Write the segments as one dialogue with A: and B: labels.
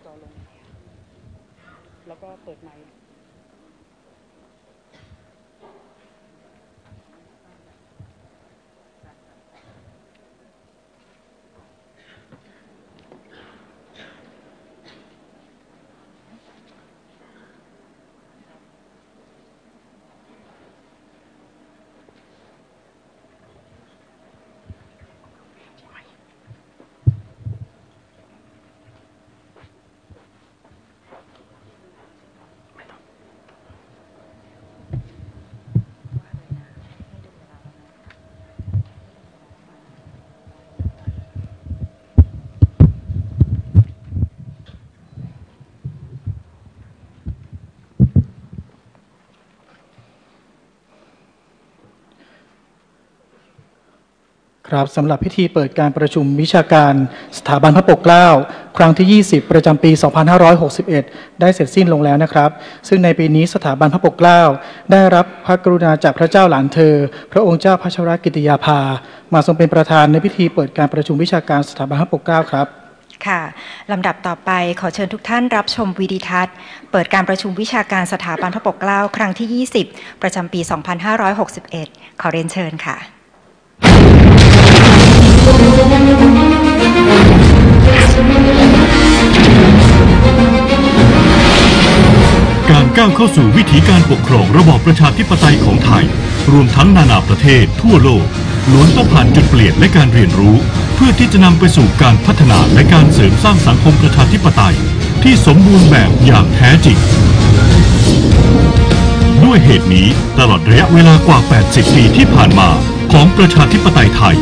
A: จอลงแล้วก็เปิดไมค์
B: ครับสำหรับพิธีเปิดการประชุมวิชาการสถาบันพระปกเกล้าครั้งที่ 20 ประจำปี 2561 ได้เสร็จสิ้นลงแล้วนะครับซึ่งในปีนี้สถาบันพระปกเกล้าได้รับพระกรุณาจากพระเจ้าหลานเธอพระองค์เจ้าพัชรกิติยาภามาทรงเป็นประธานในพิธีเปิดการประชุมวิชาการสถาบันพระปกเกล้าครับ
C: ค่ะลำดับต่อไปขอเชิญทุกท่านรับชมวิดีทัศน์เปิดการประชุมวิชาการสถาบันพระปกเกล้าครั้งที่ 20 ประจำปี 2561 ขอเรียนเชิญค่ะ
D: การก้าวเข้าสู่วิถีการปกครองระบอบประชาธิปไตยของไทยรวมทั้งนานาประเทศทั่วโลกล้วนต้องผ่านจุดเปลี่ยนและการเรียนรู้เพื่อที่จะนำไปสู่การพัฒนาและการเสริมสร้างสังคมประชาธิปไตยที่สมบูรณ์แบบอย่างแท้จริงด้วยเหตุนี้ตลอดระยะเวลากว่า 80 ปีที่ผ่านมาของประชาธิปไตยไทย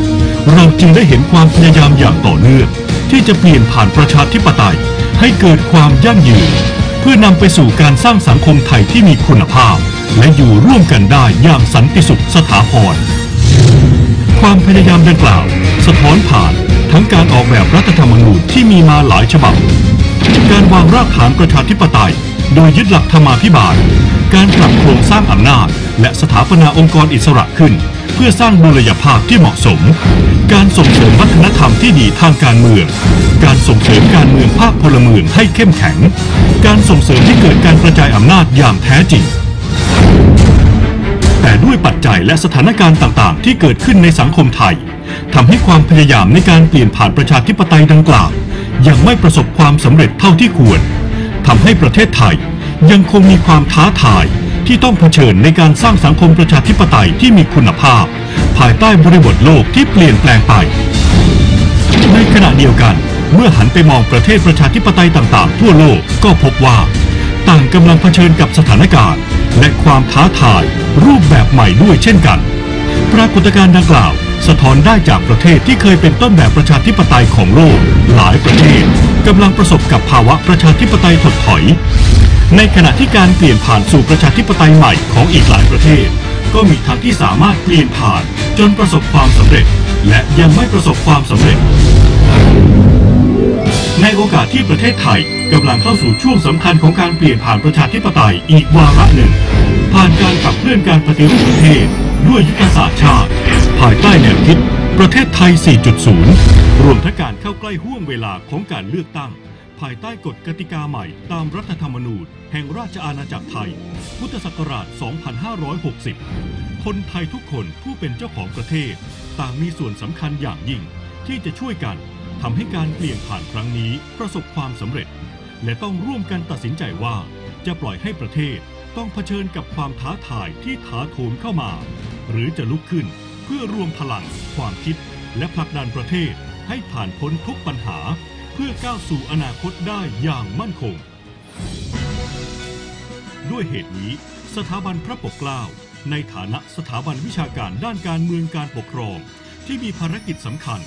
D: เราจึงได้เห็นความพยายามอย่างต่อเนื่องที่จะเปลี่ยนผ่านประชาธิปไตยให้เกิดความยั่งยืนเพื่อนำไปสู่การสร้างสังคมไทยที่มีคุณภาพและอยู่ร่วมกันได้อย่างสันติสุขสถาพรความพยายามดังกล่าวสะท้อนผ่านทั้งการออกแบบรัฐธรรมนูญที่มีมาหลายฉบับการวางรากฐานประชาธิปไตยโดยยึดหลักธรรมาภิบาลการปรับโครงสร้างอำนาจและสถาปนาองค์กรอิสระขึ้นเพื่อสร้างบูรณาภาพที่เหมาะสมการส่งเสริมวัฒนธรรมที่ดีทางการเมืองการส่งเสริมการเมืองภาคพลเมืองให้เข้มแข็งการส่งเสริมให้เกิดการกระจายอำนาจอย่างแท้จริงแต่ด้วยปัจจัยและสถานการณ์ต่างๆที่เกิดขึ้นในสังคมไทยทำให้ความพยายามในการเปลี่ยนผ่านประชาธิปไตยดังกล่าวยังไม่ประสบความสำเร็จเท่าที่ควรทำให้ประเทศไทยยังคงมีความท้าทายที่ต้องเผชิญในการสร้างสังคมประชาธิปไตยที่มีคุณภาพภายใต้บริบทโลกที่เปลี่ยนแปลงไปในขณะเดียวกันเมื่อหันไปมองประเทศประชาธิปไตยต่างๆทั่วโลกก็พบว่าต่างกำลังเผชิญกับสถานการณ์และความท้าทายรูปแบบใหม่ด้วยเช่นกันปรากฏการณ์ดังกล่าวสะท้อนได้จากประเทศที่เคยเป็นต้นแบบประชาธิปไตยของโลกหลายประเทศกำลังประสบกับภาวะประชาธิปไตยถดถอยในขณะที่การเปลี่ยนผ่านสู่ประชาธิปไตยใหม่ของอีกหลายประเทศก็มีทั้งที่สามารถเปลี่ยนผ่านจนประสบความสำเร็จและยังไม่ประสบความสำเร็จในโอกาสที่ประเทศไทยกำลังเข้าสู่ช่วงสำคัญของการเปลี่ยนผ่านประชาธิปไตยอีกวาระหนึ่งผ่านการขับเคลื่อนการปฏิรูปประเทศด้วยยุทธศาสตร์ชาติภายใต้แนวคิดประเทศไทย 4.0 รวมทั้งการเข้าใกล้ห่วงเวลาของการเลือกตั้งภายใต้กฎกติกาใหม่ตามรัฐธรรมนูญแห่งราชอาณาจักรไทยพุทธศักราช 2560 คนไทยทุกคนผู้เป็นเจ้าของประเทศต่างมีส่วนสำคัญอย่างยิ่งที่จะช่วยกันทำให้การเปลี่ยนผ่านครั้งนี้ประสบความสำเร็จและต้องร่วมกันตัดสินใจว่าจะปล่อยให้ประเทศต้องเผชิญกับความท้าทายที่ถาโถมเข้ามาหรือจะลุกขึ้นเพื่อรวมพลังความคิดและผลักดันประเทศให้ผ่านพ้นทุกปัญหาเพื่อก้าวสู่อนาคตได้อย่างมั่นคงด้วยเหตุนี้สถาบันพระปกเกล้าในฐานะสถาบันวิชาการด้านการเมืองการปกครองที่มีภารกิจสำคัญ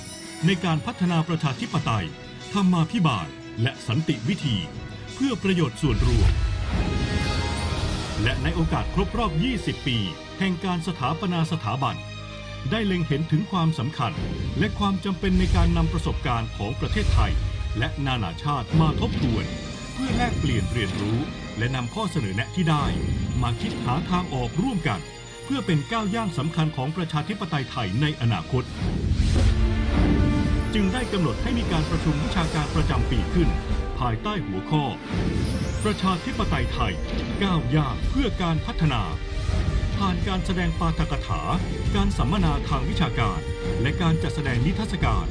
D: ในการพัฒนาประชาธิปไตยธรรมาภิบาลและสันติวิธีเพื่อประโยชน์ส่วนรวมและในโอกาสครบรอบ 20 ปีแห่งการสถาปนาสถาบันได้เล็งเห็นถึงความสำคัญและความจำเป็นในการนำประสบการณ์ของประเทศไทยและนานาชาติมาทบทวนเพื่อแลกเปลี่ยนเรียนรู้และนำข้อเสนอแนะที่ได้มาคิดหาทางออกร่วมกันเพื่อเป็นก้าวย่างสำคัญของประชาธิปไตยไทยในอนาคตจึงได้กำหนดให้มีการประชุมวิชาการประจำปีขึ้น ภายใต้หัวข้อประชาธิปไตยไทยก้าวย่างเพื่อการพัฒนาผ่านการแสดงปาฐกถาการสัมมนาทางวิชาการและการจัดแสดงนิทรรศการ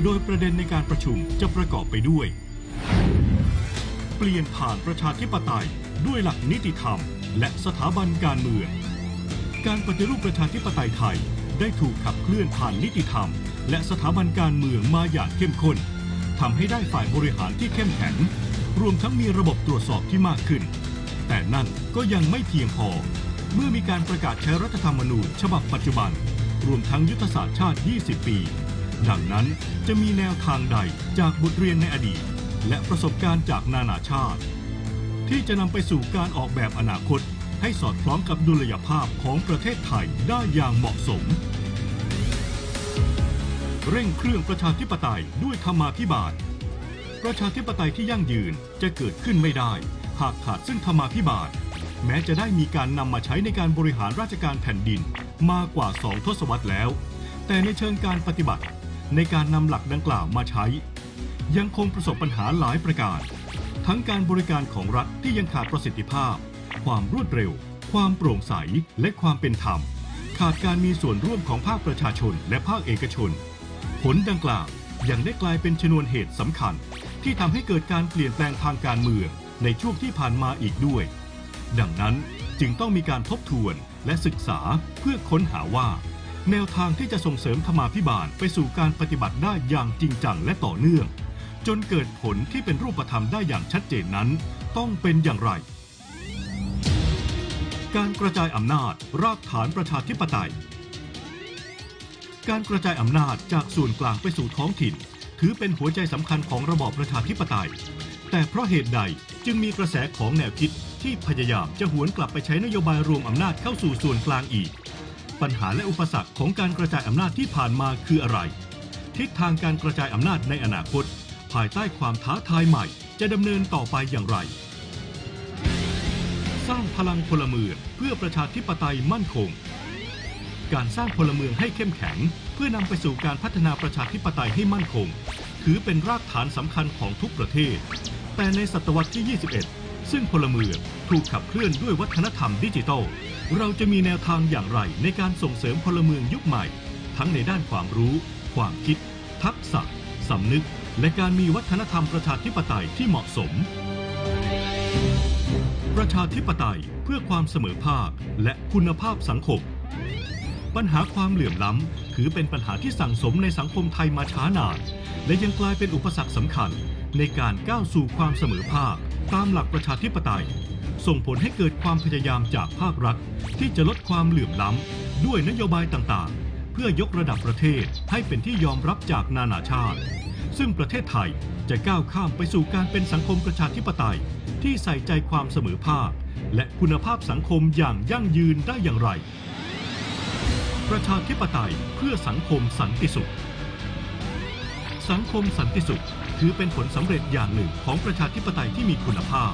D: โดยประเด็นในการประชุมจะประกอบไปด้วยเปลี่ยนผ่านประชาธิปไตยด้วยหลักนิติธรรมและสถาบันการเมืองการปฏิรูปประชาธิปไตยไทยได้ถูกขับเคลื่อนผ่านนิติธรรมและสถาบันการเมืองมาอย่างเข้มข้นทำให้ได้ฝ่ายบริหารที่เข้มแข็งรวมทั้งมีระบบตรวจสอบที่มากขึ้นแต่นั่นก็ยังไม่เพียงพอเมื่อมีการประกาศใช้รัฐธรรมนูญฉบับปัจจุบันรวมทั้งยุทธศาสตร์ชาติ 20 ปีดังนั้นจะมีแนวทางใดจากบทเรียนในอดีตและประสบการณ์จากนานาชาติที่จะนำไปสู่การออกแบบอนาคตให้สอดคล้องกับดุลยภาพของประเทศไทยได้อย่างเหมาะสมเร่งเครื่องประชาธิปไตยด้วยธรรมาภิบาลประชาธิปไตยที่ยั่งยืนจะเกิดขึ้นไม่ได้หากขาดซึ่งธรรมาภิบาลแม้จะได้มีการนำมาใช้ในการบริหารราชการแผ่นดินมากว่า2 ทศวรรษแล้วแต่ในเชิงการปฏิบัติในการนำหลักดังกล่าวมาใช้ยังคงประสบปัญหาหลายประการทั้งการบริการของรัฐที่ยังขาดประสิทธิภาพความรวดเร็วความโปร่งใสและความเป็นธรรมขาดการมีส่วนร่วมของภาคประชาชนและภาคเอกชนผลดังกล่าวยังได้กลายเป็นชนวนเหตุสำคัญที่ทำให้เกิดการเปลี่ยนแปลงทางการเมืองในช่วงที่ผ่านมาอีกด้วยดังนั้นจึงต้องมีการทบทวนและศึกษาเพื่อค้นหาว่าแนวทางที่จะส่งเสริมธรรมาภิบาลไปสู่การปฏิบัติได้อย่างจริงจังและต่อเนื่องจนเกิดผลที่เป็นรูปธรรมได้อย่างชัดเจนนั้นต้องเป็นอย่างไรการกระจายอำนาจรากฐานประชาธิปไตยการกระจายอำนาจจากส่วนกลางไปสู่ท้องถิ่นถือเป็นหัวใจสำคัญของระบอบประชาธิปไตยแต่เพราะเหตุใดจึงมีกระแสของแนวคิดที่พยายามจะหวนกลับไปใช้นโยบายรวมอำนาจเข้าสู่ส่วนกลางอีกปัญหาและอุปสรรคของการกระจายอำนาจที่ผ่านมาคืออะไรทิศทางการกระจายอำนาจในอนาคตภายใต้ความท้าทายใหม่จะดำเนินต่อไปอย่างไรสร้างพลังพลเมืองเพื่อประชาธิปไตยมั่นคงการสร้างพลเมืองให้เข้มแข็งเพื่อนำไปสู่การพัฒนาประชาธิปไตยให้มั่นคงถือเป็นรากฐานสำคัญของทุกประเทศแต่ในศตวรรษที่ 21ซึ่งพลเมืองถูกขับเคลื่อนด้วยวัฒนธรรมดิจิทัลเราจะมีแนวทางอย่างไรในการส่งเสริมพลเมืองยุคใหม่ทั้งในด้านความรู้ความคิดทักษะสำนึกและการมีวัฒนธรรมประชาธิปไตยที่เหมาะสมประชาธิปไตยเพื่อความเสมอภาคและคุณภาพสังคมปัญหาความเหลื่อมล้ำถือเป็นปัญหาที่สั่งสมในสังคมไทยมาช้านานและยังกลายเป็นอุปสรรคสำคัญในการก้าวสู่ความเสมอภาคตามหลักประชาธิปไตยส่งผลให้เกิดความพยายามจากภาครัฐที่จะลดความเหลื่อมล้ำด้วยนโยบายต่างๆเพื่อยกระดับประเทศให้เป็นที่ยอมรับจากนานาชาติซึ่งประเทศไทยจะก้าวข้ามไปสู่การเป็นสังคมประชาธิปไตยที่ใส่ใจความเสมอภาคและคุณภาพสังคมอย่างยั่งยืนได้อย่างไรประชาธิปไตยเพื่อสังคมสันติสุขสังคมสันติสุขถือเป็นผลสำเร็จอย่างหนึ่งของประชาธิปไตยที่มีคุณภาพ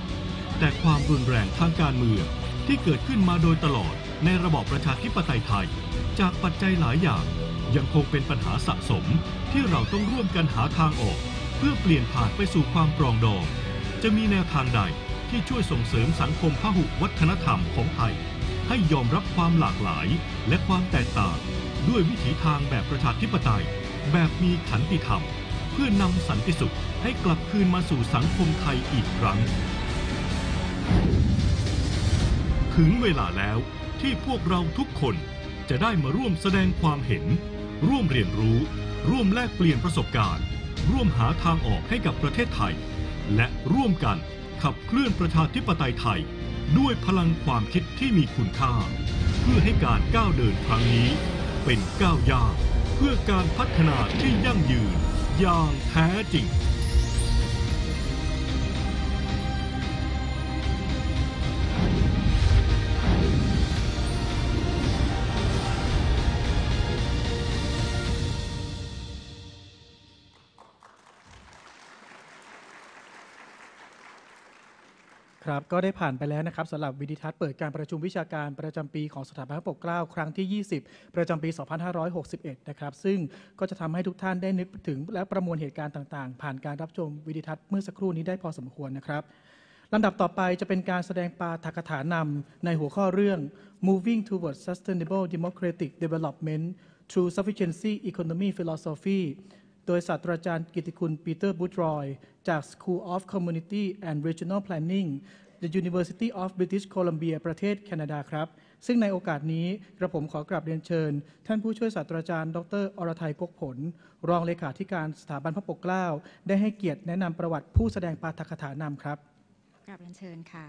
D: แต่ความรุนแรงทางการเมืองที่เกิดขึ้นมาโดยตลอดในระบอบประชาธิปไตยไทยจากปัจจัยหลายอย่างยังคงเป็นปัญหาสะสมที่เราต้องร่วมกันหาทางออกเพื่อเปลี่ยนผ่านไปสู่ความปรองดองจะมีแนวทางใดที่ช่วยส่งเสริมสังคมพหุวัฒนธรรมของไทยให้ยอมรับความหลากหลายและความแตกต่างด้วยวิถีทางแบบประชาธิปไตยแบบมีขันติธรรมเพื่อนำสันติสุขให้กลับคืนมาสู่สังคมไทยอีกครั้งถึงเวลาแล้วที่พวกเราทุกคนจะได้มาร่วมแสดงความเห็นร่วมเรียนรู้ร่วมแลกเปลี่ยนประสบการณ์ร่วมหาทางออกให้กับประเทศไทยและร่วมกันขับเคลื่อนประชาธิปไตยไทยด้วยพลังความคิดที่มีคุณค่าเพื่อให้การก้าวเดินครั้งนี้เป็นก้าวย่างเพื่อการพัฒนาที่ยั่งยืนอย่างแท้จริง
B: ค ครับก็ได้ผ่านไปแล้วนะครับสำหรับวิดีทัศน์เปิดการประชุมวิชาการประจำปีของสถาบันพระปกเกล้าครั้งที่ 20 ประจำปี 2561 นะครับซึ่งก็จะทำให้ทุกท่านได้นึกถึงและประมวลเหตุการณ์ต่างๆผ่านการรับชมวิดีทัศน์เมื่อสักครู่นี้ได้พอสมควรนะครับลำดับต่อไปจะเป็นการแสดงปาฐกถานำในหัวข้อเรื่อง Moving Towards Sustainable Democratic Development Through Sufficiency Economy Philosophy โดยศาสตราจารย์กิตติคุณปีเตอร์บูทรอยจาก School of Community and Regional Planning The University of British Columbia ประเทศแคนาดาครับซึ่งในโอกาสนี้กระผมขอกราบเรียนเชิญท่านผู้ช่วยศาสตราจารย์ดร.อรทัยกกผลรองเลขาธิการสถาบันพระปกเกล้าได้ให้เกียรติแนะนำประวัติผู้แสดงปาฐกถานำครับ
C: กราบเรียนเชิญค่ะ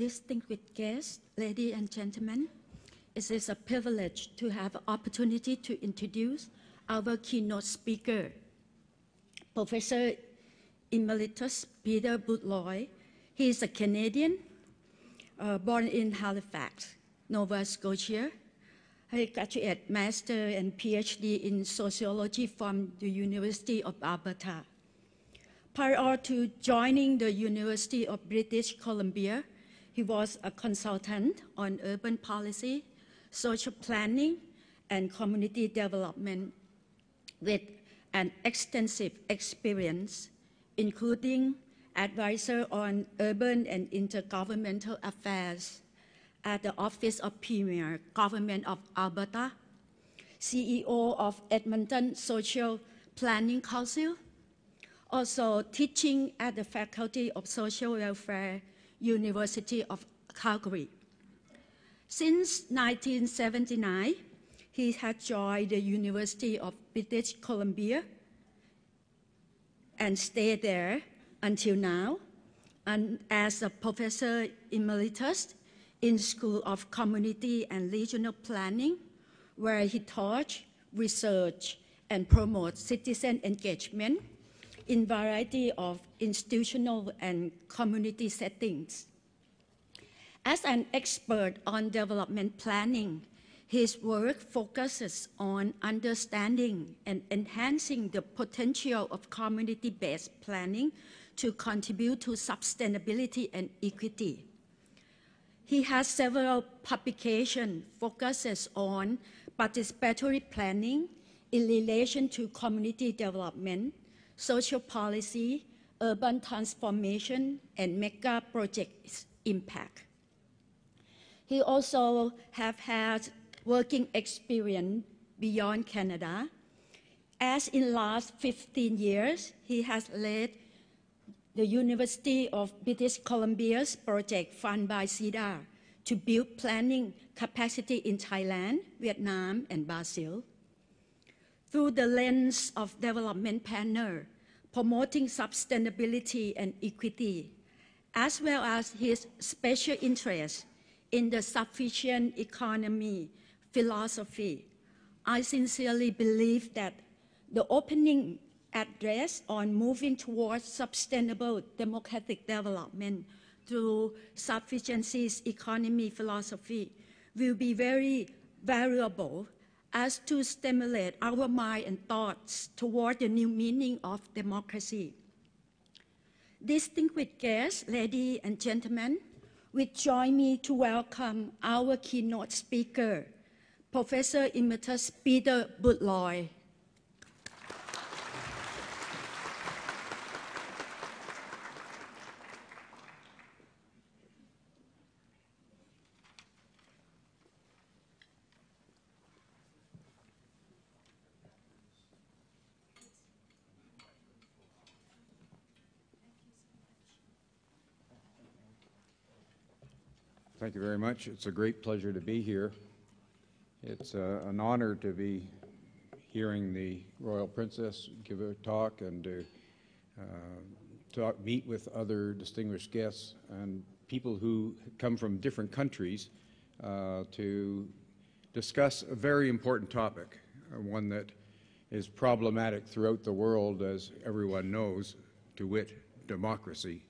E: Distinguished guests, ladies and gentlemen, it is a privilege to have the opportunity to introduce our keynote speaker, Professor Emeritus Peter Boothroyd. He is a Canadian, born in Halifax, Nova Scotia. He graduated Master and PhD in Sociology from the University of Alberta. Prior to joining the University of British Columbia, he was a consultant on urban policy, social planning, and community development with an extensive experience, including advisor on urban and intergovernmental affairs at the Office of Premier, Government of Alberta, CEO of Edmonton Social Planning Council, also teaching at the Faculty of Social Welfare, University of Calgary. Since 1979, he has joined the University of British Columbia and stayed there until now, and as a professor emeritus in School of Community and Regional Planning, where he taught, research, and promotes citizen engagement in variety of institutional and community settings. As an expert on development planning, his work focuses on understanding and enhancing the potential of community-based planning to contribute to sustainability and equity. He has several publications focuses on participatory planning in relation to community development, social policy, urban transformation, and mega project impact. He also has had working experience beyond Canada. As in last 15 years, he has led the University of British Columbia's project funded by SIDA to build planning capacity in Thailand, Vietnam, and Brazil. Through the lens of development planner, promoting sustainability and equity, as well as his special interest in the sufficient economy philosophy, I sincerely believe that the opening address on moving towards sustainable democratic development through sufficiency economy philosophy will be very valuable as to stimulate our mind and thoughts toward the new meaning of democracy. Distinguished guests, ladies and gentlemen, will join me to welcome our keynote speaker, Professor Emeritus Peter Boothroyd.
F: Thank you very much. It's a great pleasure to be here. It's an honor to be hearing the Royal Princess give a talk and to meet with other distinguished guests and people who come from different countries to discuss a very important topic, one that is problematic throughout the world, as everyone knows, to wit, democracy.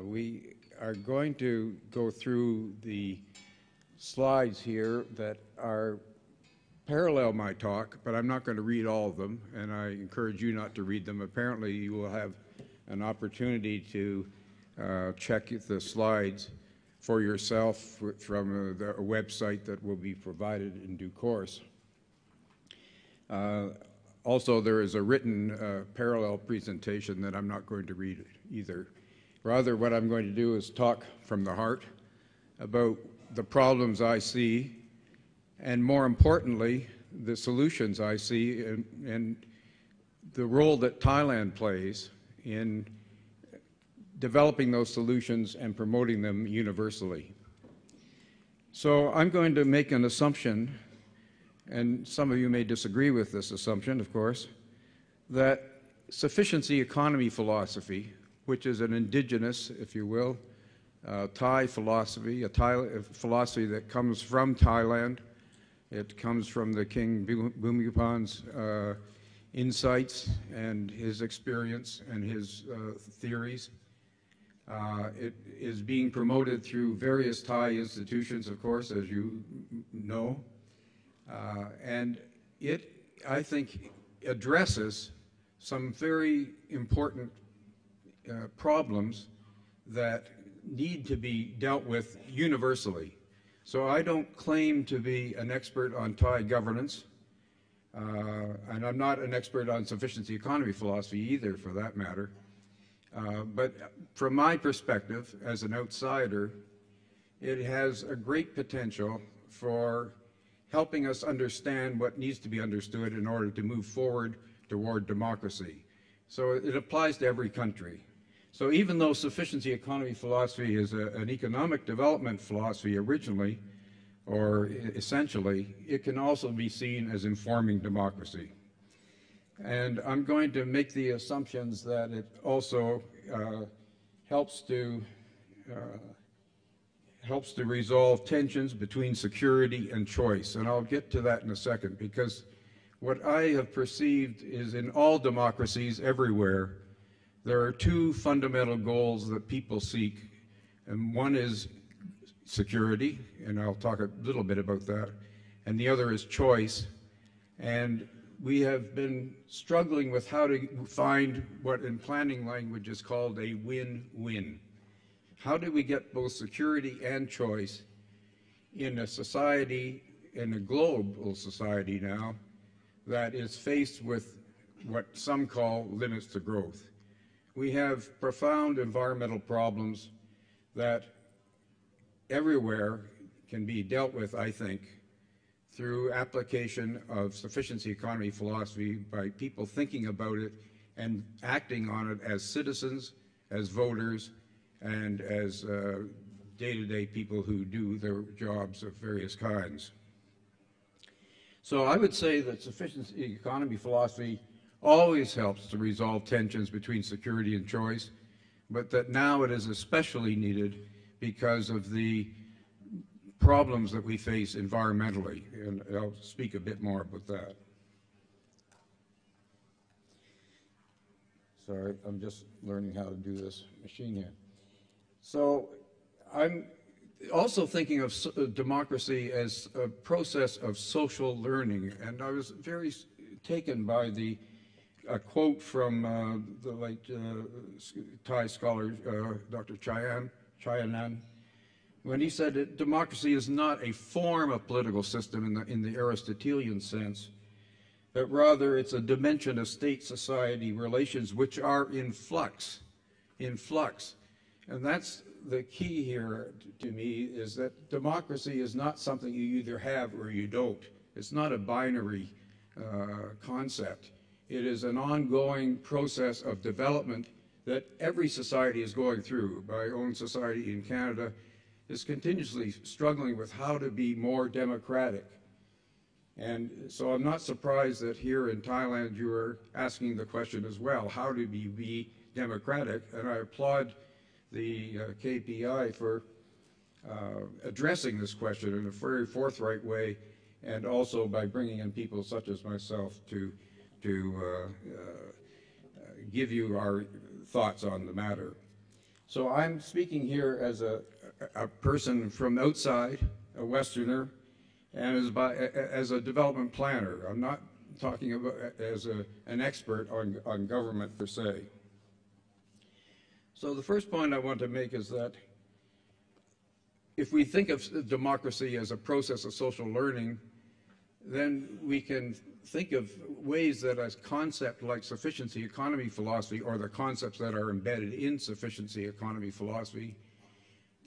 F: We are going to go through the slides here that are parallel my talk, but I'm not going to read all of them, and I encourage you not to read them. Apparently, you will have an opportunity to check the slides for yourself from the website that will be provided in due course. Also, there is a written parallel presentation that I'm not going to read either. Rather, what I'm going to do is talk from the heart about the problems I see, and more importantly, the solutions I see and the role that Thailand plays in developing those solutions and promoting them universally. So I'm going to make an assumption, and some of you may disagree with this assumption, of course, that sufficiency economy philosophy, which is an indigenous, if you will, Thai philosophy, a philosophy that comes from Thailand. It comes from the King Bhumibhol's insights and his experience and his theories. It is being promoted through various Thai institutions, of course, as you know. And it, I think, addresses some very important problems that need to be dealt with universally. So I don't claim to be an expert on Thai governance, and I'm not an expert on sufficiency economy philosophy either, for that matter. But from my perspective, as an outsider, it has a great potential for helping us understand what needs to be understood in order to move forward toward democracy. So it applies to every country. So even though sufficiency economy philosophy is an economic development philosophy originally, or essentially, it can also be seen as informing democracy. And I'm going to make the assumptions that it also helps to resolve tensions between security and choice. And I'll get to that in a second, because what I have perceived is in all democracies everywhere, there are two fundamental goals that people seek, and one is security, and I'll talk a little bit about that, and the other is choice. And we have been struggling with how to find what in planning language is called a win-win. How do we get both security and choice in a society, in a global society now, that is faced with what some call limits to growth? We have profound environmental problems that everywhere can be dealt with, I think, through application of sufficiency economy philosophy by people thinking about it and acting on it as citizens, as voters, and as day-to-day people who do their jobs of various kinds. So I would say that sufficiency economy philosophy always helps to resolve tensions between security and choice, but that now it is especially needed because of the problems that we face environmentally, and I'll speak a bit more about that. Sorry, I'm just learning how to do this machine here. So I'm also thinking of democracy as a process of social learning, and I was very taken by a quote from the late Thai scholar Dr. Chayanan, when he said that democracy is not a form of political system in the Aristotelian sense, but rather it's a dimension of state-society relations which are in flux. And that's the key here to me, is that democracy is not something you either have or you don't. It's not a binary concept. It is an ongoing process of development that every society is going through. My own society in Canada is continuously struggling with how to be more democratic. And so I'm not surprised that here in Thailand you are asking the question as well, how do we be democratic? And I applaud the KPI for addressing this question in a very forthright way, and also by bringing in people such as myself to give you our thoughts on the matter. So I'm speaking here as a person from outside, a Westerner, and as a development planner. I'm not talking about as an expert on government per se. So the first point I want to make is that if we think of democracy as a process of social learning, then we can think of ways that a concept like sufficiency economy philosophy, or the concepts that are embedded in sufficiency economy philosophy,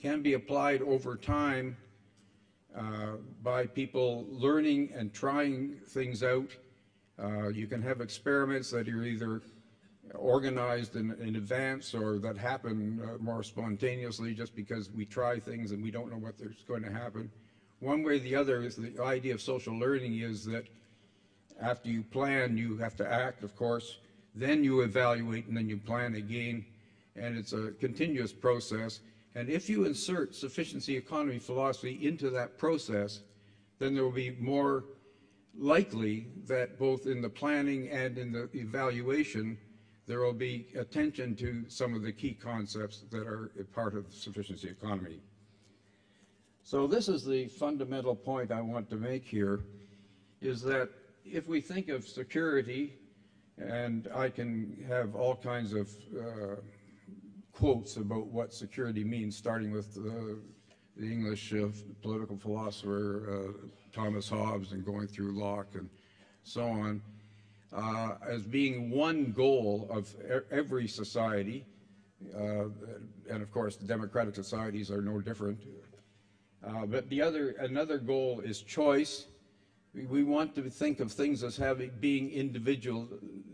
F: can be applied over time by people learning and trying things out. You can have experiments that are either organized in advance or that happen more spontaneously just because we try things and we don't know what's going to happen. One way or the other is the idea of social learning is that after you plan, you have to act, of course, then you evaluate, and then you plan again, and it's a continuous process. And if you insert sufficiency economy philosophy into that process, then there will be more likely that both in the planning and in the evaluation, there will be attention to some of the key concepts that are a part of sufficiency economy. So this is the fundamental point I want to make here, is that if we think of security, and I can have all kinds of quotes about what security means, starting with the English political philosopher Thomas Hobbes and going through Locke and so on, as being one goal of every society, and of course the democratic societies are no different. But another goal is choice. We want to think of things as being individual.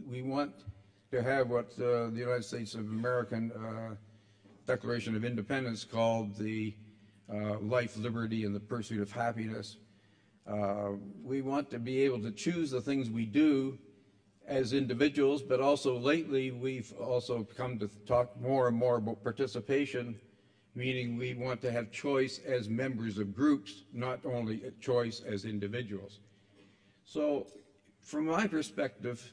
F: We want to have what the United States of American Declaration of Independence called the life, liberty, and the pursuit of happiness. We want to be able to choose the things we do as individuals, but also lately we've also come to talk more and more about participation, meaning we want to have choice as members of groups, not only a choice as individuals. So from my perspective,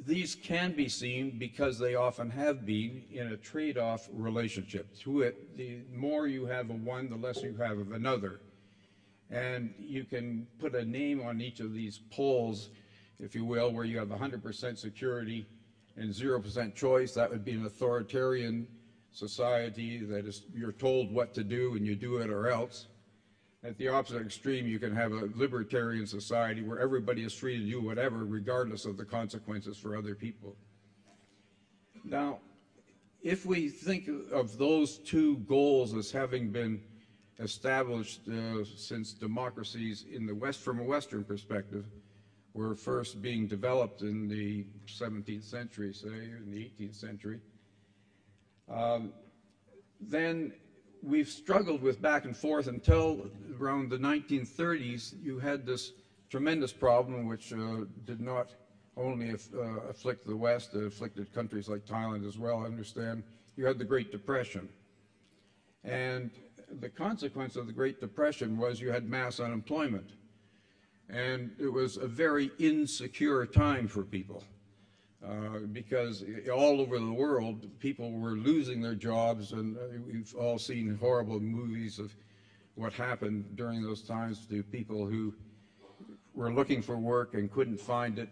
F: these can be seen, because they often have been, in a trade-off relationship. To it, the more you have of one, the less you have of another. And you can put a name on each of these poles, if you will, where you have 100% security and 0% choice. That would be an authoritarian society that is, you're told what to do and you do it or else. At the opposite extreme, you can have a libertarian society where everybody is free to do whatever, regardless of the consequences for other people. Now, if we think of those two goals as having been established since democracies in the West, from a Western perspective, were first being developed in the 17th century, say, in the 18th century, then we've struggled with back and forth until around the 1930s. You had this tremendous problem, which did not only afflict the West, it afflicted countries like Thailand as well, I understand. You had the Great Depression. And the consequence of the Great Depression was you had mass unemployment. And it was a very insecure time for people. Because all over the world, people were losing their jobs, and we've all seen horrible movies of what happened during those times to people who were looking for work and couldn't find it.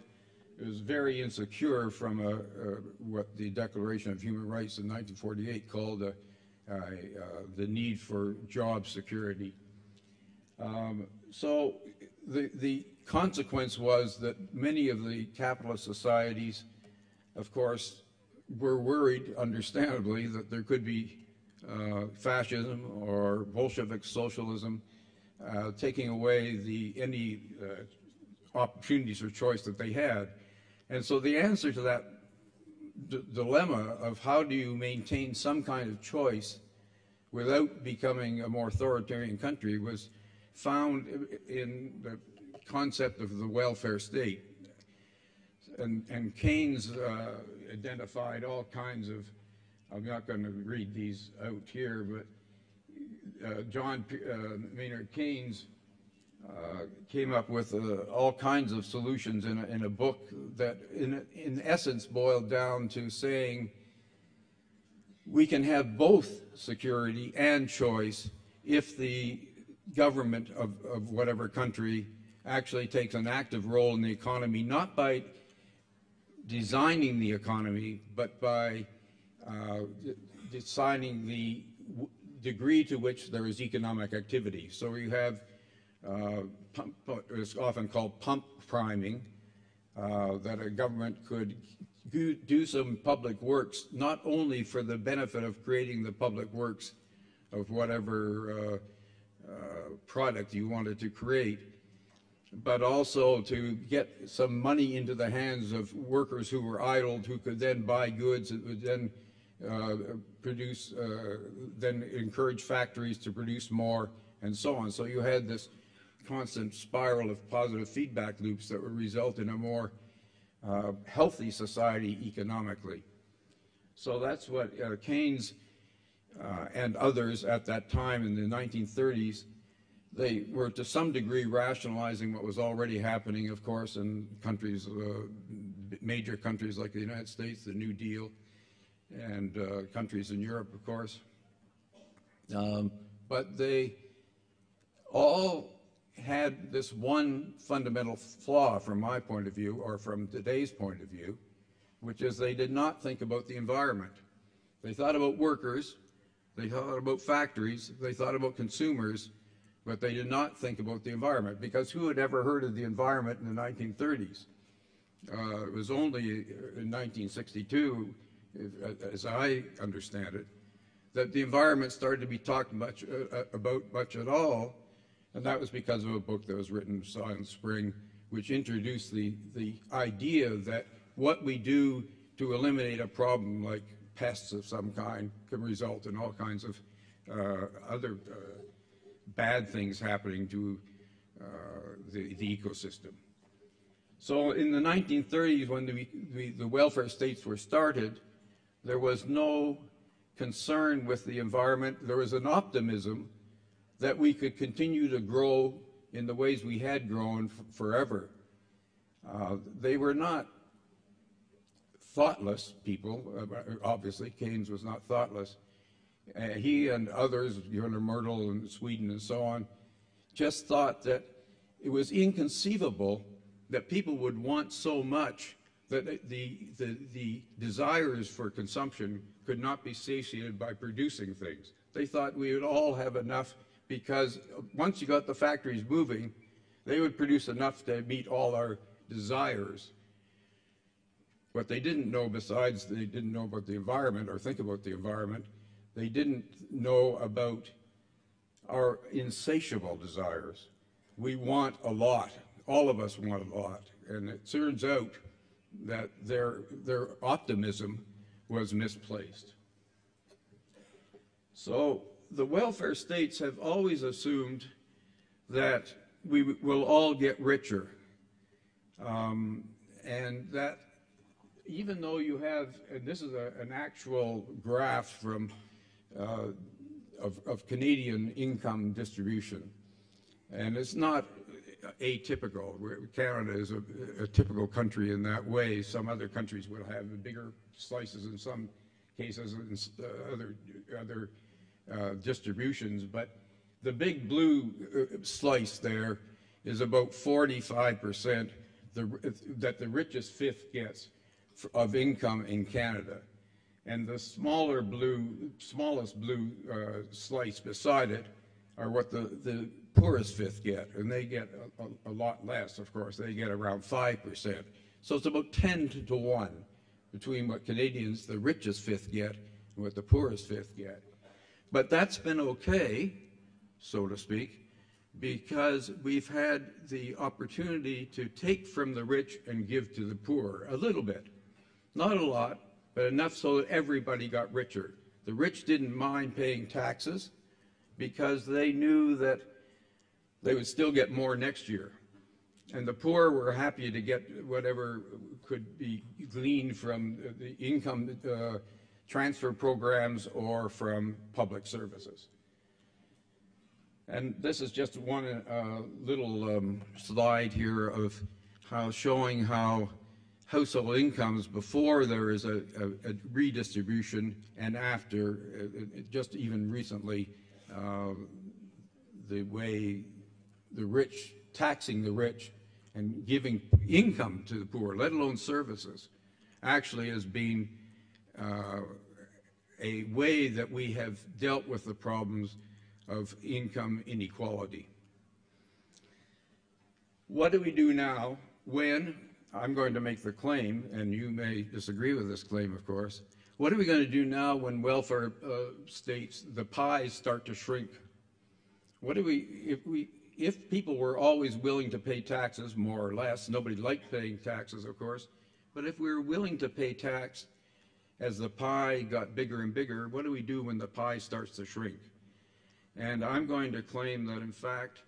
F: It was very insecure from what the Declaration of Human Rights in 1948 called the need for job security. So the consequence was that many of the capitalist societies, of course, were worried, understandably, that there could be fascism or Bolshevik socialism taking away any opportunities for choice that they had. And so the answer to that dilemma of how do you maintain some kind of choice without becoming a more authoritarian country was found in the concept of the welfare state. And Keynes identified all kinds of, I'm not going to read these out here, but John Maynard Keynes came up with all kinds of solutions in a book that in essence boiled down to saying we can have both security and choice if the government of whatever country actually takes an active role in the economy, not by designing the economy, but by deciding the degree to which there is economic activity. So you have it's often called pump priming, that a government could do some public works, not only for the benefit of creating the public works of whatever product you wanted to create, but also to get some money into the hands of workers who were idled, who could then buy goods that would then then encourage factories to produce more, and so on. So you had this constant spiral of positive feedback loops that would result in a more healthy society economically. So that's what Keynes and others at that time in the 1930s, they were to some degree rationalizing what was already happening, of course, in countries, major countries like the United States, the New Deal, and countries in Europe, of course. But they all had this one fundamental flaw from my point of view, or from today's point of view, which is they did not think about the environment. They thought about workers, they thought about factories, they thought about consumers, but they did not think about the environment, because who had ever heard of the environment in the 1930s? It was only in 1962, as I understand it, that the environment started to be talked about much at all, and that was because of a book that was written, Silent Spring, which introduced the idea that what we do to eliminate a problem like pests of some kind can result in all kinds of other bad things happening to the ecosystem. So in the 1930s, when the welfare states were started, there was no concern with the environment. There was an optimism that we could continue to grow in the ways we had grown forever. They were not thoughtless people. Obviously, Keynes was not thoughtless. He and others, Gunnar Myrdal in Sweden and so on, just thought that it was inconceivable that people would want so much that the desires for consumption could not be satiated by producing things. They thought we would all have enough, because once you got the factories moving, they would produce enough to meet all our desires. What they didn't know, besides they didn't know about the environment or think about the environment, they didn't know about our insatiable desires. We want a lot. All of us want a lot. And it turns out that their optimism was misplaced. So the welfare states have always assumed that we will all get richer. And that even though you have, and this is an actual graph from of Canadian income distribution, and it's not atypical. Canada is a typical country in that way. Some other countries will have bigger slices in some cases, and other distributions, but the big blue slice there is about 45% that the richest fifth gets of income in Canada. And the smallest blue slice beside it are what the poorest fifth get, and they get a lot less, of course. They get around 5%. So it's about 10 to 1 between what Canadians, the richest fifth, get and what the poorest fifth get. But that's been okay, so to speak, because we've had the opportunity to take from the rich and give to the poor a little bit. Not a lot, but enough so that everybody got richer. The rich didn't mind paying taxes because they knew that they would still get more next year. And the poor were happy to get whatever could be gleaned from the income transfer programs or from public services. And this is just one little slide here of showing how household incomes before there is a redistribution and after, just even recently, the way the rich, taxing the rich and giving income to the poor, let alone services, actually has been a way that we have dealt with the problems of income inequality. What do we do now when, I'm going to make the claim, and you may disagree with this claim, of course, what are we going to do now when welfare states, the pies start to shrink? What do if people were always willing to pay taxes, more or less, nobody liked paying taxes, of course, but if we were willing to pay tax as the pie got bigger and bigger, what do we do when the pie starts to shrink? And I'm going to claim that, in fact,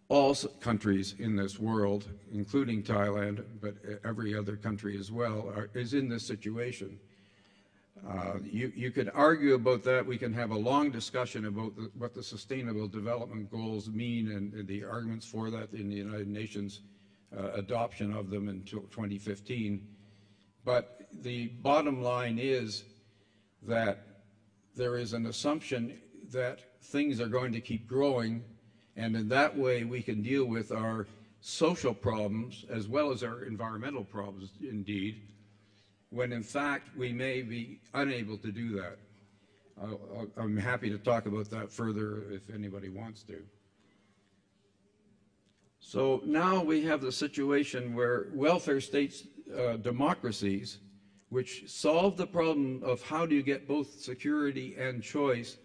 F: all countries in this world, including Thailand, but every other country as well, is in this situation. You could argue about that. We can have a long discussion about what the Sustainable Development Goals mean and the arguments for that in the United Nations adoption of them in 2015. But the bottom line is that there is an assumption that things are going to keep growing, and in that way we can deal with our social problems as well as our environmental problems, indeed, when in fact we may be unable to do that. I'm happy to talk about that further if anybody wants to. So now we have the situation where welfare states, democracies, which solve the problem of how do you get both security and choice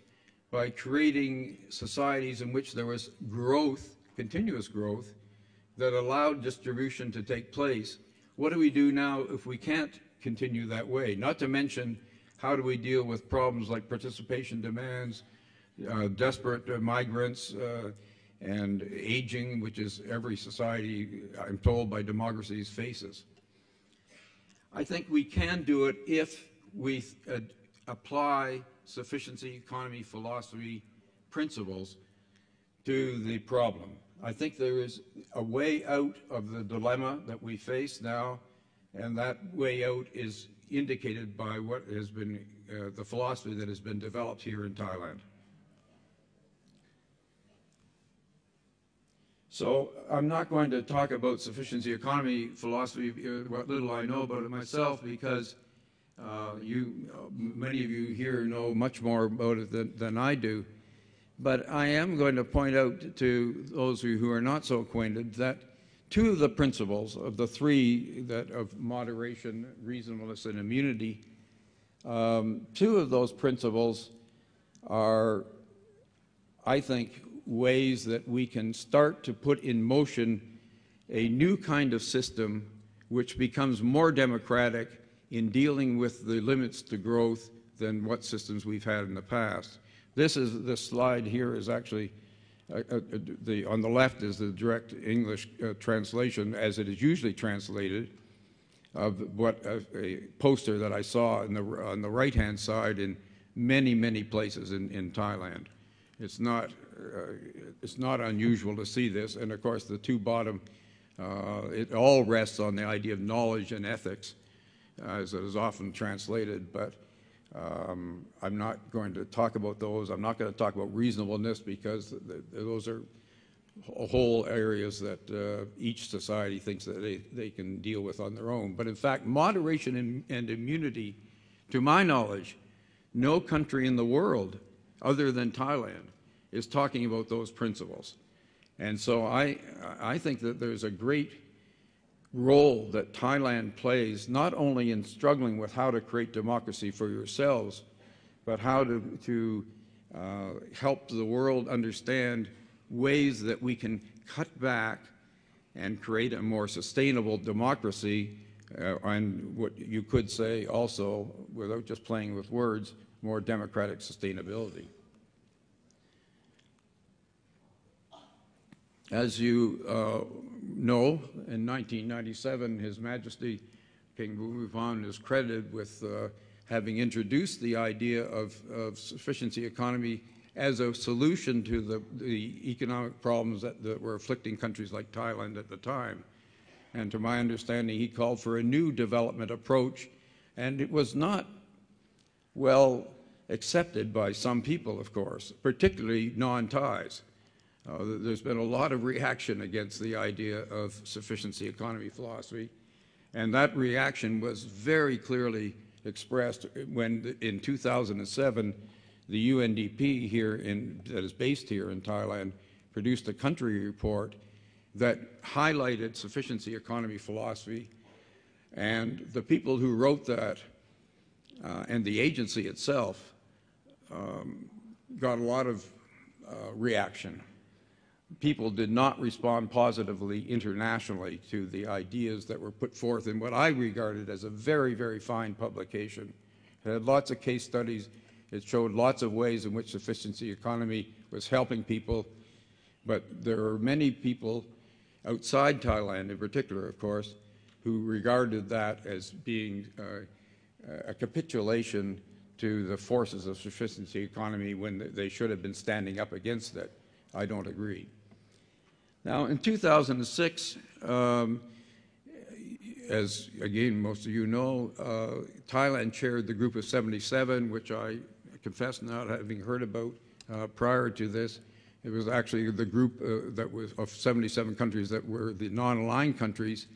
F: by creating societies in which there was growth, continuous growth, that allowed distribution to take place. What do we do now if we can't continue that way? Not to mention, how do we deal with problems like participation demands, desperate migrants, and aging, which is every society, I'm told, by democracies faces. I think we can do it if we apply sufficiency economy philosophy principles to the problem. I think there is a way out of the dilemma that we face now, and that way out is indicated by what has been the philosophy that has been developed here in Thailand. So I'm not going to talk about sufficiency economy philosophy, what little I know about it myself, because many of you here know much more about it than I do. But I am going to point out to those of you who are not so acquainted that two of the principles of the three that of moderation, reasonableness, and immunity, two of those principles are, I think, ways that we can start to put in motion a new kind of system which becomes more democratic in dealing with the limits to growth than what systems we've had in the past. This slide here is actually, on the left is the direct English translation as it is usually translated of what a poster that I saw on the right-hand side in many, many places in Thailand. It's not unusual to see this, and of course the two bottom, it all rests on the idea of knowledge and ethics, as it is often translated, but I'm not going to talk about those. I'm not going to talk about reasonableness because those are whole areas that each society thinks that they can deal with on their own. But in fact, moderation and immunity, to my knowledge, no country in the world other than Thailand is talking about those principles. And so I think that there's a great role that Thailand plays, not only in struggling with how to create democracy for yourselves, but how to help the world understand ways that we can cut back and create a more sustainable democracy, and what you could say also, without just playing with words, more democratic sustainability. As you know, in 1997, His Majesty King Bhutan is credited with having introduced the idea of sufficiency economy as a solution to the economic problems that were afflicting countries like Thailand at the time. And to my understanding, he called for a new development approach, and it was not well accepted by some people, of course, particularly non-Thais. There's been a lot of reaction against the idea of sufficiency economy philosophy, and that reaction was very clearly expressed when, in 2007, the UNDP that is based here in Thailand produced a country report that highlighted sufficiency economy philosophy, and the people who wrote that and the agency itself got a lot of reaction. People did not respond positively internationally to the ideas that were put forth in what I regarded as a very, very fine publication. It had lots of case studies. It showed lots of ways in which sufficiency economy was helping people, but there are many people outside Thailand in particular, of course, who regarded that as being a capitulation to the forces of sufficiency economy when they should have been standing up against it. I don't agree. Now, in 2006, as again most of you know, Thailand chaired the Group of 77, which I confess not having heard about prior to this. It was actually the group that was of 77 countries that were the non-aligned countries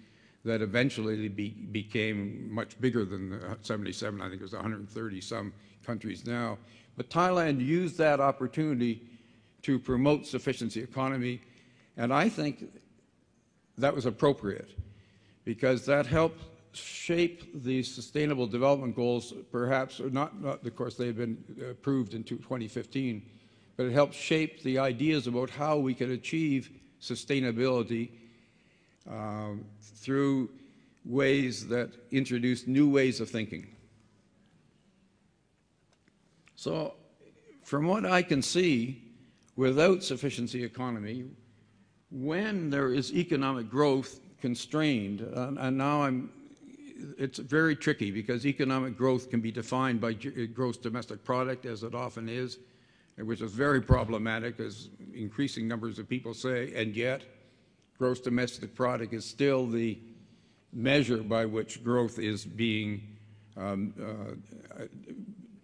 F: that eventually became much bigger than the 77. I think it was 130-some countries now. But Thailand used that opportunity to promote sufficiency economy, and I think that was appropriate because that helped shape the Sustainable Development Goals, perhaps, not of course they've been approved in 2015, but it helped shape the ideas about how we can achieve sustainability through ways that introduce new ways of thinking. So, from what I can see, without sufficiency economy, when there is economic growth constrained, and now it's very tricky because economic growth can be defined by gross domestic product, as it often is, which is very problematic, as increasing numbers of people say, and yet gross domestic product is still the measure by which growth is being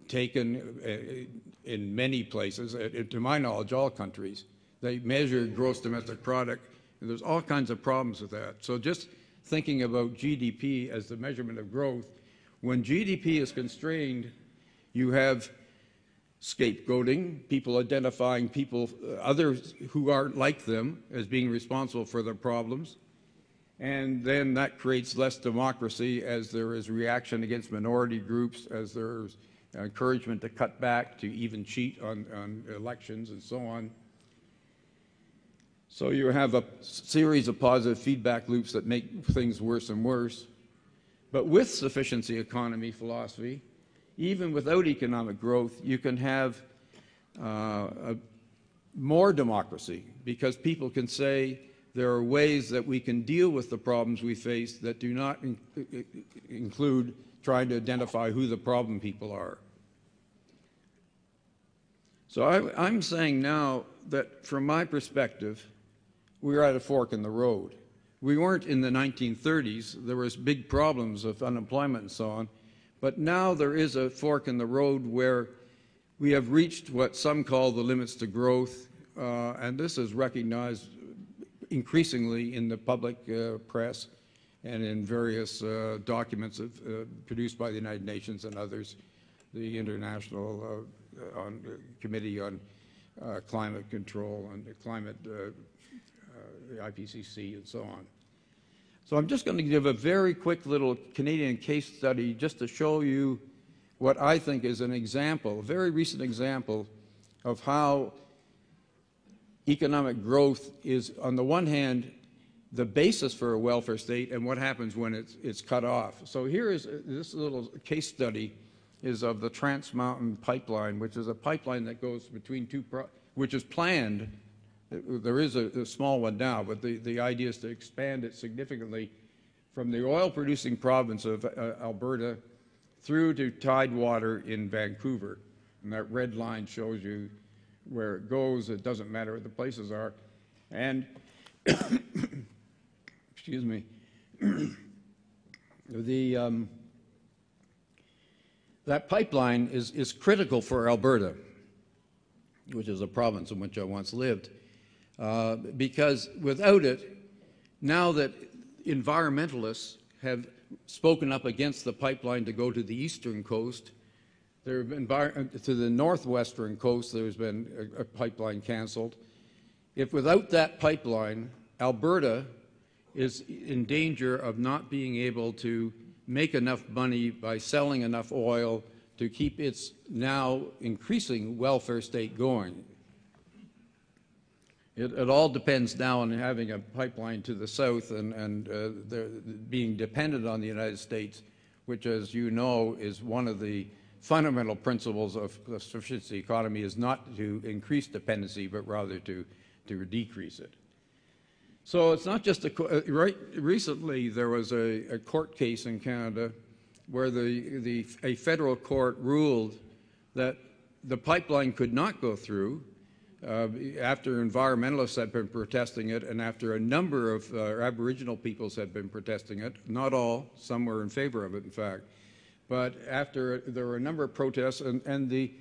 F: taken in many places. To my knowledge, all countries, they measure gross domestic product, and there's all kinds of problems with that. So just thinking about GDP as the measurement of growth, when GDP is constrained, you have scapegoating, people identifying others who aren't like them as being responsible for their problems. And then that creates less democracy as there is reaction against minority groups, as there's encouragement to cut back, to even cheat on elections and so on. So you have a series of positive feedback loops that make things worse and worse. But with sufficiency economy philosophy, even without economic growth, you can have more democracy because people can say there are ways that we can deal with the problems we face that do not include trying to identify who the problem people are. So I'm saying now that from my perspective, we're at a fork in the road. We weren't in the 1930s. There was big problems of unemployment and so on. But now there is a fork in the road where we have reached what some call the limits to growth, and this is recognized increasingly in the public press and in various documents produced by the United Nations and others, the International Committee on Climate Control and Climate, the IPCC, and so on. So I'm just going to give a very quick little Canadian case study just to show you what I think is an example, a very recent example of how economic growth is, on the one hand, the basis for a welfare state and what happens when it's cut off. So here is this little case study is of the Trans Mountain Pipeline, which is a pipeline that goes between which is planned. There is a small one now, but the idea is to expand it significantly from the oil-producing province of Alberta through to tidewater in Vancouver. And that red line shows you where it goes. It doesn't matter what the places are. And, excuse me, the That pipeline is critical for Alberta, which is a province in which I once lived, because without it, now that environmentalists have spoken up against the pipeline to go to the eastern coast, there have been to the northwestern coast, there's been a pipeline canceled. If without that pipeline, Alberta is in danger of not being able to make enough money by selling enough oil to keep its now increasing welfare state going. It all depends now on having a pipeline to the south and being dependent on the United States, which, as you know, is one of the fundamental principles of the sufficiency economy, is not to increase dependency, but rather to decrease it. So it's not just recently there was a court case in Canada where a federal court ruled that the pipeline could not go through after environmentalists had been protesting it and after a number of Aboriginal peoples had been protesting it. Not all, some were in favor of it, in fact. But after there were a number of protests, and the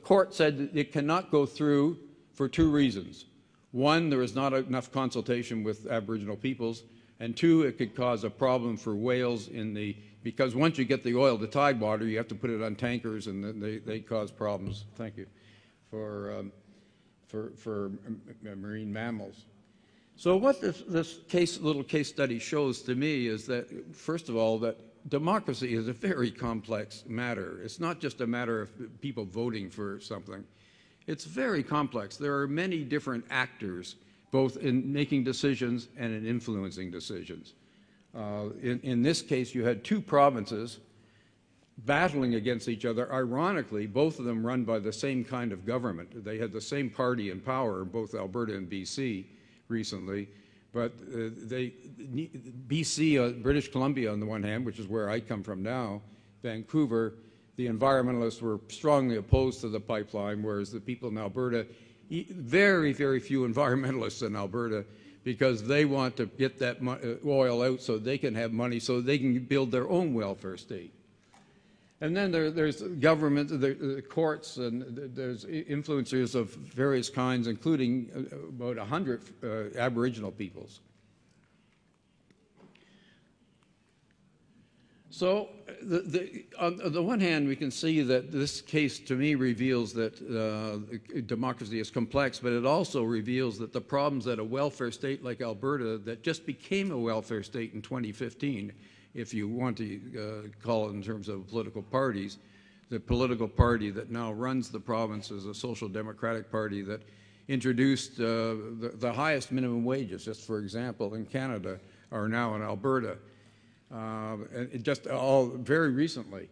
F: court said that it cannot go through for two reasons. One, there is not enough consultation with Aboriginal peoples, and two, it could cause a problem for whales because once you get the oil to tidewater, you have to put it on tankers, and then they cause problems. Thank you. For marine mammals. So what this little case study shows to me is that, first of all, that democracy is a very complex matter. It's not just a matter of people voting for something. It's very complex. There are many different actors, both in making decisions and in influencing decisions. In this case, you had two provinces battling against each other. Ironically, both of them run by the same kind of government. They had the same party in power, both Alberta and BC recently, but BC, British Columbia on the one hand, which is where I come from now, Vancouver, the environmentalists were strongly opposed to the pipeline, whereas the people in Alberta, very, very few environmentalists in Alberta, because they want to get that oil out so they can have money so they can build their own welfare state. And then there's government, the courts, and there's influencers of various kinds, including about 100 Aboriginal peoples. So on the one hand, we can see that this case, to me, reveals that democracy is complex, but it also reveals that the problems that a welfare state like Alberta, that just became a welfare state in 2015, if you want to call it in terms of political parties, the political party that now runs the province is a social democratic party that introduced the highest minimum wages, just for example, in Canada, are now in Alberta. And just all very recently.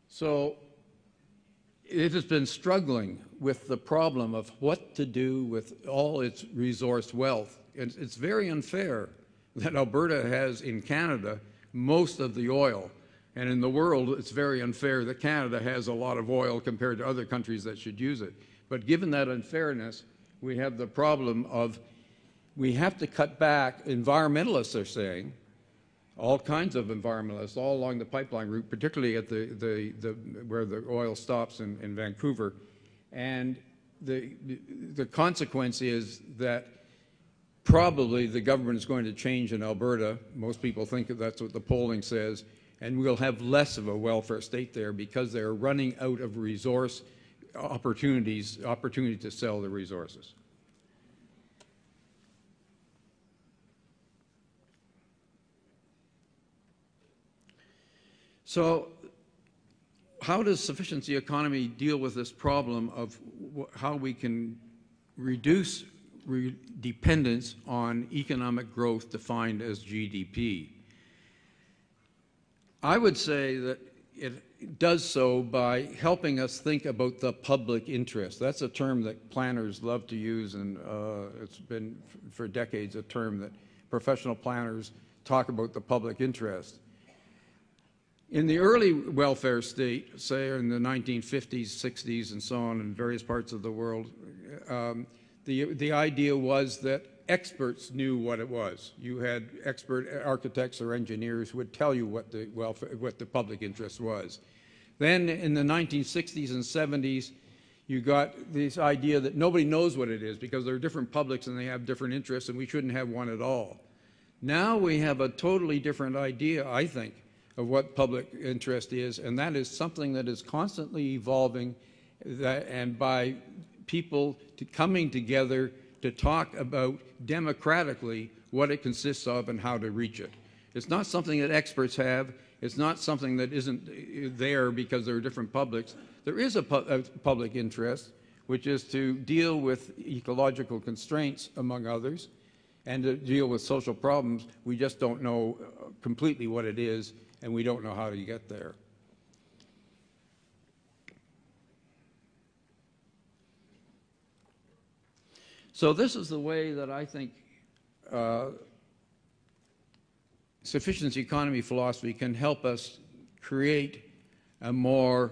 F: So it has been struggling with the problem of what to do with all its resource wealth. And it's very unfair that Alberta has in Canada most of the oil. And in the world, it's very unfair that Canada has a lot of oil compared to other countries that should use it. But given that unfairness, we have the problem of we have to cut back. Environmentalists are saying, all kinds of environmentalists all along the pipeline route, particularly at where the oil stops in Vancouver. And the consequence is that probably the government is going to change in Alberta. Most people think that that's what the polling says. And we'll have less of a welfare state there because they're running out of resource opportunity to sell the resources. So how does sufficiency economy deal with this problem of how we can reduce dependence on economic growth defined as GDP? I would say that it does so by helping us think about the public interest. That's a term that planners love to use, and it's been for decades a term that professional planners talk about the public interest. In the early welfare state, say in the 1950s, 60s, and so on, in various parts of the world, the idea was that experts knew what it was. You had expert architects or engineers who would tell you what the public interest was. Then in the 1960s and 70s, you got this idea that nobody knows what it is because there are different publics and they have different interests and we shouldn't have one at all. Now we have a totally different idea, I think, of what public interest is, and that is something that is constantly evolving, and by people coming together to talk about democratically what it consists of and how to reach it. It's not something that experts have. It's not something that isn't there because there are different publics. There is a public interest, which is to deal with ecological constraints, among others, and to deal with social problems. We just don't know completely what it is, and we don't know how to get there. So this is the way that I think sufficiency economy philosophy can help us create a more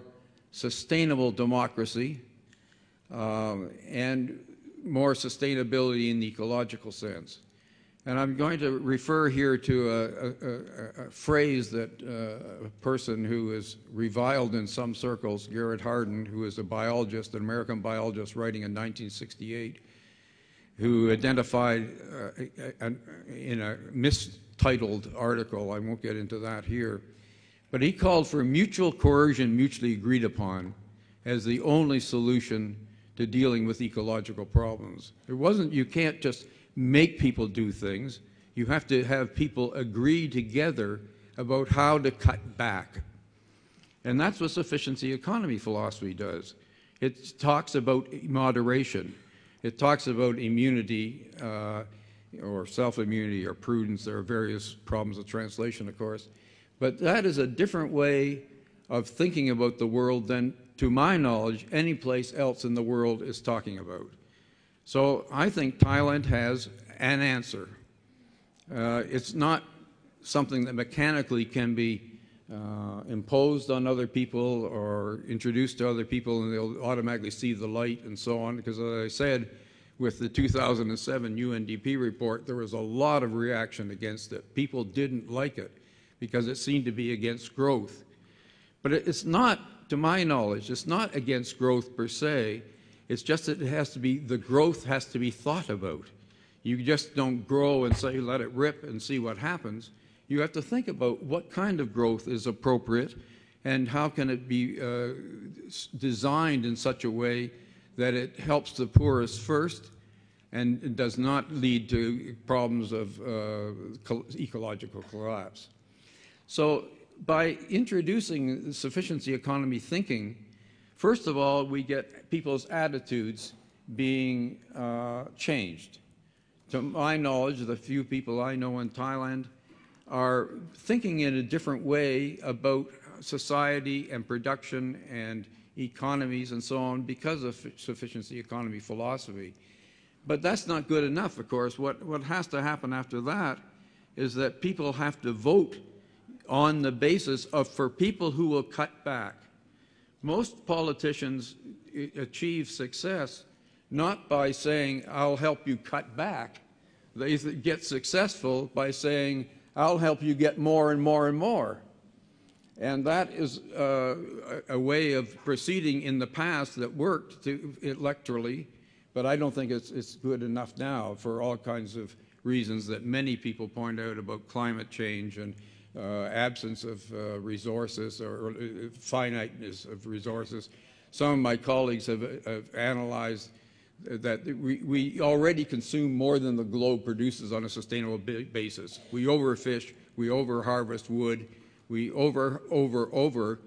F: sustainable democracy and more sustainability in the ecological sense. And I'm going to refer here to a phrase that a person who is reviled in some circles, Garrett Hardin, who is a biologist, an American biologist writing in 1968, who identified in a mistitled article, I won't get into that here, but he called for mutual coercion mutually agreed upon as the only solution to dealing with ecological problems. It wasn't, you can't just make people do things. You have to have people agree together about how to cut back. And that's what sufficiency economy philosophy does. It talks about moderation. It talks about immunity or self-immunity or prudence. There are various problems of translation, of course. But that is a different way of thinking about the world than, to my knowledge, any place else in the world is talking about. So I think Thailand has an answer. It's not something that mechanically can be imposed on other people or introduced to other people and they'll automatically see the light and so on. Because as I said, with the 2007 UNDP report, there was a lot of reaction against it. People didn't like it because it seemed to be against growth. But it's not, to my knowledge, it's not against growth per se. It's just that it has to be, the growth has to be thought about. You just don't grow and say, let it rip and see what happens. You have to think about what kind of growth is appropriate and how can it be designed in such a way that it helps the poorest first and it does not lead to problems of ecological collapse. So by introducing sufficiency economy thinking, first of all, we get people's attitudes being changed. To my knowledge, the few people I know in Thailand are thinking in a different way about society and production and economies and so on because of sufficiency economy philosophy. But that's not good enough, of course. What has to happen after that is that people have to vote on the basis of, for people who will cut back. Most politicians achieve success not by saying, I'll help you cut back. They get successful by saying, I'll help you get more and more and more. And that is a way of proceeding in the past that worked electorally, but I don't think it's good enough now for all kinds of reasons that many people point out about climate change and absence of resources or finiteness of resources. Some of my colleagues have analyzed that we already consume more than the globe produces on a sustainable basis. We overfish, we over-harvest wood, we over,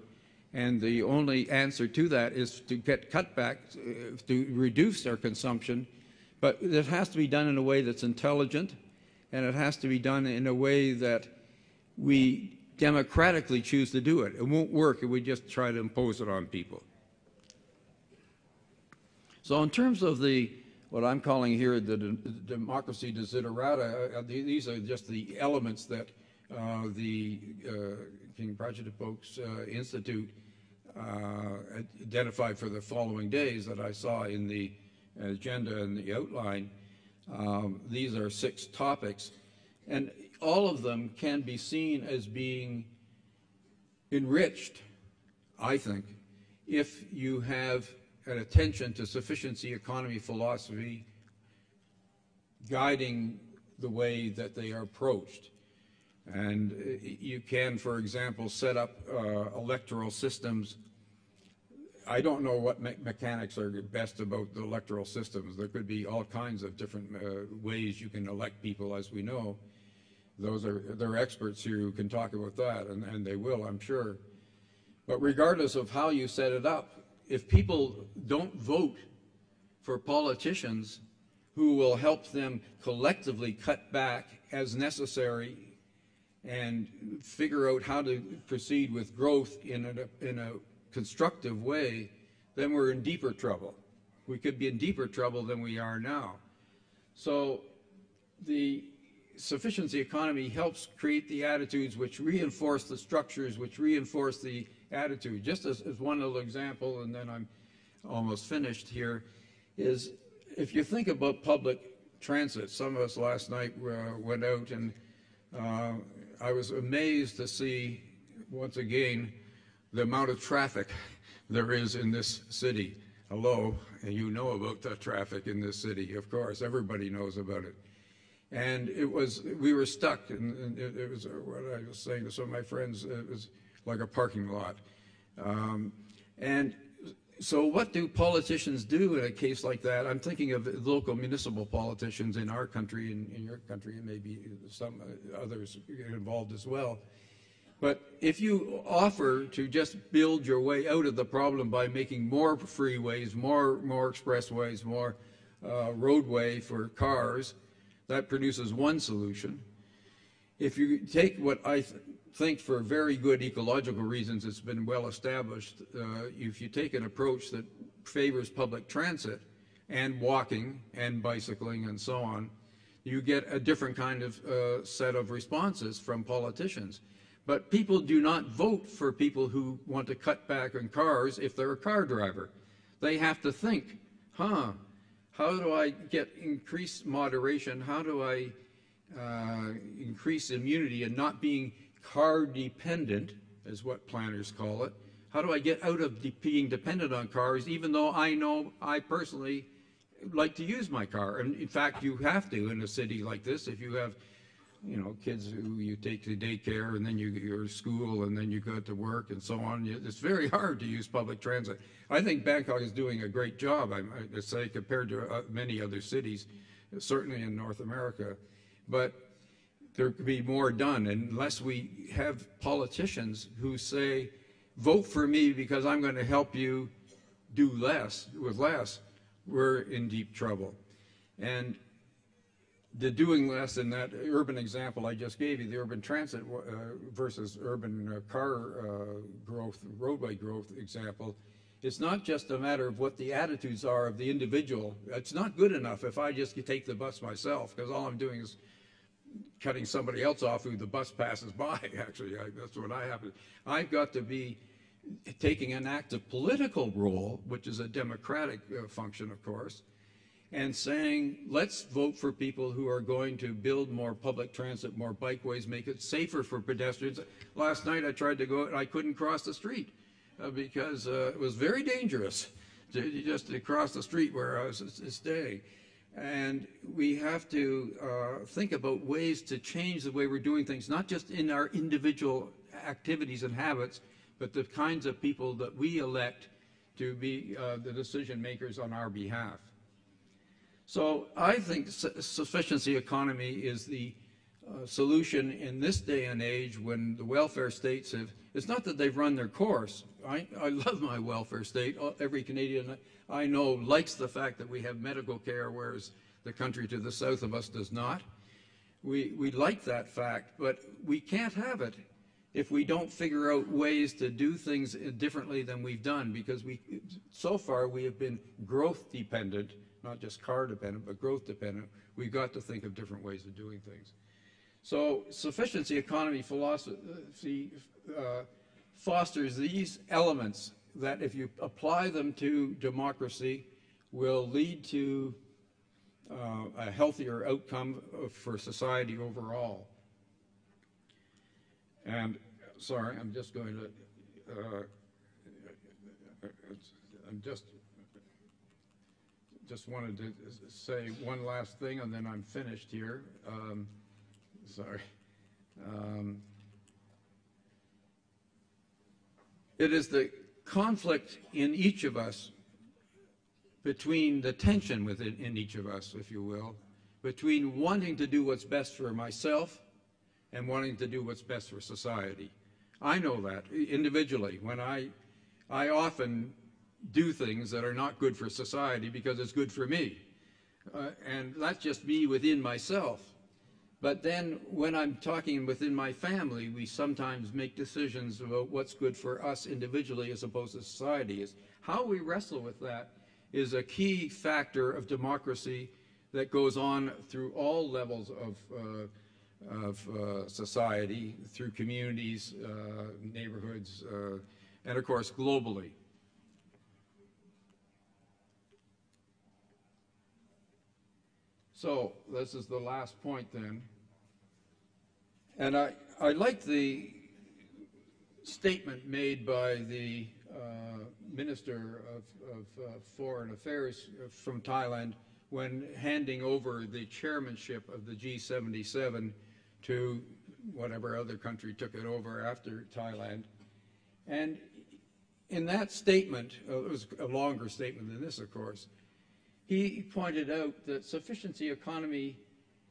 F: and the only answer to that is to get cutbacks, to reduce our consumption, but it has to be done in a way that's intelligent, and it has to be done in a way that we democratically choose to do it. It won't work if we just try to impose it on people. So in terms of what I'm calling here the democracy desiderata, these are just the elements that the King Prajapok's Institute identified for the following days that I saw in the agenda and the outline. These are 6 topics, and all of them can be seen as being enriched I think, if you have an attention to sufficiency economy philosophy guiding the way that they are approached. And you can, for example, set up electoral systems. I don't know what mechanics are best about the electoral systems. There could be all kinds of different ways you can elect people, as we know. There are experts here who can talk about that, and they will, I'm sure. But regardless of how you set it up, if people don't vote for politicians who will help them collectively cut back as necessary and figure out how to proceed with growth in a constructive way, then we're in deeper trouble. We could be in deeper trouble than we are now. So the sufficiency economy helps create the attitudes which reinforce the structures, which reinforce the attitude. Just as one little example, and then I'm almost finished here, is if you think about public transit, some of us last night went out, and I was amazed to see, once again, the amount of traffic there is in this city. Hello, and you know about the traffic in this city, of course. Everybody knows about it. And we were stuck, and it was what I was saying to some of my friends, it was like a parking lot. And so what do politicians do in a case like that? I'm thinking of local municipal politicians in our country, in your country, and maybe some others involved as well. But if you offer to just build your way out of the problem by making more freeways, more expressways, more roadway for cars, that produces one solution. If you take what I think for very good ecological reasons, it's been well established, if you take an approach that favors public transit and walking and bicycling and so on, you get a different kind of set of responses from politicians. But people do not vote for people who want to cut back on cars if they're a car driver. They have to think, how do I get increased moderation? How do I increase immunity and not being car dependent, is what planners call it? How do I get out of being dependent on cars, even though I know I personally like to use my car? And in fact, you have to in a city like this. If you have, kids who you take to daycare, and then you go to school, and then you go to work, and so on, it's very hard to use public transit. I think Bangkok is doing a great job, I say, compared to many other cities, certainly in North America. But there could be more done unless we have politicians who say, vote for me because I'm going to help you do less with less. We're in deep trouble. And the doing less in that urban example I just gave you, the urban transit versus urban car growth, roadway growth example, it's not just a matter of what the attitudes are of the individual. It's not good enough if I just take the bus myself, because all I'm doing is cutting somebody else off who the bus passes by, actually. That's what I have to. I've got to be taking an active political role, which is a democratic function, of course, and saying, let's vote for people who are going to build more public transit, more bikeways, make it safer for pedestrians. Last night I tried to go, and I couldn't cross the street because it was very dangerous just to cross the street where I was staying. And we have to think about ways to change the way we're doing things, not just in our individual activities and habits, but the kinds of people that we elect to be the decision makers on our behalf. So I think sufficiency economy is the solution in this day and age when the welfare states have, it's not that they've run their course. I love my welfare state. Every Canadian I know likes the fact that we have medical care, whereas the country to the south of us does not. We like that fact, but we can't have it if we don't figure out ways to do things differently than we've done, because so far we have been growth dependent, not just car dependent, but growth dependent. We've got to think of different ways of doing things. So sufficiency economy philosophy fosters these elements that, if you apply them to democracy, will lead to a healthier outcome for society overall. And sorry, I'm just going to I'm just wanted to say one last thing, and then I'm finished here. Sorry. It is the conflict in each of us, between the tension within each of us, if you will, between wanting to do what's best for myself and wanting to do what's best for society. I know that individually when I often do things that are not good for society because it's good for me. And that's just me within myself. But then when I'm talking within my family, we sometimes make decisions about what's good for us individually as opposed to society. How we wrestle with that is a key factor of democracy that goes on through all levels of society, through communities, neighborhoods, and of course globally. So this is the last point then. And I like the statement made by the Minister of Foreign Affairs from Thailand when handing over the chairmanship of the G77 to whatever other country took it over after Thailand. And in that statement, it was a longer statement than this, of course, he pointed out that sufficiency economy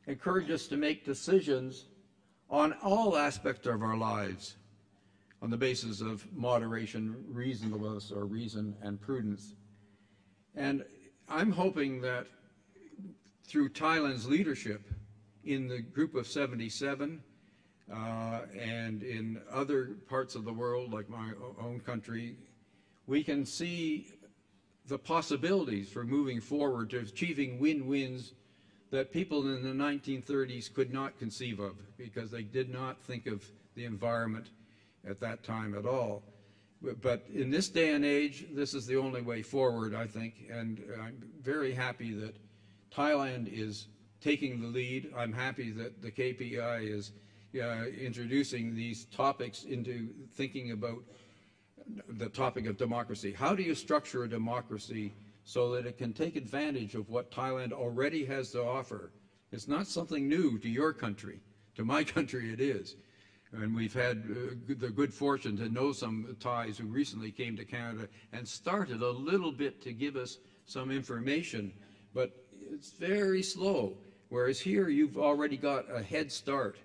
F: encouraged us to make decisions on all aspects of our lives on the basis of moderation, reasonableness, or reason and prudence. And I'm hoping that through Thailand's leadership in the Group of 77 and in other parts of the world, like my own country, we can see the possibilities for moving forward to achieving win-wins that people in the 1930s could not conceive of because they did not think of the environment at that time at all. But in this day and age, this is the only way forward, I think, and I'm very happy that Thailand is taking the lead. I'm happy that the KPI is introducing these topics into thinking about the topic of democracy. How do you structure a democracy so that it can take advantage of what Thailand already has to offer? It's not something new to your country. To my country it is. And we've had the good fortune to know some Thais who recently came to Canada and started a little bit to give us some information, but it's very slow. Whereas here you've already got a head start,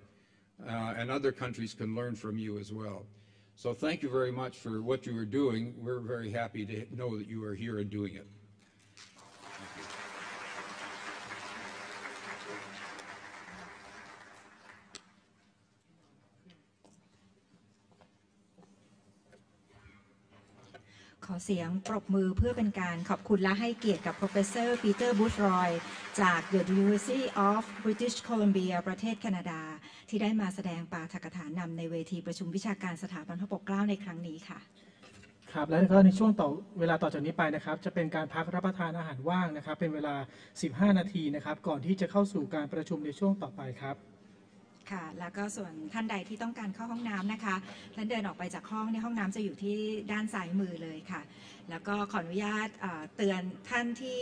F: and other countries can learn from you as well. So thank you very much for what you are doing. We're very happy to know that you are here and doing it.
C: ขอเสียงปรบมือเพื่อเป็นการขอบคุณและให้เกียรติกับ Professor Peter Boothroyd จาก The University of British Columbia ประเทศแคนาดาที่ได้มาแสดงปาฐกถานำในเวทีประชุมวิชาการสถาบันพระปกเกล้าในครั้งนี้ค่ะครับและก็ในช่วงเวลาต่อจากนี้ไปนะครับจะเป็นการพักรับประทานอาหารว่างนะครับเป็นเวลา15นาทีนะครับก่อนที่จะเข้าสู่การประชุมในช่วงต่อไปครับค่ะแล้วก็ส่วนท่านใดที่ต้องการเข้าห้องน้ำนะคะท่านเดินออกไปจากห้องในห้องน้ำจะอยู่ที่ด้านซ้ายมือเลยค่ะแล้วก็ขออนุญาตเตือนท่านที่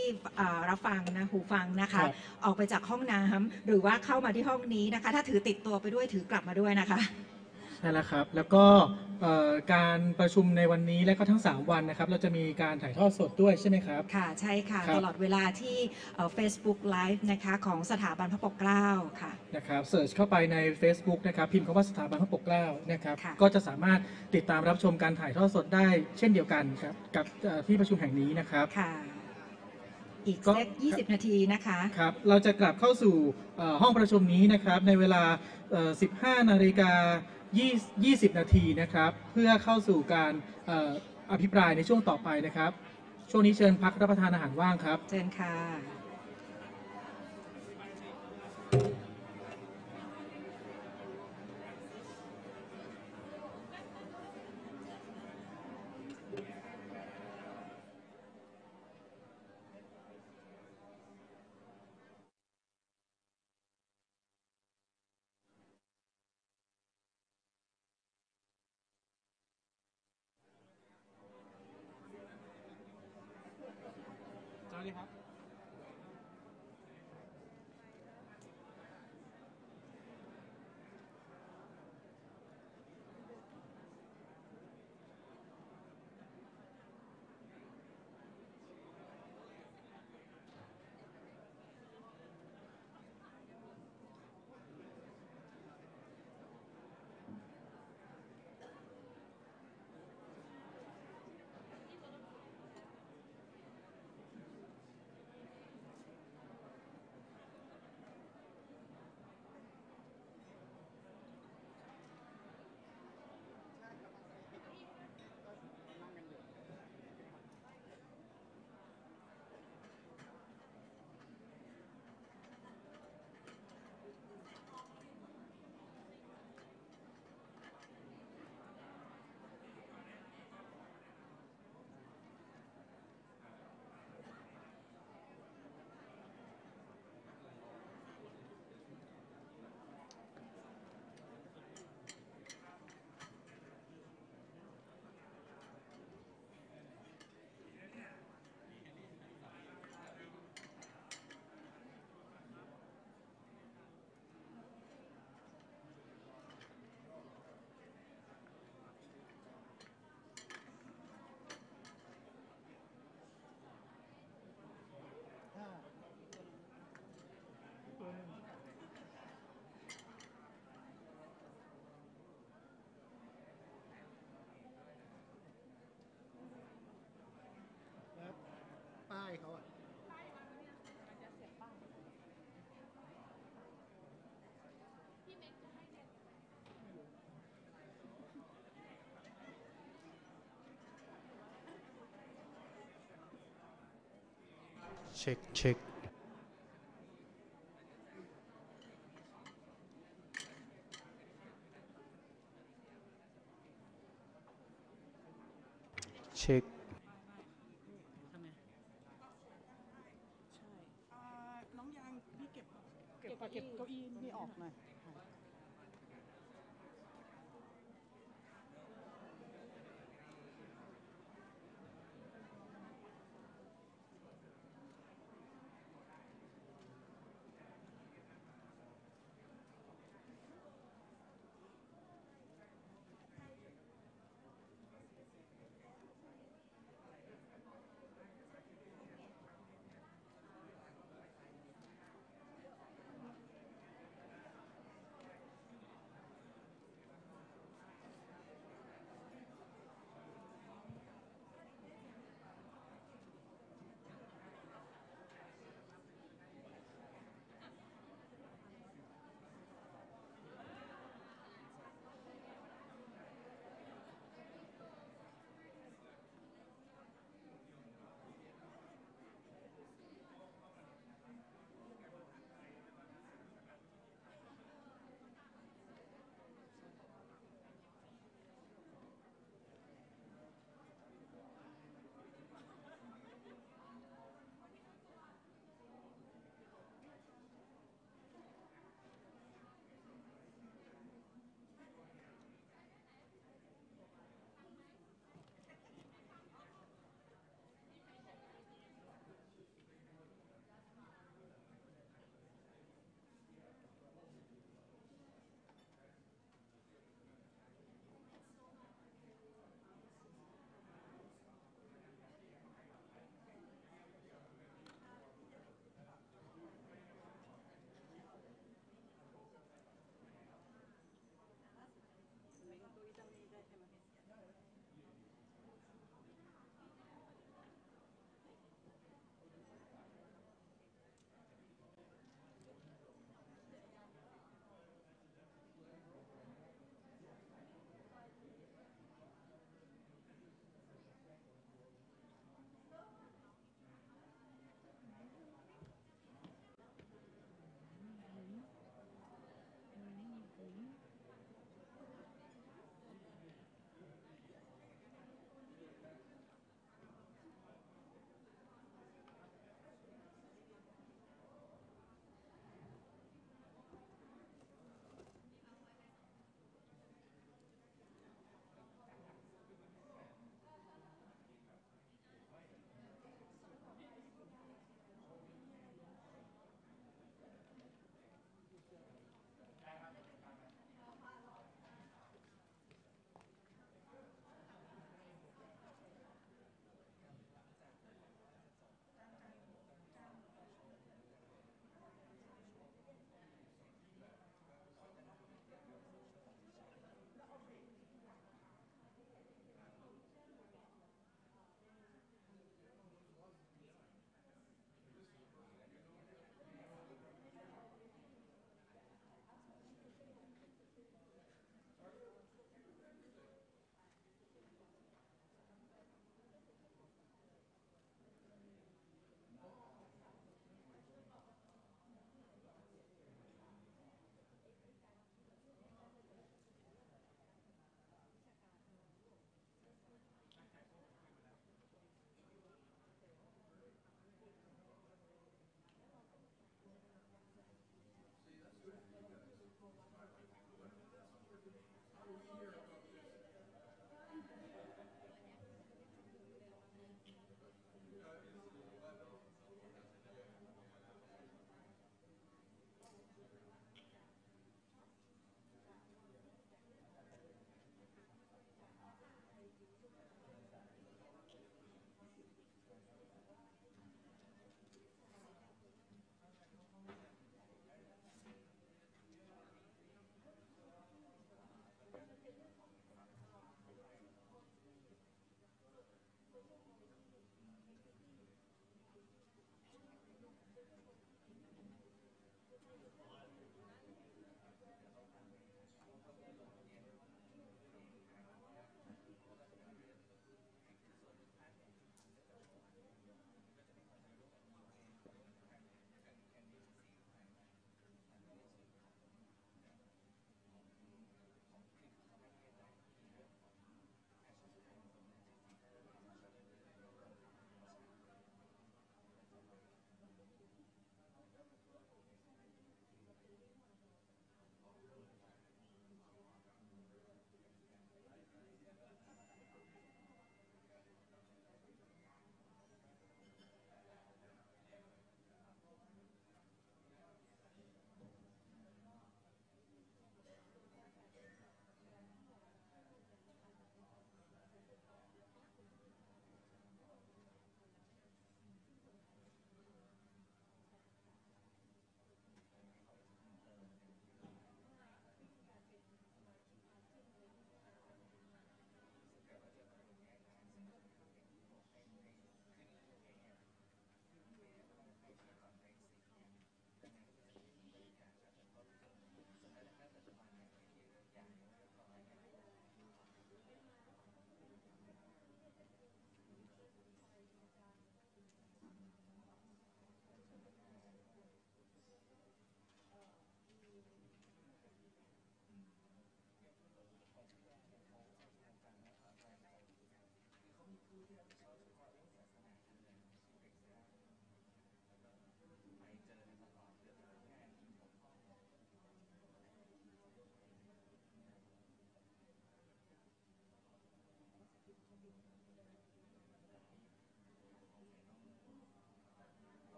C: รับฟังนะหูฟังนะคะออกไปจากห้องน้ำหรือว่าเข้ามาที่ห้องนี้นะคะถ้าถือติดตัวไปด้วยถือกลับมาด้วยนะคะใช่แล้วครับแล้วก็การประชุมในวันนี้และก็ทั้ง3วันนะครับเราจะมีการถ่ายทอดสดด้วยใช่ไหมครับค่ะใช่ค่ะตลอดเวลาที่ Facebook Live นะคะของสถาบันพระปกเกล้าค่ะนะครับเสิร์ชเข้าไปใน Facebook นะครับพิมพ์คำว่าสถาบันพระปกเกล้านะครับก็จะสามารถติดตามรับชมการถ่ายทอดสดได้เช่นเดียวกันครับกับที่ประชุมแห่งนี้นะครับค่ะอีกสัก20นาทีนะคะครับเราจะกลับเข้าสู่ห้องประชุมนี้นะครับในเวลา15นาฬิกา20นาทีนะครับเพื่อเข้าสู่การอภิปรายในช่วงต่อไปนะครับช่วงนี้เชิญพักรับประทานอาหารว่างครับเชิญค่ะ
G: ช็คเช็คเช็ค
A: น้องยางพี่เก็บเก้าอี้นี่ออกหน่อย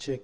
B: เช็ค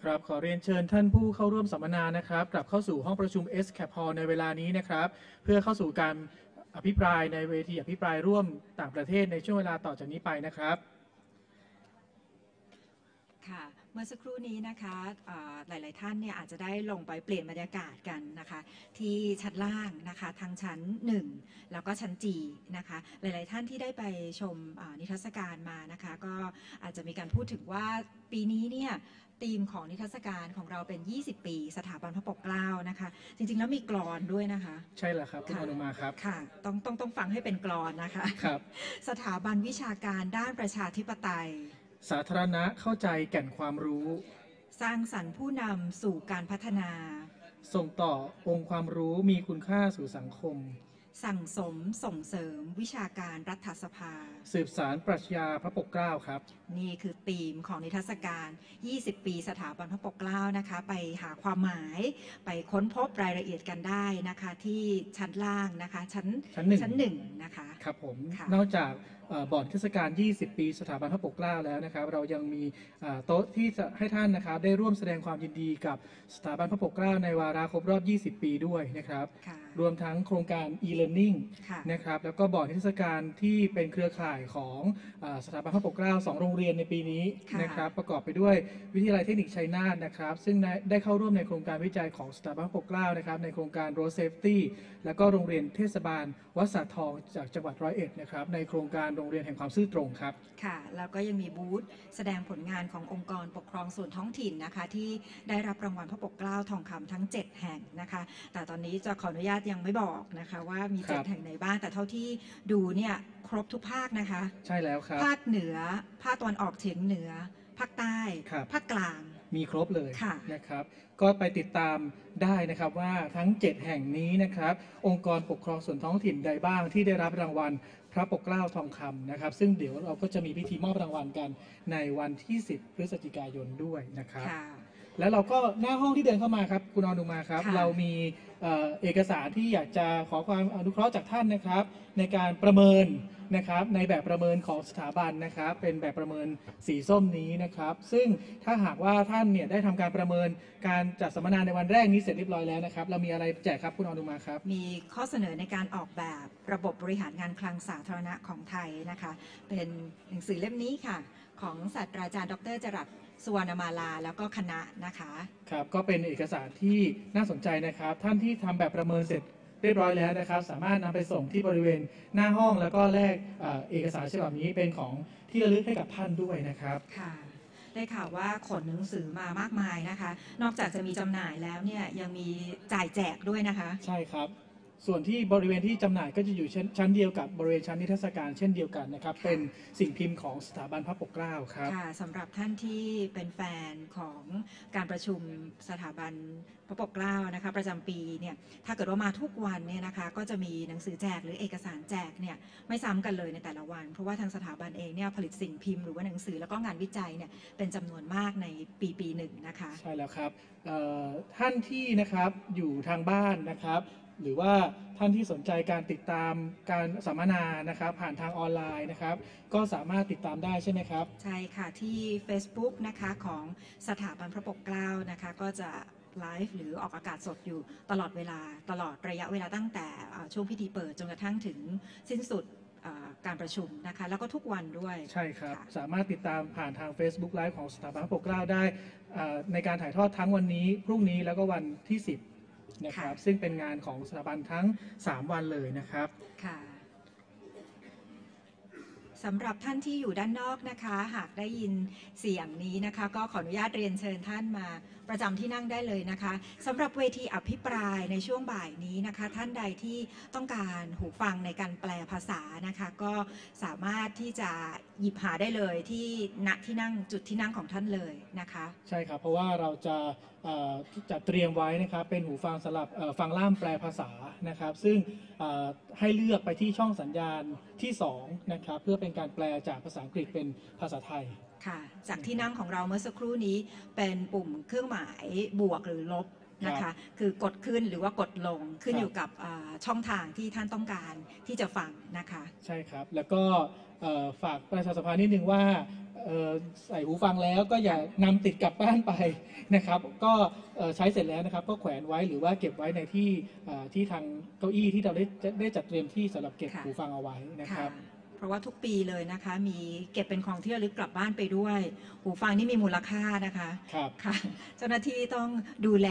B: ครับขอเรียนเชิญท่านผู้เข้าร่วมสัมมนานะครับกลับเข้าสู่ห้องประชุม SCAP Hall ในเวลานี้นะครับเพื่อเข้าสู่การอภิปรายในเวทีอภิปรายร่วมต่างประเทศในช่วงเวลาต่อจากนี้ไปนะครับ
C: ค่ะเมื่อสักครู่นี้นะคะหลายๆท่านเนี่ยอาจจะได้ลงไปเปลี่ยนบรรยากาศกันนะคะที่ชั้นล่างนะคะทั้งชั้น1แล้วก็ชั้น G นะคะหลายๆท่านที่ได้ไปชมนิทรรศการมานะคะก็อาจจะมีการพูดถึงว่าปีนี้เนี่ยธีมของนิทรรศการของเราเป็น20ปีสถาบันพระปกเกล้านะคะจริงๆแล้วมีกลอนด้วยนะคะ
B: ใช่แล้วครับคุณอนุมาครับ
C: ค่ะต้องฟังให้เป็นกลอนนะคะ
B: ครับ
C: สถาบันวิชาการด้านประชาธิปไตย
B: สาธารณะเข้าใจแก่นความรู้
C: สร้างสรรค์ผู้นำสู่การพัฒนา
B: ส่งต่อองค์ความรู้มีคุณค่าสู่สังคม
C: สั่งสมส่งเสริมวิชาการรัฐสภา
B: สืบสานปรัชญาพระปกเกล้าครับ
C: นี่คือธีมของนิทรรศการ20ปีสถาบันพระปกเกล้านะคะไปหาความหมายไปค้นพบรายละเอียดกันได้นะคะที่ชั้นล่างนะคะชั้นหนึ่งนะคะ
B: ครับผมนอกจากบอร์ดเทศกาล20ปีสถาบันพระปกเกล้าแล้วนะครับเรายังมีโต๊ะที่จะให้ท่านนะครับได้ร่วมแสดงความยินดีกับสถาบันพระปกเกล้าในวาระครบรอบ20ปีด้วยนะครับรวมทั้งโครงการ e-learning นะครับแล้วก็บอร์ดเทศกาลที่เป็นเครือข่ายของสถาบันพระปกเกล้า2โรงเรียนในปีนี้นะครับประกอบไปด้วยวิทยาลัยเทคนิคชัยนาทนะครับซึ่งได้เข้าร่วมในโครงการวิจัยของสถาบันพระปกเกล้านะครับในโครงการ road safety แล้วก็โรงเรียนเทศบาลวัดสะทองจากจังหวัด101นะครับในโครงการโรงเรียนแห่งความซื่อตรงครับ
C: ค่ะแล้วก็ยังมีบูธแสดงผลงานขององค์กรปกครองส่วนท้องถิ่นนะคะที่ได้รับรางวัลพระปกเกล้าทองคำทั้ง7แห่งนะคะแต่ตอนนี้จะขออนุญาตยังไม่บอกนะคะว่ามี7แห่งไหนบ้างแต่เท่าที่ดูเนี่ยครบทุกภาคนะคะ
B: ใช่แล้วครับ
C: ภาคเหนือภาคตะวันออกเฉียงเหนือภาคใต้ภาคกลาง
B: มีครบเลยนะครับก็ไปติดตามได้นะครับว่าทั้ง7แห่งนี้นะครับองค์กรปกครองส่วนท้องถิ่นใดบ้างที่ได้รับรางวัลพระปกเกล้าทองคำนะครับซึ่งเดี๋ยวเราก็จะมีพิธีมอบรางวัลกันในวันที่10พฤศจิกายนด้วยนะครับแล้วเราก็หน้าห้องที่เดินเข้ามาครับคุณอนุมาครับเรามีเอกสารที่อยากจะขอความอนุเคราะห์จากท่านนะครับในการประเมินนะครับในแบบประเมินของสถาบันนะครับเป็นแบบประเมินสีส้มนี้นะครับซึ่งถ้าหากว่าท่านเนี่ยได้ทำการประเมินการจัดสัมมนาในวันแรกนี้เสร็จเรียบร้อยแล้วนะครับเรามีอะไรแจกครับคุณอนุมาครับ
C: มีข้อเสนอในการออกแบบระบบบริหารงานคลังสาธารณะของไทยนะคะเป็นหนังสือเล่มนี้ค่ะของศาสตราจารย์ดร.จรัสสุวรรณมาลาแล้วก็คณะนะคะ
B: ครับก็เป็นเอกสารที่น่าสนใจนะครับท่านที่ทำแบบประเมินเสร็จเรียบร้อยแล้วนะครับสามารถนำไปส่งที่บริเวณหน้าห้องแล้วก็แลกเอกสารฉบับนี้เป็นของที่ระลึกให้กับท่านด้วยนะครับ
C: ค่ะได้ข่าวว่าขนหนังสือมามากมายนะคะนอกจากจะมีจำหน่ายแล้วเนี่ยยังมีจ่ายแจกด้วยนะคะ
B: ใช่ครับส่วนที่บริเวณที่จำหน่ายก็จะอยู่ชั้นเดียวกับบริเวณชั้นนิทรรศการเช่นเดียวกันนะครับเป็นสิ่งพิมพ์ของสถาบันพระปกเกล้าครับ
C: ค่ะสำหรับท่านที่เป็นแฟนของการประชุมสถาบันพระปกเกล้านะคะประจำปีเนี่ยถ้าเกิดว่ามาทุกวันเนี่ยนะคะก็จะมีหนังสือแจกหรือเอกสารแจกเนี่ยไม่ซ้ำกันเลยในแต่ละวันเพราะว่าทางสถาบันเองเนี่ยผลิตสิ่งพิมพ์หรือว่าหนังสือแล้วก็งานวิจัยเนี่ยเป็นจำนวนมากในปีหนึ่งนะคะ
B: ใช่แล้วครับท่านที่นะครับอยู่ทางบ้านนะครับหรือว่าท่านที่สนใจการติดตามการสัมมนานะครับผ่านทางออนไลน์นะครับก็สามารถติดตามได้ใช่ไหมครับ
C: ใช่ค่ะที่ Facebook นะคะของสถาบันพระปกเกล้านะคะก็จะไลฟ์หรือออกอากาศสดอยู่ตลอดเวลาตลอดระยะเวลาตั้งแต่ช่วงพิธีเปิดจนกระทั่งถึงสิ้นสุดการประชุมนะคะแล้วก็ทุกวันด้วย
B: ใช่ครับสามารถติดตามผ่านทาง Facebook Live ของสถาบันพระปกเกล้าได้ในการถ่ายทอดทั้งวันนี้พรุ่งนี้แล้วก็วันที่10นะครับซึ่งเป็นงานของสถาบันทั้ง3วันเลยนะครับ
C: ค่ะสำหรับท่านที่อยู่ด้านนอกนะคะหากได้ยินเสียงนี้นะคะก็ขออนุญาตเรียนเชิญท่านมาประจำที่นั่งได้เลยนะคะสำหรับเวทีอภิปรายในช่วงบ่ายนี้นะคะท่านใดที่ต้องการหูฟังในการแปลภาษานะคะก็สามารถที่จะหยิบหาได้เลยที่ณที่นั่งจุดที่นั่งของท่านเลยนะคะ
B: ใช่ครับเพราะว่าเราจะเตรียมไว้นะครับเป็นหูฟังสำหรับฟังล่ามแปลภาษานะครับซึ่งให้เลือกไปที่ช่องสัญญาณที่2นะครับเพื่อเป็นการแปลจากภาษาอังกฤษเป็นภาษาไทย
C: ค่ะจากที่นั่งของเราเมื่อสักครู่นี้เป็นปุ่มเครื่องหมายบวกหรือลบนะคะคือกดขึ้นหรือว่ากดลงขึ้นอยู่กับช่องทางที่ท่านต้องการที่จะฟังนะคะ
B: ใช่ครับแล้วก็ฝากประชาสัมพันธ์นิดนึงว่า ใส่หูฟังแล้วก็อย่านำติดกลับบ้านไปนะครับก็ใช้เสร็จแล้วนะครับก็แขวนไว้หรือว่าเก็บไว้ในที่ทางเก้าอี้ที่เราได้จัดเตรียมที่สำหรับเก็บหูฟังเอาไว้นะครับ
C: เพราะว่าทุกปีเลยนะคะมีเก็บเป็นของที่ระลึกกลับบ้านไปด้วยหูฟังนี่มีมูลค่านะคะ
B: ครับ
C: ค่ะเจ้าหน้าที่ต้องดูแล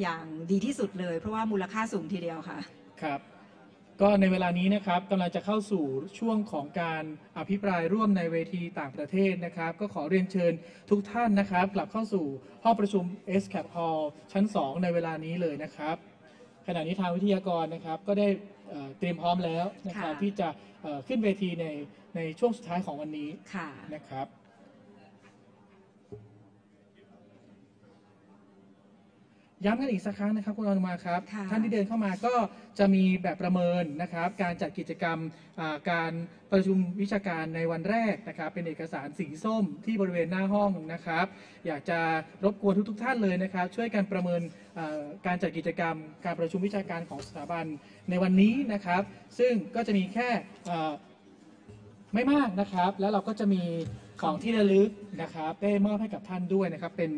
C: อย่างดีที่สุดเลยเพราะว่ามูลค่าสูงทีเดียวค่ะ
B: ครับก็ในเวลานี้นะครับกำลังจะเข้าสู่ช่วงของการอภิปรายร่วมในเวทีต่างประเทศนะครับก็ขอเรียนเชิญทุกท่านนะครับกลับเข้าสู่ห้องประชุม SCAP Hall ชั้น 2 ในเวลานี้เลยนะครับขณะนี้ทางวิทยากรนะครับก็ได้เตรียมพร้อมแล้วนะครับที่จะขึ้นเวทีในช่วงสุดท้ายของวันนี้นะครับย้ำกันอีกสักครั้งนะครับคุณอนุมาครับท่านที่เดินเข้ามาก็จะมีแบบประเมินนะครับการจัดกิจกรรมการประชุมวิชาการในวันแรกนะครับเป็นเอกสารสีส้มที่บริเวณหน้าห้องนะครับอยากจะรบกวนทุกท่านเลยนะครับช่วยกันประเมินการจัดกิจกรรมการประชุมวิชาการของสถาบันในวันนี้นะครับซึ่งก็จะมีแค่ไม่มากนะครับแล้วเราก็จะมีของที่ระลึกนะครับได้มอบให้กับท่านด้วยนะครับเป็น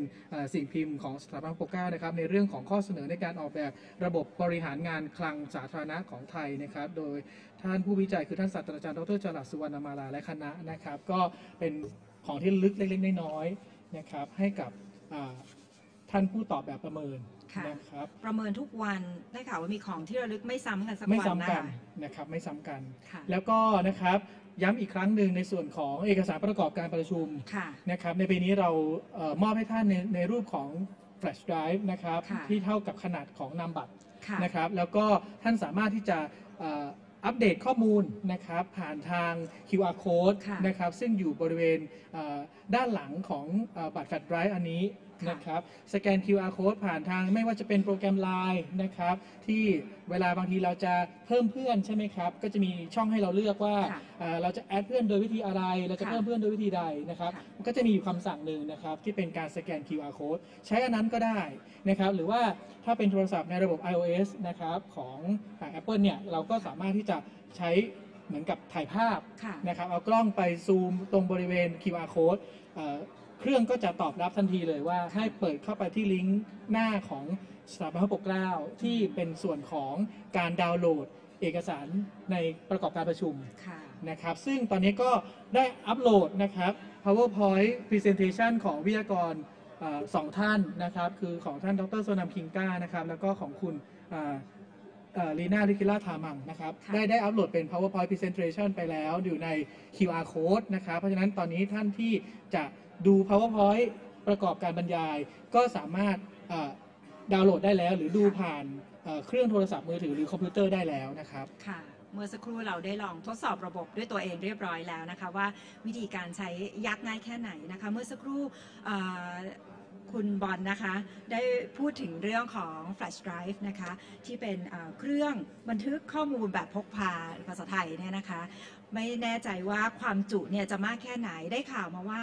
B: สิ่งพิมพ์ของสถาบันปกเกล้านะครับในเรื่องของข้อเสนอในการออกแบบระบบบริหารงานคลังสาธารณะของไทยนะครับโดยท่านผู้วิจัยคือท่านศาสตราจารย์ดร.จรัส สุวรรณมาลาและคณะนะครับก็เป็นของที่ระลึกเล็กๆน้อยๆนะครับให้กับท่านผู้ตอบแบบประเมินนะครับ
C: ประเมินทุกวันได้ข่าวว่ามีของที่ระลึกไม่ซ้ำกันสักวัน
B: ไม่ซ้ำกันนะครับไม่ซ้ำกันแล้วก็นะครับย้ำอีกครั้งหนึ่งในส่วนของเอกสารประกอบการประชุมนะครับในปีนี้เรามอบให้ท่านในรูปของ Flash Drive นะครับที่เท่ากับขนาดของนามบัตรนะครับแล้วก็ท่านสามารถที่จะอัปเดตข้อมูลนะครับผ่านทาง QR Code นะครับซึ่งอยู่บริเวณด้านหลังของบัตร Flash Drive อันนี้นะครับสแกน QR Code ผ่านทางไม่ว่าจะเป็นโปรแกรม LINE นะครับที่เวลาบางทีเราจะเพิ่มเพื่อนใช่ไหมครับก็จะมีช่องให้เราเลือกว่าเราจะแอดเพื่อนโดยวิธีอะไรเราจะเพิ่มเพื่อนโดยวิธีใดนะครับมันก็จะมีอยู่คำสั่งหนึ่งนะครับที่เป็นการสแกน QR Code ใช้อันนั้นก็ได้นะครับหรือว่าถ้าเป็นโทรศัพท์ในระบบ iOS นะครับของ Apple เนี่ยเราก็สามารถที่จะใช้เหมือนกับถ่ายภาพนะครับเอากล้องไปซูมตรงบริเวณ QR Codeเครื่องก็จะตอบรับทันทีเลยว่าให้เปิดเข้าไปที่ลิงก์หน้าของสถาบันพระปกเกล้าที่เป็นส่วนของการดาวน์โหลดเอกสารในประกอบการประชุมนะครับซึ่งตอนนี้ก็ได้อัปโหลดนะครับ PowerPoint Presentation ของวิทยากร2 ท่านนะครับคือของท่านดร.โซนัม คิงกานะครับแล้วก็ของคุณลีน่า ริคิล่า ทามังนะครับได้อัปโหลดเป็น PowerPoint Presentation ไปแล้วอยู่ใน QR Code นะครับเพราะฉะนั้นตอนนี้ท่านที่จะดู PowerPoint ประกอบการบรรยายก็สามารถดาวน์โหลดได้แล้วหรือดูผ่านเครื่องโทรศัพท์มือถือหรือคอมพิวเตอร์ได้แล้วนะครับ
C: ค่ะเมื่อสักครู่เราได้ลองทดสอบระบบด้วยตัวเองเรียบร้อยแล้วนะคะว่าวิธีการใช้ยากง่ายแค่ไหนนะคะเมื่อสักครู่คุณบอลนะคะได้พูดถึงเรื่องของ Flash Drive นะคะที่เป็นเครื่องบันทึกข้อมูลแบบพกพาภาษาไทยเนี่ยนะคะไม่แน่ใจว่าความจุเนี่ยจะมากแค่ไหนได้ข่าวมาว่า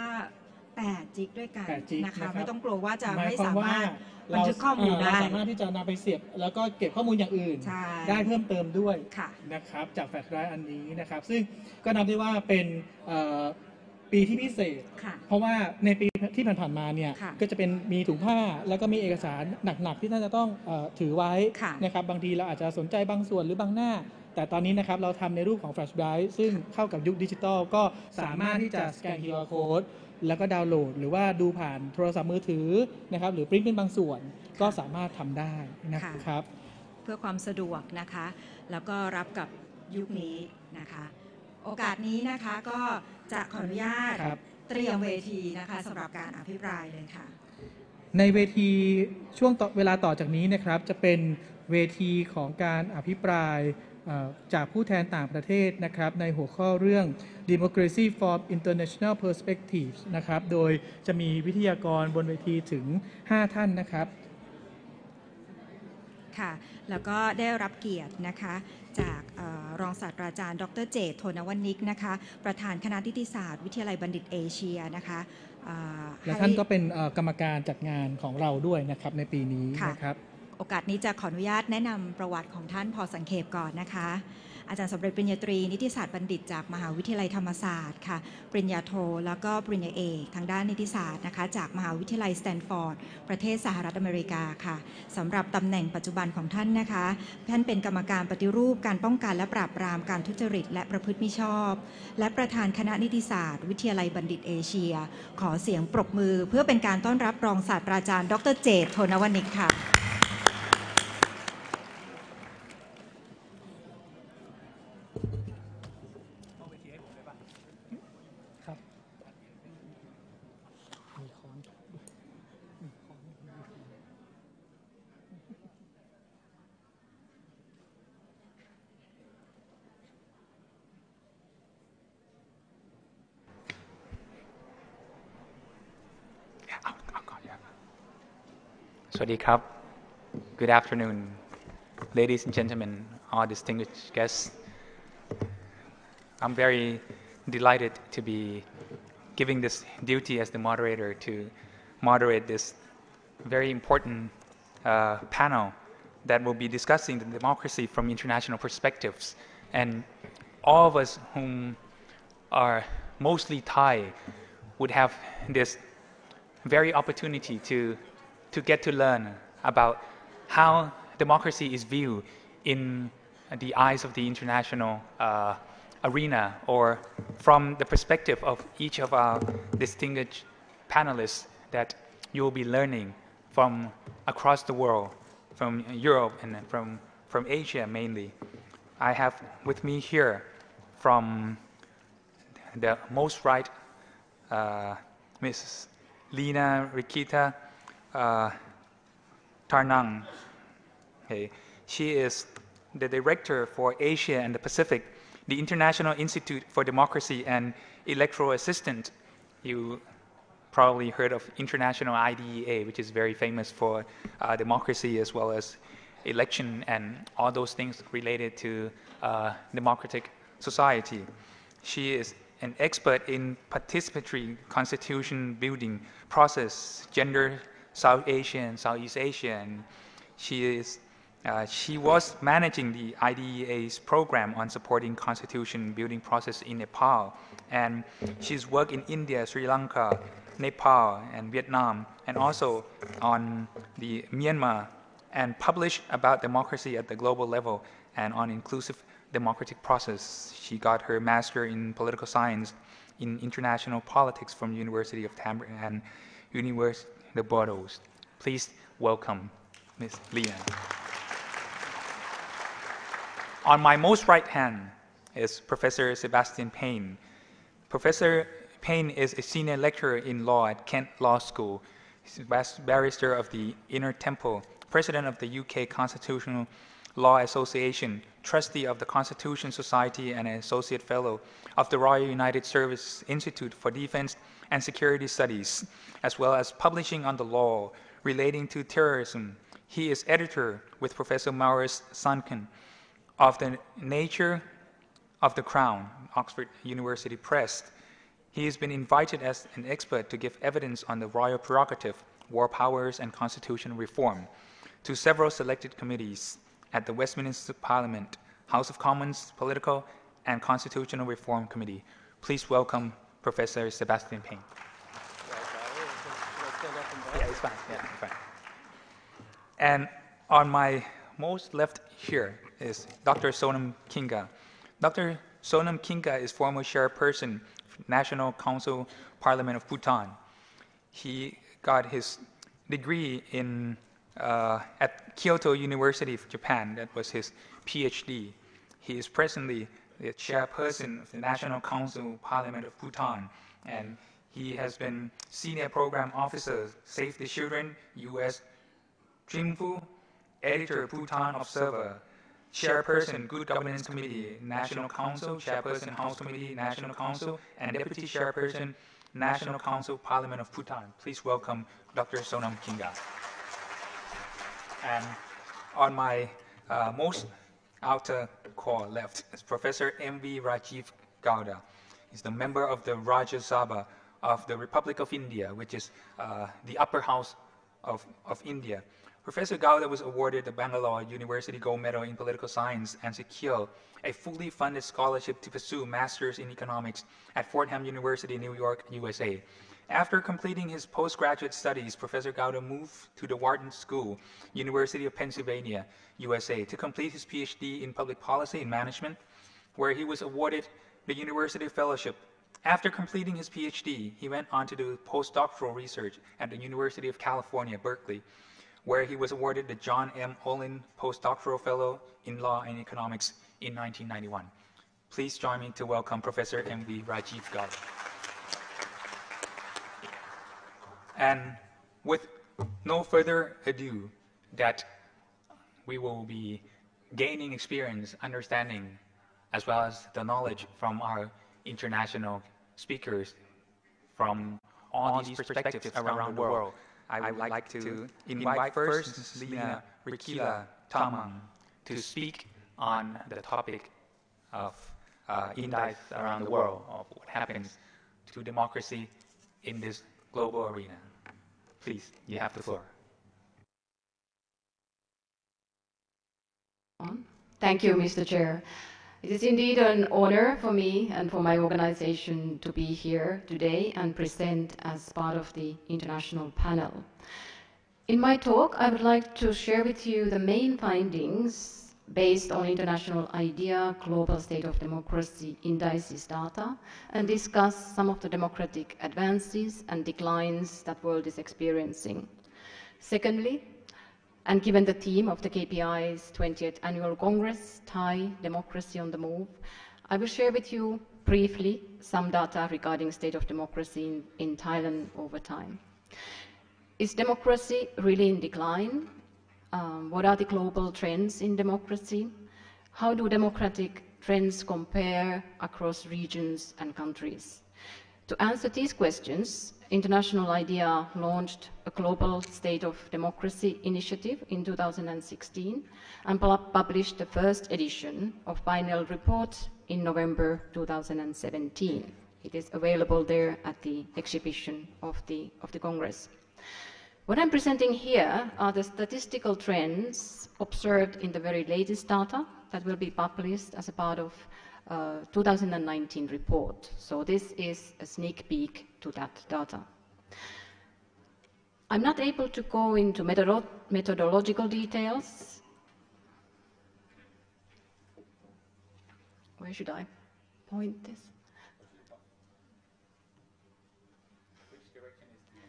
C: 8 จิกด้วยกันนะคะไม่ต้องกลัวว่าจะไม่สามารถบันทึกข้อมูลได้
B: สามารถที่จะนำไปเสียบแล้วก็เก็บข้อมูลอย่างอื่นได้เพิ่มเติมด้วยนะครับจากแฟลชไดรฟ์อันนี้นะครับซึ่งก็นับได้ว่าเป็นปีที่พิเศษเพราะว่าในปีที่ผ่านๆมาเนี่ยก็จะเป็นมีถุงผ้าแล้วก็มีเอกสารหนักๆที่ท่านจะต้องถือไว้นะครับบางทีเราอาจจะสนใจบางส่วนหรือบางหน้าแต่ตอนนี้นะครับเราทำในรูปของ Flash Drive ซึ่งเข้ากับยุคดิจิทัลก็สามารถที่จะสแกน QR Code แล้วก็ดาวน์โหลดหรือว่าดูผ่านโทรศัพท์มือถือนะครับหรือปริ้นเป็นบางส่วนก็สามารถทำได้นะครับ
C: เพื่อความสะดวกนะคะแล้วก็รับกับยุคนี้นะคะโอกาสนี้นะคะก็จะขออนุญาตเตรียมเวทีนะคะสำหรับการอภิปรายเลยค่ะ
B: ในเวทีช่วงเวลาต่อจากนี้นะครับจะเป็นเวทีของการอภิปรายจากผู้แทนต่างประเทศนะครับในหัวข้อเรื่อง Democracy from International Perspectives นะครับโดยจะมีวิทยากรบนเวทีถึง5 ท่านนะครับ
C: ค่ะแล้วก็ได้รับเกียรตินะคะจากรองศาสตราจารย์ดร.เจษฎ โทนวณิกนะคะประธานคณะนิติศาสตร์วิทยาลัยบัณฑิตเอเชียนะคะ
B: และท่านก็เป็นกรรมการจัดงานของเราด้วยนะครับในปีนี้นะครับ
C: โอกาสนี้จะขออนุญาตแนะนำประวัติของท่านพอสังเขปก่อนนะคะ อาจารย์สำเร็จปริญญาตรีนิติศาสตร์บัณฑิตจากมหาวิทยาลัยธรรมศาสตร์ค่ะปริญญาโทแล้วก็ปริญญาเอกทางด้านนิติศาสตร์นะคะจากมหาวิทยาลัยสแตนฟอร์ดประเทศสหรัฐอเมริกาค่ะสำหรับตำแหน่งปัจจุบันของท่านนะคะท่านเป็นกรรมการปฏิรูปการป้องกันและปราบปรามการทุจริตและประพฤติมิชอบและประธานคณะนิติศาสตร์วิทยาลัยบัณฑิตเอเชียขอเสียงปรบมือเพื่อเป็นการต้อนรับรองศาสตราจารย์ดร.เจต โทนวณิกค่ะ
G: Swadikap. Good afternoon, ladies and gentlemen, all distinguished guests. I'm very delighted to be giving this duty as the moderator to moderate this very important panel that will be discussing the democracy from international perspectives. And all of us whom are mostly Thai would have this very opportunity to get to learn about how democracy is viewed in the eyes of the international arena, or from the perspective of each of our distinguished panelists that you will be learning from across the world, from Europe and from Asia mainly. I have with me here from the most right, Mrs.Leena Rikkila, Tamang. Okay. She is the director for Asia and the Pacific, the International Institute for Democracy and Electoral Assistance. You probably heard of International IDEA, which is very famous for democracy as well as election and all those things related to democratic society. She is an expert in participatory constitution building process, gender, South Asia and Southeast Asia, and she was managing the IDEA's program on supporting constitution building process in Nepal, and she's worked in India, Sri Lanka, Nepal, and Vietnam, and also on the Myanmar, and published about democracy at the global level and on inclusive democratic process. She got her master in political science in international politics from University of Tamang and University of Bordeaux. Please welcome Ms. Leena. On my most right hand is Professor Sebastian Payne. Professor Payne is a senior lecturer in law at Kent Law School. He's a barrister of the Inner Temple, president of the UK Constitutional Law Association, trustee of the Constitution Society, and an associate fellow of the Royal United Service Institute for Defense and Security Studies, as well as publishing on the law relating to terrorism. He is editor with Professor Maurice Sunken of the Nature of the Crown, Oxford University Press. He has been invited as an expert to give evidence on the royal prerogative, war powers, and constitutional reform to several selected committees at the Westminster Parliament, House of Commons Political and Constitutional Reform Committee. Please welcome Professor Sebastian Payne. Yeah, it's fine. Yeah, it's fine. And on my most left here is Dr. Sonam Kinga. Dr. Sonam Kinga is former chairperson of National Council Parliament of Bhutan. He got his degree in at Kyoto University of Japan. That was his PhD. He is presently the chairperson of the National Council Parliament of Bhutan, and he has been senior program officer, Save the Children, U.S. Trimfu, editor, Bhutan Observer, chairperson, Good Governance Committee, National Council, chairperson, House Committee, National Council, and deputy chairperson, National Council Parliament of Bhutan. Please welcome Dr. Sonam Kinga. And on my most outer core left is Professor M.V. Rajeev Gowda. He's the member of the Rajya Sabha of the Republic of India, which is the upper house of India. Professor Gowda was awarded the Bangalore University Gold Medal in Political Science and secured a fully funded scholarship to pursue Masters in Economics at Fordham University, New York, USA. After completing his postgraduate studies, Professor Gowda moved to the Wharton School, University of Pennsylvania, USA, to complete his PhD in Public Policy and Management, where he was awarded the University Fellowship. After completing his PhD, he went on to do postdoctoral research at the University of California, Berkeley, where he was awarded the John M. Olin Postdoctoral Fellow in Law and Economics in 1991. Please join me to welcome Professor M.V. Rajeev Gowda. And with no further ado, that we will be gaining experience, understanding, as well as the knowledge from our international speakers from all these perspectives around the world. I would like to invite first Mrs.Leena, Rikkila, Tamang to speak on the topic of indices around the world, of what happens to democracy in this global arena. Please, you have the floor.
H: Thank you, Mr. Chair. It is indeed an honor for me and for my organization to be here today and present as part of the international panel. In my talk, I would like to share with you the main findings based on international idea, global state of democracy indices data, and discuss some of the democratic advances and declines that the world is experiencing. Secondly, and given the theme of the KPI's 20th Annual Congress, Thai Democracy on the Move, I will share with you briefly some data regarding state of democracy in Thailand over time. Is democracy really in decline? What are the global trends in democracy? How do democratic trends compare across regions and countries? To answer these questions, International IDEA launched a Global State of Democracy initiative in 2016 and published the first edition of Biennial Report in November 2017. It is available there at the exhibition of the Congress. What I'm presenting here are the statistical trends observed in the very latest data that will be published as a part of 2019 report. So this is a sneak peek to that data. I'm not able to go into methodological details. Where should I point this?
G: Which direction is the...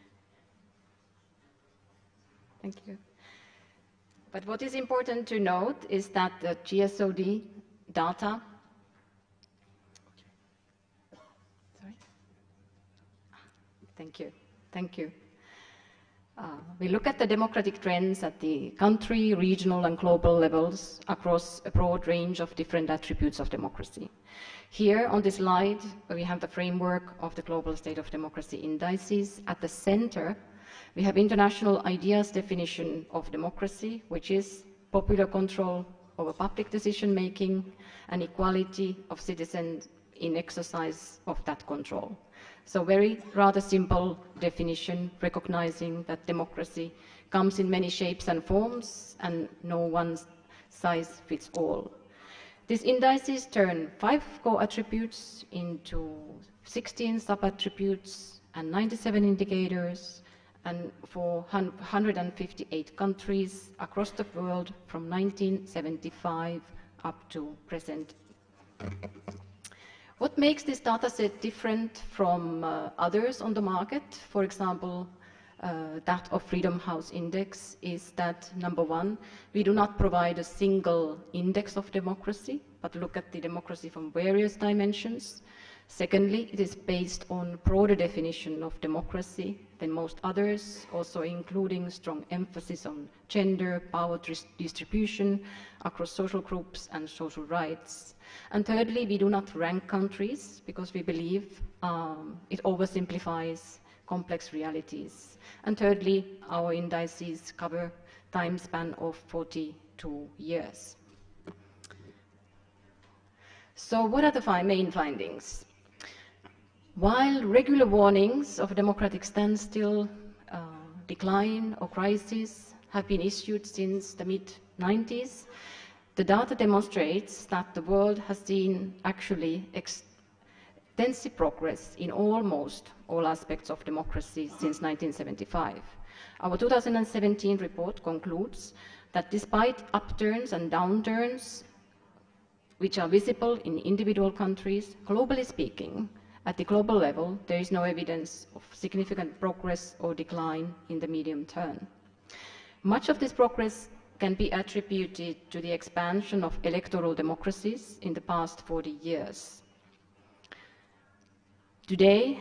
H: Thank you. But what is important to note is that the GSOD data Thank you. Thank you. We look at the democratic trends at the country, regional and global levels across a broad range of different attributes of democracy. Here on this slide, we have the framework of the Global State of Democracy indices. At the center, we have International IDEA's definition of democracy, which is popular control over public decision-making and equality of citizens in exercise of that control. So very rather simple definition, recognizing that democracy comes in many shapes and forms and no one size fits all. These indices turn 5 core attributes into 16 sub-attributes and 97 indicators, and for 158 countries across the world from 1975 up to present. What makes this dataset different from others on the market, for example, that of Freedom House Index, is that, number one, we do not provide a single index of democracy, but look at the democracy from various dimensions. Secondly, it is based on broader definition of democracy than most others, also including strong emphasis on gender, power distribution across social groups and social rights. And thirdly, we do not rank countries because we believe it oversimplifies complex realities. And thirdly, our indices cover time span of 42 years. So what are the main findings? While regular warnings of democratic standstill, decline or crisis have been issued since the mid-90s, the data demonstrates that the world has seen actually extensive progress in almost all aspects of democracy since 1975. Our 2017 report concludes that despite upturns and downturns which are visible in individual countries, globally speaking, at the global level, there is no evidence of significant progress or decline in the medium term. Much of this progress can be attributed to the expansion of electoral democracies in the past 40 years. Today,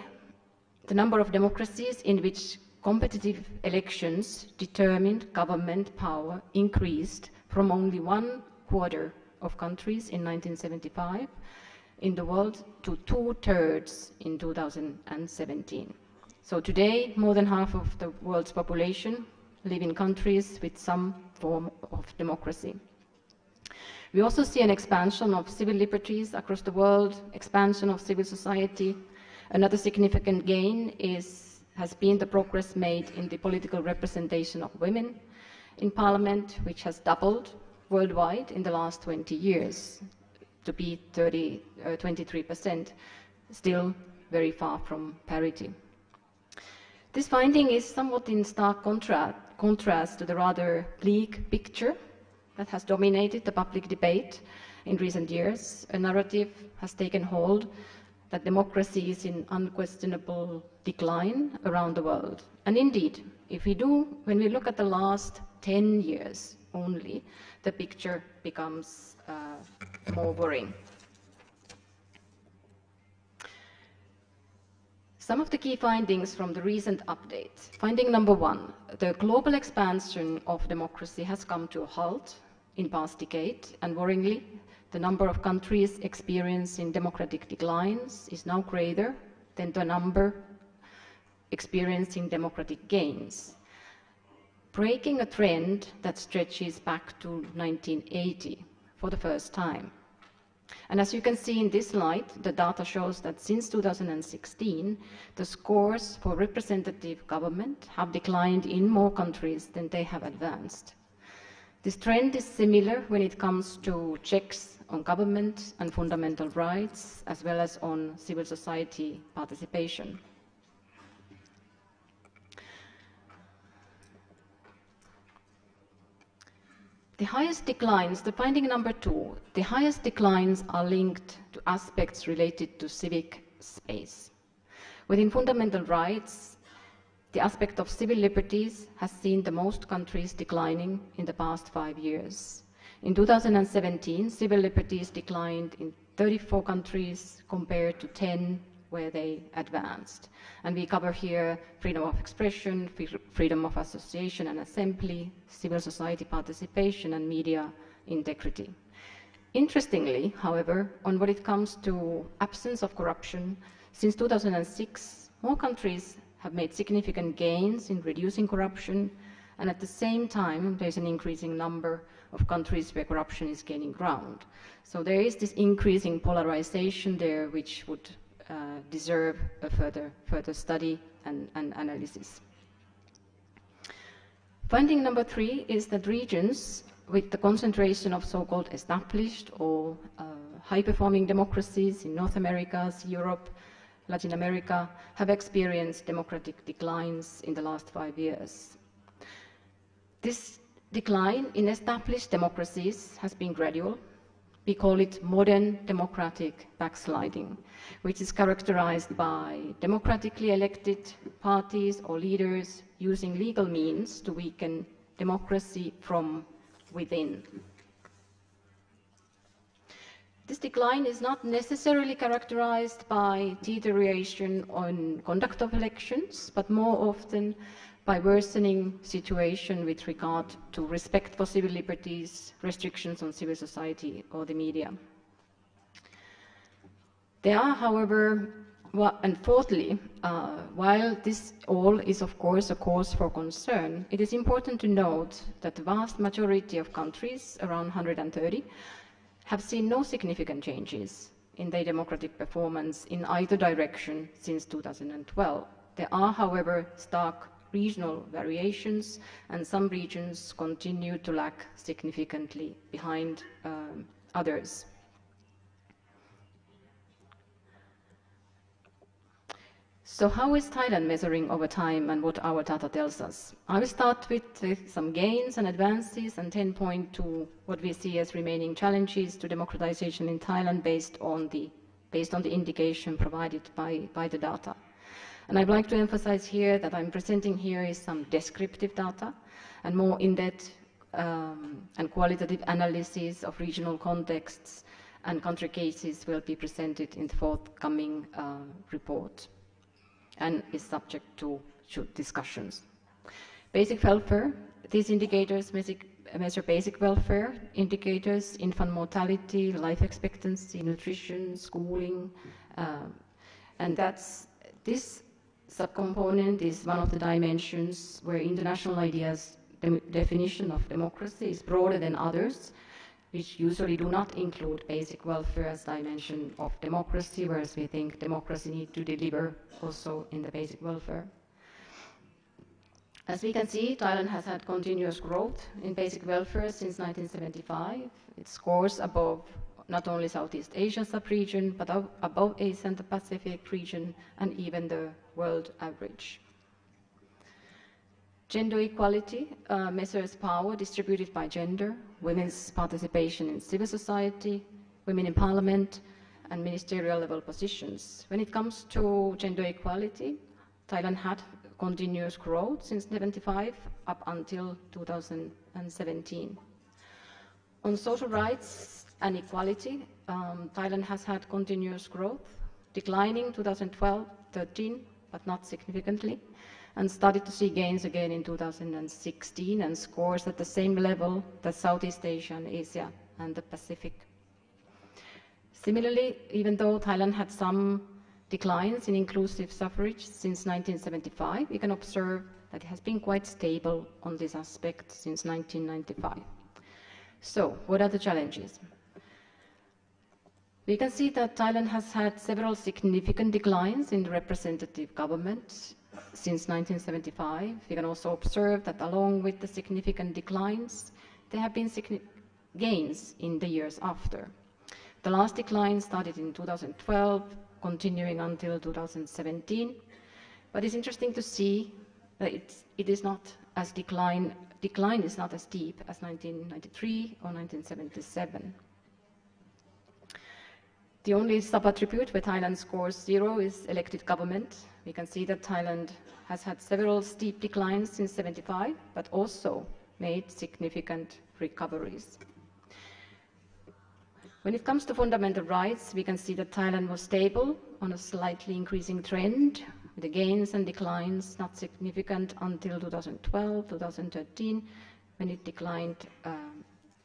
H: the number of democracies in which competitive elections determined government power increased from only 1/4 of countries in 1975 in the world to 2/3 in 2017. So today, more than half of the world's population live in countries with some form of democracy. We also see an expansion of civil liberties across the world, expansion of civil society. Another significant gain has been the progress made in the political representation of women in parliament, which has doubled worldwide in the last 20 years to be 23%, still very far from parity. This finding is somewhat in stark contrast to the rather bleak picture that has dominated the public debate in recent years. A narrative has taken hold that democracy is in unquestionable decline around the world. And indeed, when we look at the last 10 years only, the picture becomes more worrying. Some of the key findings from the recent update. Finding number 1, the global expansion of democracy has come to a halt in past decade, and worryingly, the number of countries experiencing democratic declines is now greater than the number experiencing democratic gains, breaking a trend that stretches back to 1980 for the first time. And as you can see in this slide, the data shows that since 2016, the scores for representative government have declined in more countries than they have advanced. This trend is similar when it comes to checks on government and fundamental rights, as well as on civil society participation. The highest declines, the finding number 2, the highest declines are linked to aspects related to civic space. Within fundamental rights, the aspect of civil liberties has seen the most countries declining in the past 5 years. In 2017, civil liberties declined in 34 countries compared to 10 where they advanced. And we cover here freedom of expression, freedom of association and assembly, civil society participation, and media integrity. Interestingly, however, on what it comes to absence of corruption, since 2006, more countries have made significant gains in reducing corruption, and at the same time, there's an increasing number of countries where corruption is gaining ground. So there is this increasing polarization there, which would deserve a further study and analysis. Finding number 3 is that regions with the concentration of so-called established or high-performing democracies in North America, Europe, Latin America have experienced democratic declines in the last 5 years. This decline in established democracies has been gradual. We call it modern democratic backsliding, which is characterized by democratically elected parties or leaders using legal means to weaken democracy from within. This decline is not necessarily characterized by deterioration on conduct of elections, but more often by worsening situation with regard to respect for civil liberties, restrictions on civil society or the media. There are, however, and fourthly, while this all is of course a cause for concern, it is important to note that the vast majority of countries, around 130, have seen no significant changes in their democratic performance in either direction since 2012. There are, however, stark regional variations, and some regions continue to lag significantly behind others. So how is Thailand measuring over time, and what our data tells us? I will start with some gains and advances, and then point to what we see as remaining challenges to democratization in Thailand based on the indication provided by the data. And I'd like to emphasize here that I'm presenting here is some descriptive data, and more in-depth and qualitative analysis of regional contexts and country cases will be presented in the forthcoming report, and is subject to discussions. Basic welfare. These indicators measure basic welfare indicators, infant mortality, life expectancy, nutrition, schooling, and this subcomponent is one of the dimensions where international ideas definition of democracy is broader than others, which usually do not include basic welfare as dimension of democracy, whereas we think democracy needs to deliver also in the basic welfare. As we can see, Thailand has had continuous growth in basic welfare since 1975. It scores above not only Southeast Asia sub-region, but above Asia and the Pacific region, and even the world average. Gender equality measures power distributed by gender, women's participation in civil society, women in parliament, and ministerial level positions. When it comes to gender equality, Thailand had continuous growth since 1975 up until 2017. On social rights and equality, Thailand has had continuous growth, declining 2012-13, but not significantly, and started to see gains again in 2016 and scores at the same level that Southeast Asia and Asia and the Pacific. Similarly, even though Thailand had some declines in inclusive suffrage since 1975, we can observe that it has been quite stable on this aspect since 1995. So, what are the challenges? We can see that Thailand has had several significant declines in the representative government since 1975. We can also observe that along with the significant declines, there have been gains in the years after. The last decline started in 2012, continuing until 2017. But it's interesting to see that it is not as decline is not as deep as 1993 or 1977. The only sub-attribute where Thailand scores 0 is elected government. We can see that Thailand has had several steep declines since 1975, but also made significant recoveries. When it comes to fundamental rights, we can see that Thailand was stable on a slightly increasing trend, with the gains and declines not significant until 2012, 2013, when it declined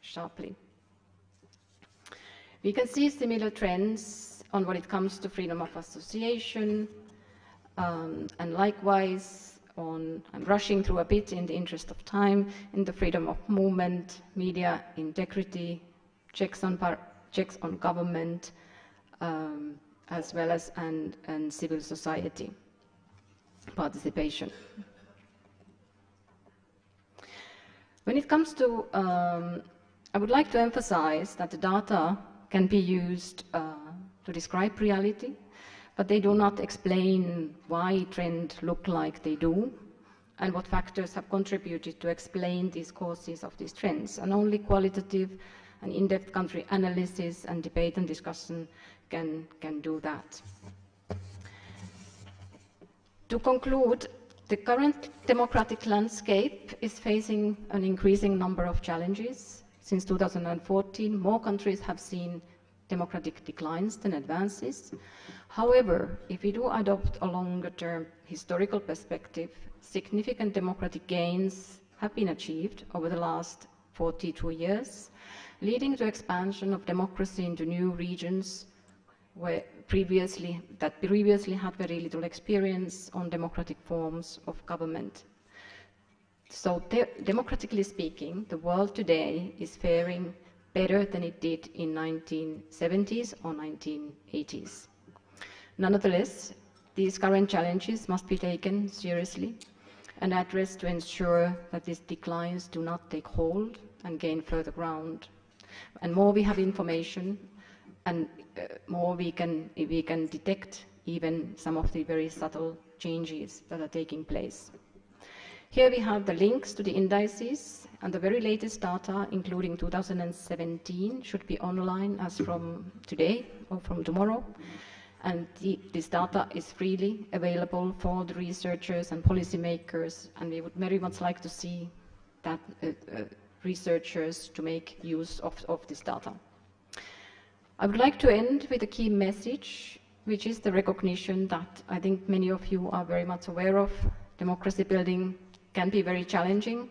H: sharply. We can see similar trends on what it comes to freedom of association, and likewise on, I'm rushing through a bit in the interest of time, in the freedom of movement, media integrity, checks on government, as well as and civil society participation. When it comes to, I would like to emphasize that the data can be used to describe reality, but they do not explain why trends look like they do, and what factors have contributed to explain these causes of these trends, and only qualitative and in-depth country analysis and debate and discussion can do that. To conclude, the current democratic landscape is facing an increasing number of challenges. Since 2014, more countries have seen democratic declines than advances. However, if we do adopt a longer-term historical perspective, significant democratic gains have been achieved over the last 42 years, leading to expansion of democracy into new regions where previously had very little experience on democratic forms of government. So democratically speaking, the world today is faring better than it did in 1970s or 1980s. Nonetheless, these current challenges must be taken seriously, an address to ensure that these declines do not take hold and gain further ground. And more we have information, and more we can detect even some of the very subtle changes that are taking place. Here we have the links to the indices, and the very latest data, including 2017, should be online as from today or from tomorrow. And this data is freely available for the researchers and policymakers, and we would very much like to see that researchers to make use of this data. I would like to end with a key message, which is the recognition that I think many of you are very much aware of. Democracy building can be very challenging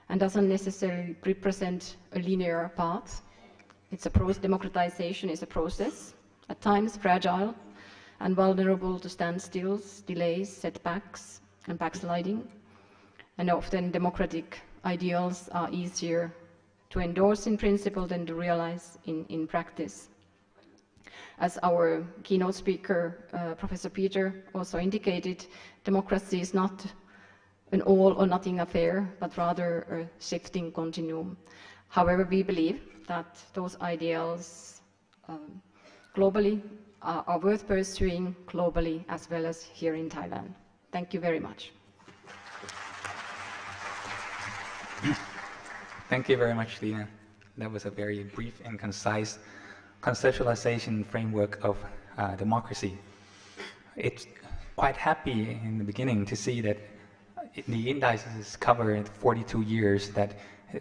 H: and doesn't necessarily represent a linear path. Democratization is a process, at times fragile and vulnerable to standstills, delays, setbacks, and backsliding. And often democratic ideals are easier to endorse in principle than to realize in practice. As our keynote speaker, Professor Peter, also indicated, democracy is not an all or nothing affair, but rather a shifting continuum. However, we believe that those ideals globally are worth pursuing globally as well as here in Thailand. Thank you very much.
G: Thank you very much, Leena. That was a very brief and concise conceptualization framework of democracy. It's quite happy in the beginning to see that the indices cover 42 years, that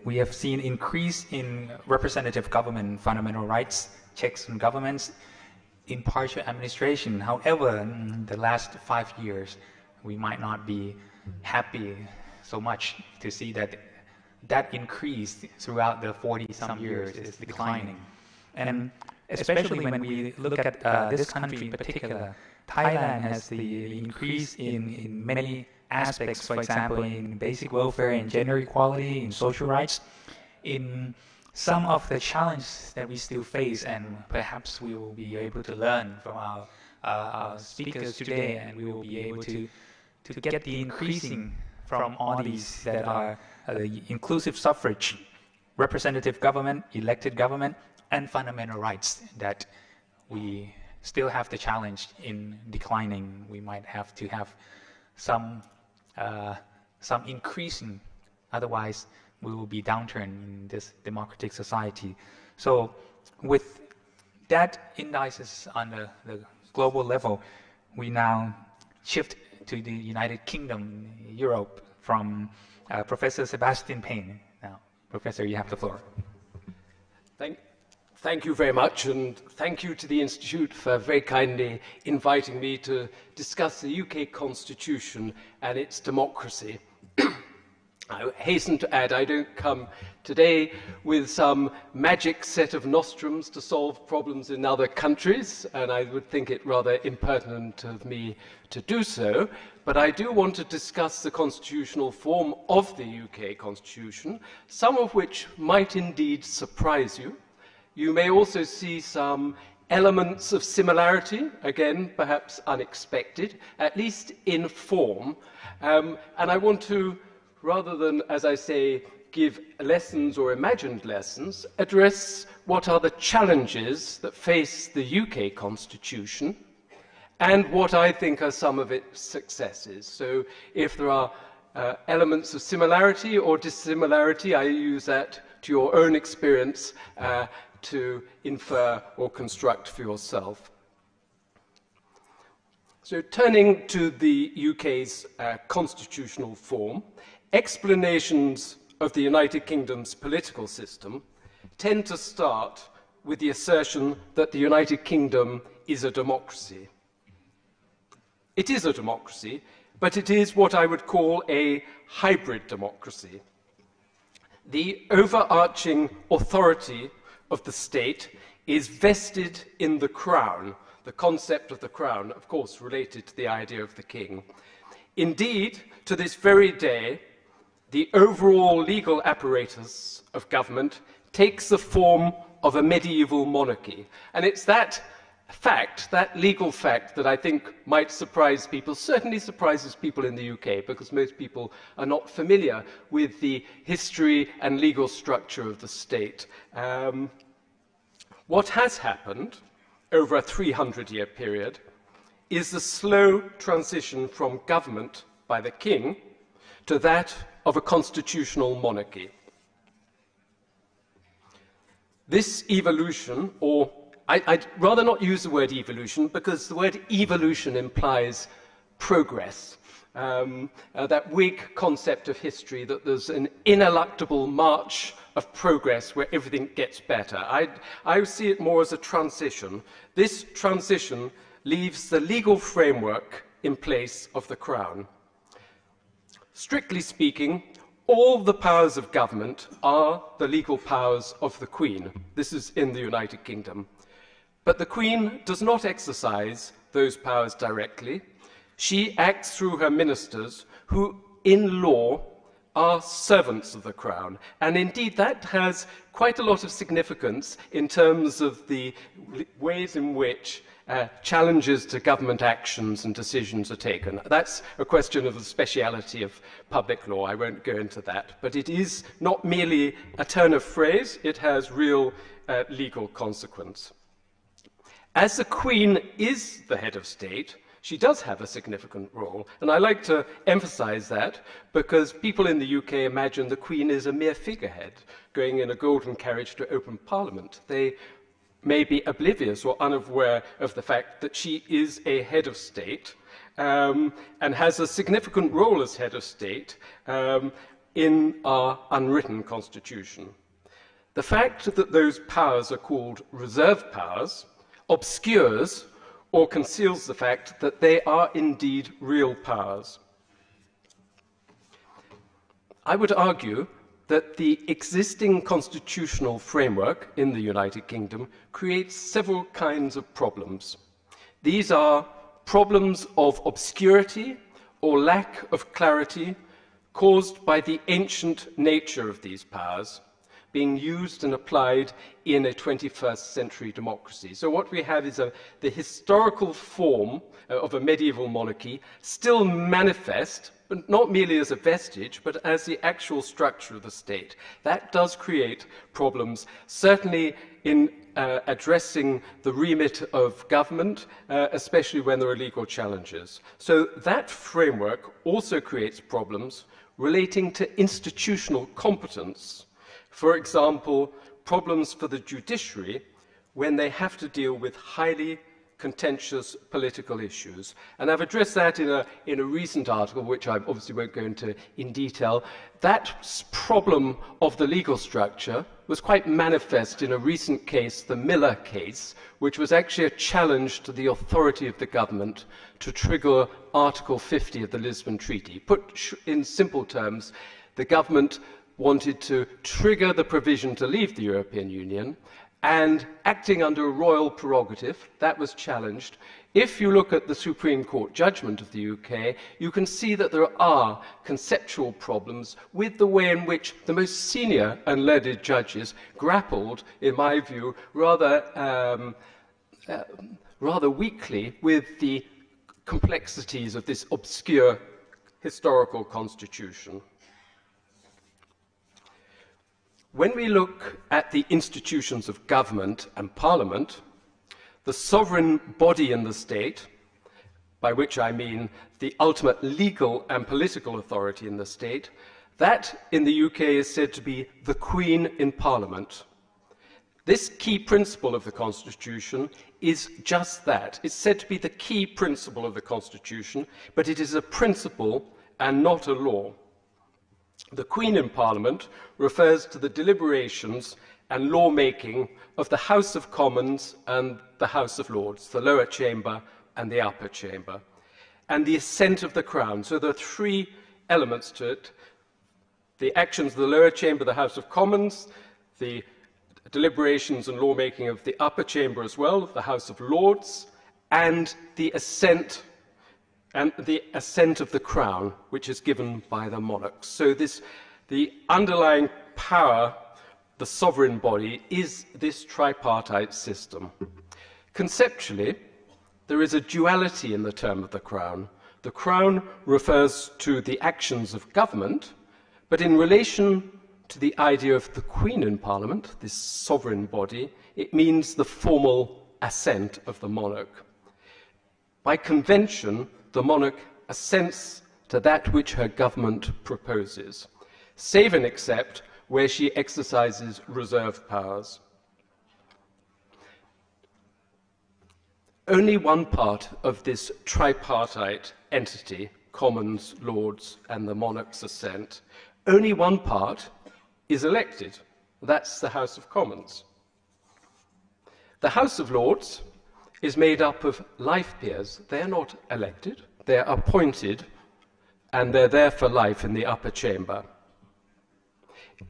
G: we have seen increase in representative government, fundamental rights, checks on governments, impartial administration. However, in the last 5 years, we might not be happy so much to see that that increase throughout the 40-some years is declining. And especially when we look at this country in particular, Thailand has the increase in many aspects, for example, in basic welfare, in gender equality, in social rights, in some of the challenges that we still face, and perhaps we will be able to learn from our speakers today, and we will be able to get the increasing from all these that are inclusive suffrage, representative government, elected government, and fundamental rights that we still have the challenge in declining. We might have to have some increasing, otherwise we will be downturned in this democratic society. So with that indices on the global level, we now shift to the United Kingdom, Europe, from Professor Sebastian Payne. Now, Professor, you have the floor.
I: Thank you very much, and thank you to the Institute for very kindly inviting me to discuss the UK Constitution and its democracy. I hasten to add, I don't come today with some magic set of nostrums to solve problems in other countries, and I would think it rather impertinent of me to do so, but I do want to discuss the constitutional form of the UK Constitution, some of which might indeed surprise you. You may also see some elements of similarity, again, perhaps unexpected, at least in form. And I want to, rather than, as I say, give lessons or imagined lessons, address what are the challenges that face the UK Constitution and what I think are some of its successes. So if there are elements of similarity or dissimilarity, I use that to your own experience to infer or construct for yourself. So turning to the UK's constitutional form, explanations of the United Kingdom's political system tend to start with the assertion that the United Kingdom is a democracy. It is a democracy, but it is what I would call a hybrid democracy. The overarching authority of the state is vested in the crown, the concept of the crown, of course, related to the idea of the king. Indeed, to this very day, the overall legal apparatus of government takes the form of a medieval monarchy. And it's that fact, that legal fact that I think might surprise people, certainly surprises people in the UK, because most people are not familiar with the history and legal structure of the state. What has happened over a 300-year period is the slow transition from government by the king to that of a constitutional monarchy. This evolution, or I'd rather not use the word evolution, because the word evolution implies progress. That Whig concept of history that there's an ineluctable march of progress where everything gets better. I see it more as a transition. This transition leaves the legal framework in place of the Crown. Strictly speaking, all the powers of government are the legal powers of the Queen. This is in the United Kingdom. But the Queen does not exercise those powers directly. She acts through her ministers, who in law are servants of the Crown. And indeed that has quite a lot of significance in terms of the ways in which challenges to government actions and decisions are taken. That's a question of the speciality of public law. I won't go into that. But it is not merely a turn of phrase, it has real legal consequence. As the Queen is the head of state, she does have a significant role, and I like to emphasize that because people in the UK imagine the Queen is a mere figurehead going in a golden carriage to open Parliament. They may be oblivious or unaware of the fact that she is a head of state and has a significant role as head of state in our unwritten constitution. The fact that those powers are called reserve powers obscures or conceals the fact that they are indeed real powers. I would argue that the existing constitutional framework in the United Kingdom creates several kinds of problems. These are problems of obscurity or lack of clarity caused by the ancient nature of these powers being used and applied in a 21st century democracy. So what we have is the historical form of a medieval monarchy still manifest, but not merely as a vestige, but as the actual structure of the state. That does create problems, certainly in addressing the remit of government, especially when there are legal challenges. So that framework also creates problems relating to institutional competence. For example, problems for the judiciary when they have to deal with highly contentious political issues. And I've addressed that in a recent article, which I obviously won't go into in detail. That problem of the legal structure was quite manifest in a recent case, the Miller case, which was actually a challenge to the authority of the government to trigger Article 50 of the Lisbon Treaty. Put in simple terms, the government wanted to trigger the provision to leave the European Union, and acting under a royal prerogative, that was challenged. If you look at the Supreme Court judgment of the UK, you can see that there are conceptual problems with the way in which the most senior and learned judges grappled, in my view, rather weakly with the complexities of this obscure historical constitution. When we look at the institutions of government and parliament, the sovereign body in the state, by which I mean the ultimate legal and political authority in the state, that in the UK is said to be the Queen in Parliament. This key principle of the Constitution is just that. It's said to be the key principle of the Constitution, but it is a principle and not a law. The Queen in Parliament refers to the deliberations and lawmaking of the House of Commons and the House of Lords, the lower chamber and the upper chamber, and the assent of the Crown. So there are three elements to it: the actions of the lower chamber, the House of Commons, the deliberations and lawmaking of the upper chamber as well, the House of Lords, and the assent of the Crown, which is given by the monarchs. So the underlying power, the sovereign body, is this tripartite system. Conceptually, there is a duality in the term of the Crown. The Crown refers to the actions of government, but in relation to the idea of the Queen in Parliament, this sovereign body, it means the formal assent of the monarch. By convention, the monarch assents to that which her government proposes, save and except where she exercises reserved powers. Only one part of this tripartite entity, Commons, Lords, and the monarch's assent, only one part is elected. That's the House of Commons. The House of Lords is made up of life peers. They're not elected, they're appointed, and they're there for life in the upper chamber.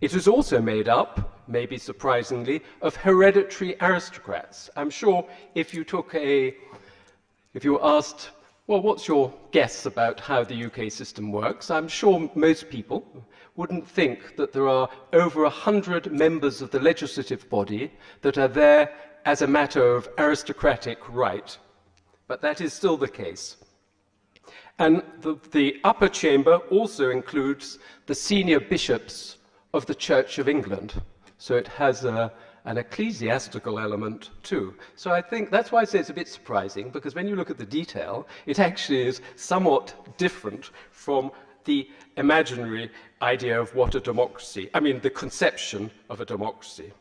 I: It is also made up, maybe surprisingly, of hereditary aristocrats. I'm sure if you were asked, well, what's your guess about how the UK system works? I'm sure most people wouldn't think that there are over 100 members of the legislative body that are there as a matter of aristocratic right. But that is still the case. And the upper chamber also includes the senior bishops of the Church of England. So it has an ecclesiastical element too. So I think that's why I say it's a bit surprising, because when you look at the detail, it actually is somewhat different from the imaginary idea of what a democracy, I mean the conception of a democracy.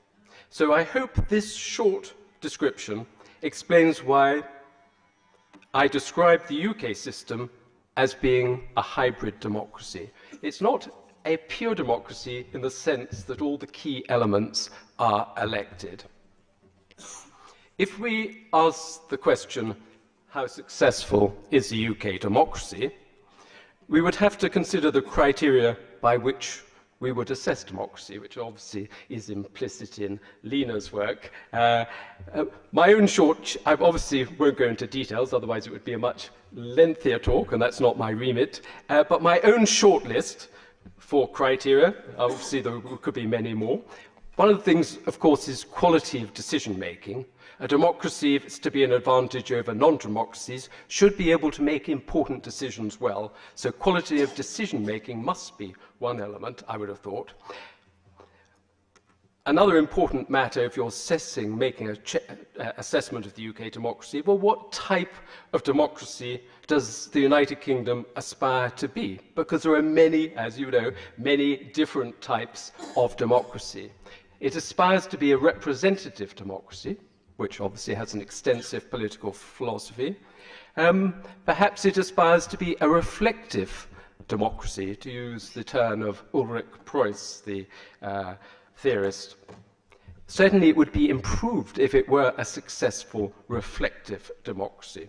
I: So I hope this short description explains why I describe the UK system as being a hybrid democracy. It's not a pure democracy in the sense that all the key elements are elected. If we ask the question, how successful is the UK democracy, we would have to consider the criteria by which we would assess democracy, which obviously is implicit in Leena's work. My own short, I obviously won't go into details, otherwise it would be a much lengthier talk, and that's not my remit, but my own short list for criteria, obviously there could be many more. One of the things, of course, is quality of decision-making. A democracy, if it's to be an advantage over non-democracies, should be able to make important decisions well. So quality of decision-making must be one element, I would have thought. Another important matter, if you're making an assessment of the UK democracy, well, what type of democracy does the United Kingdom aspire to be? Because there are many, as you know, many different types of democracy. It aspires to be a representative democracy, which obviously has an extensive political philosophy. Perhaps it aspires to be a reflective democracy, to use the term of Ulrich Preuss, the theorist. Certainly it would be improved if it were a successful reflective democracy.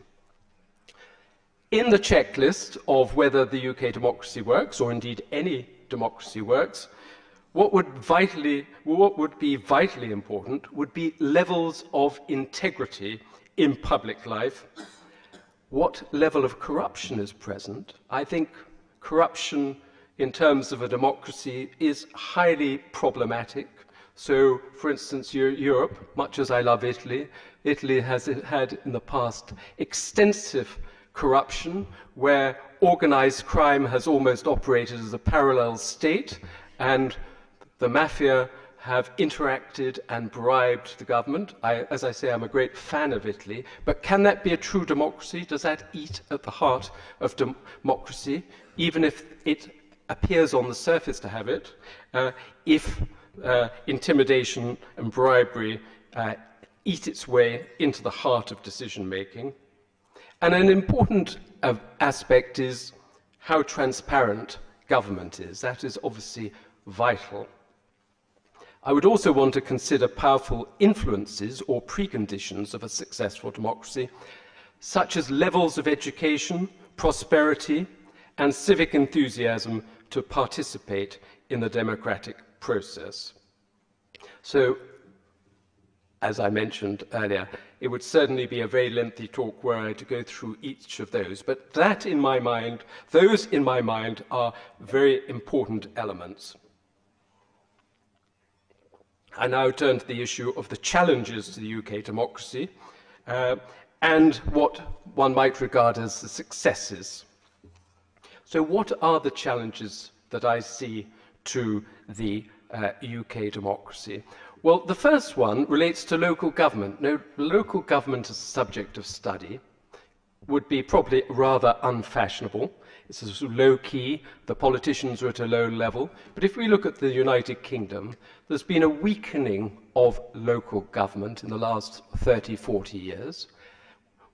I: In the checklist of whether the UK democracy works, or indeed any democracy works, what would be vitally important would be levels of integrity in public life. What level of corruption is present? I think corruption in terms of a democracy is highly problematic. So, for instance, Europe, much as I love Italy, Italy has had in the past extensive corruption where organized crime has almost operated as a parallel state, and the mafia have interacted and bribed the government. As I say, I'm a great fan of Italy, but can that be a true democracy? Does that eat at the heart of democracy, even if it appears on the surface to have it, if intimidation and bribery eat its way into the heart of decision-making? And an important aspect is how transparent government is. That is obviously vital. I would also want to consider powerful influences or preconditions of a successful democracy, such as levels of education, prosperity, and civic enthusiasm to participate in the democratic process. So, as I mentioned earlier, it would certainly be a very lengthy talk were I to go through each of those, but those in my mind are very important elements. I now turn to the issue of the challenges to the UK democracy. and what one might regard as the successes. So what are the challenges that I see to the UK democracy? Well, the first one relates to local government. Now, local government as a subject of study would be probably rather unfashionable. It's a sort of low-key, the politicians are at a low level. But if we look at the United Kingdom, there's been a weakening of local government in the last 30, 40 years,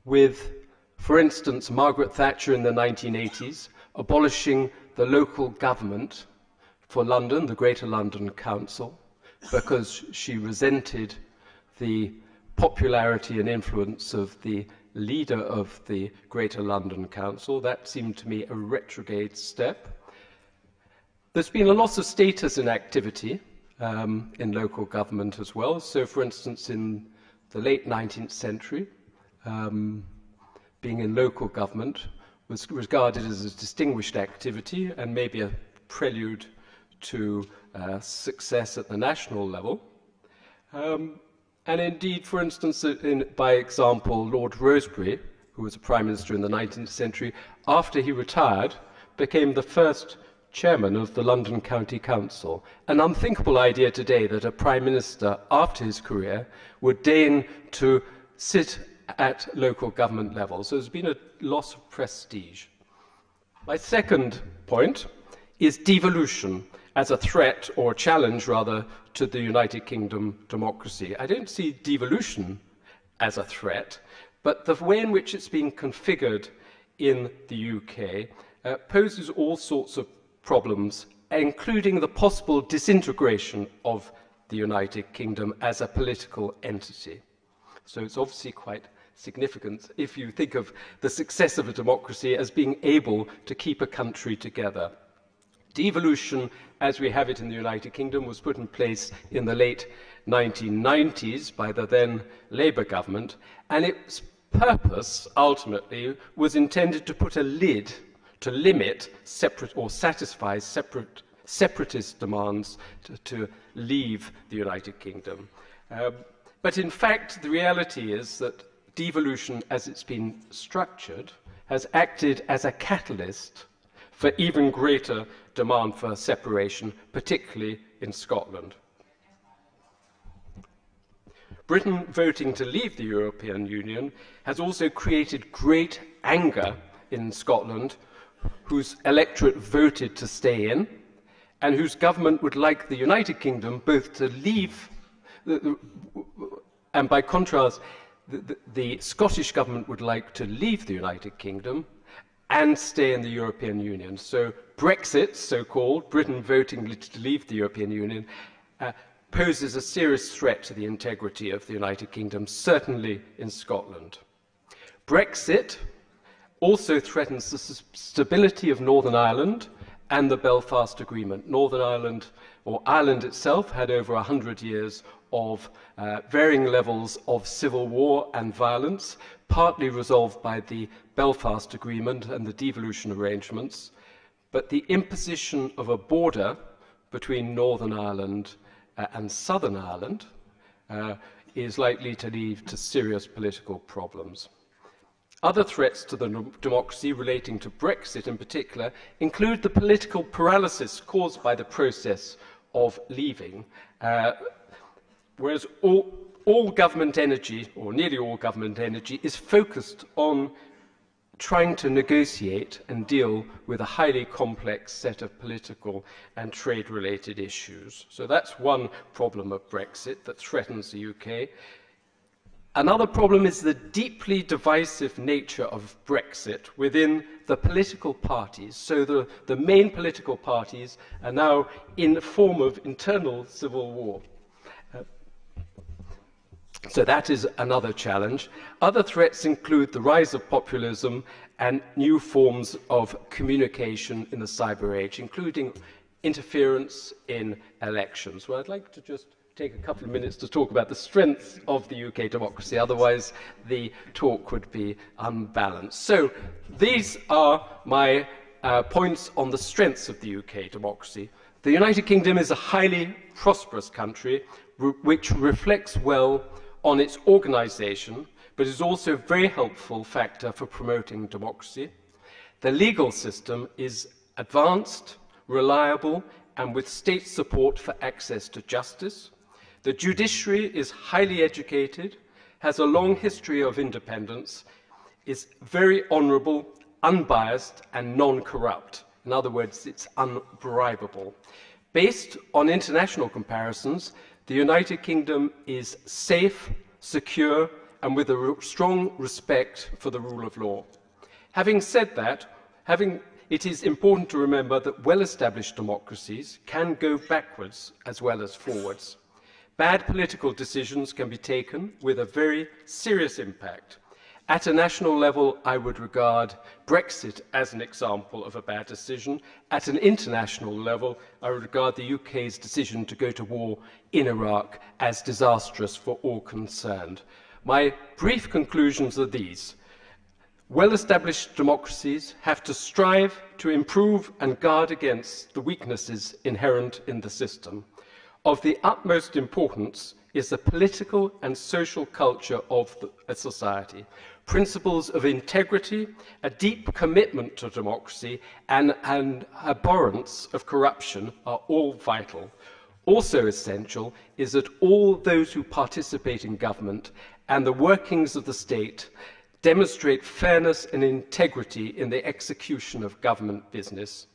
I: with, for instance, Margaret Thatcher in the 1980s abolishing the local government for London, the Greater London Council, because she resented the popularity and influence of the leader of the Greater London Council. That seemed to me a retrograde step. There's been a loss of status and activity in local government as well. So, for instance, in the late 19th century, being in local government was regarded as a distinguished activity and maybe a prelude to success at the national level. And indeed, for instance, by example, Lord Rosebery, who was a Prime Minister in the 19th century, after he retired, became the first chairman of the London County Council. An unthinkable idea today that a Prime Minister, after his career, would deign to sit at local government level. So there's been a loss of prestige. My second point is devolution as a threat, or challenge rather, to the United Kingdom democracy. I don't see devolution as a threat, but the way in which it's been configured in the UK poses all sorts of problems, including the possible disintegration of the United Kingdom as a political entity. So it's obviously quite significant if you think of the success of a democracy as being able to keep a country together. Devolution, as we have it in the United Kingdom, was put in place in the late 1990s by the then Labour government, and its purpose, ultimately, was intended to put a lid to limit separate or satisfy separatist demands to leave the United Kingdom. But in fact, the reality is that devolution, as it's been structured, has acted as a catalyst for even greater demand for separation, particularly in Scotland. Britain voting to leave the European Union has also created great anger in Scotland, whose electorate voted to stay in, and whose government would like the United Kingdom both to leave, and by contrast, the Scottish government would like to leave the United Kingdom and stay in the European Union. So Brexit, so-called, Britain voting to leave the European Union, poses a serious threat to the integrity of the United Kingdom, certainly in Scotland. Brexit also threatens the stability of Northern Ireland and the Belfast Agreement. Northern Ireland, or Ireland itself, had over 100 years of varying levels of civil war and violence, partly resolved by the Belfast Agreement and the devolution arrangements, but the imposition of a border between Northern Ireland and Southern Ireland is likely to lead to serious political problems. Other threats to the democracy relating to Brexit in particular include the political paralysis caused by the process of leaving, whereas all government energy, or nearly all government energy, is focused on trying to negotiate and deal with a highly complex set of political and trade-related issues. So that's one problem of Brexit that threatens the UK. Another problem is the deeply divisive nature of Brexit within the political parties. So the main political parties are now in a form of internal civil war. So that is another challenge. Other threats include the rise of populism and new forms of communication in the cyber age, including interference in elections. Well, I'd like to just take a couple of minutes to talk about the strengths of the UK democracy, otherwise the talk would be unbalanced. So these are my points on the strengths of the UK democracy. The United Kingdom is a highly prosperous country which reflects well on its organisation, but is also a very helpful factor for promoting democracy. The legal system is advanced, reliable, and with state support for access to justice. The judiciary is highly educated, has a long history of independence, is very honourable, unbiased, and non-corrupt. In other words, it's unbribable. Based on international comparisons, the United Kingdom is safe, secure, and with a strong respect for the rule of law. Having said that, it is important to remember that well-established democracies can go backwards as well as forwards. Bad political decisions can be taken with a very serious impact. At a national level, I would regard Brexit as an example of a bad decision. At an international level, I would regard the UK's decision to go to war in Iraq as disastrous for all concerned. My brief conclusions are these. Well-established democracies have to strive to improve and guard against the weaknesses inherent in the system. Of the utmost importance is the political and social culture of a society. Principles of integrity, a deep commitment to democracy, and an abhorrence of corruption are all vital. Also essential is that all those who participate in government and the workings of the state demonstrate fairness and integrity in the execution of government business,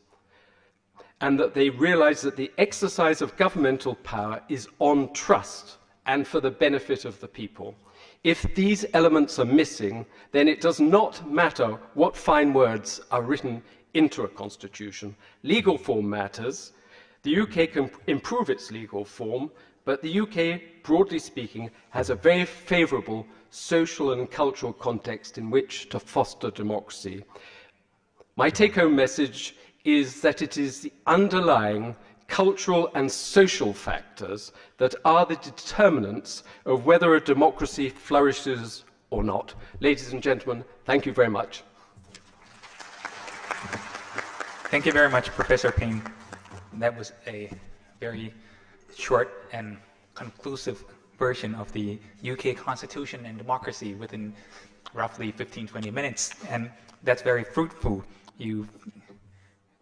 I: and that they realise that the exercise of governmental power is on trust and for the benefit of the people. If these elements are missing, then it does not matter what fine words are written into a constitution. Legal form matters. The UK can improve its legal form, but the UK, broadly speaking, has a very favourable social and cultural context in which to foster democracy. My take-home message is that it is the underlying cultural and social factors that are the determinants of whether a democracy flourishes or not. Ladies and gentlemen, thank you very much.
G: Thank you very much, Professor Payne. That was a very short and conclusive version of the UK Constitution and democracy within roughly 15-20 minutes, and that's very fruitful. You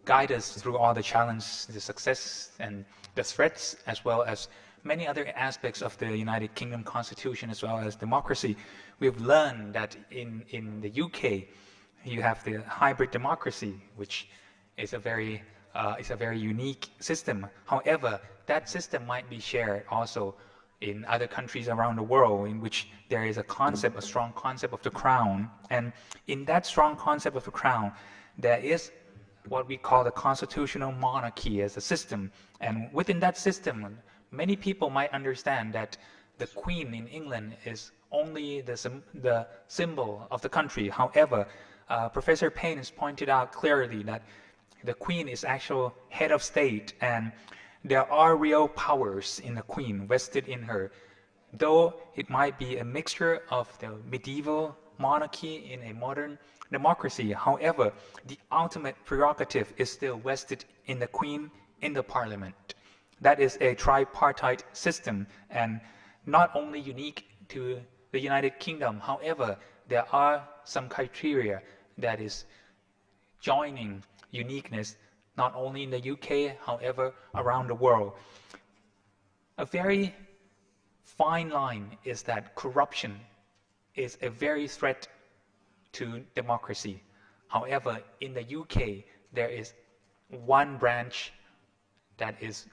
G: guide us through all the challenges, the success, and the threats, as well as many other aspects of the United Kingdom Constitution, as well as democracy. We've learned that in the UK, you have the hybrid democracy, which is a very unique system. However, that system might be shared also in other countries around the world, in which there is a strong concept of the crown. And in that strong concept of the crown, there is what we call the constitutional monarchy as a system. And within that system, many people might understand that the Queen in England is only the symbol of the country. However, Professor Payne has pointed out clearly that the Queen is actual head of state, and there are real powers in the Queen vested in her. Though it might be a mixture of the medieval monarchy in a modern democracy, however, the ultimate prerogative is still vested in the Queen, in the Parliament. That is a tripartite system, and not only unique to the United Kingdom. However, there are some criteria that is joining uniqueness, not only in the UK, however, around the world. A very fine line is that corruption is a very threat to democracy. However, in the UK, there is one branch that is,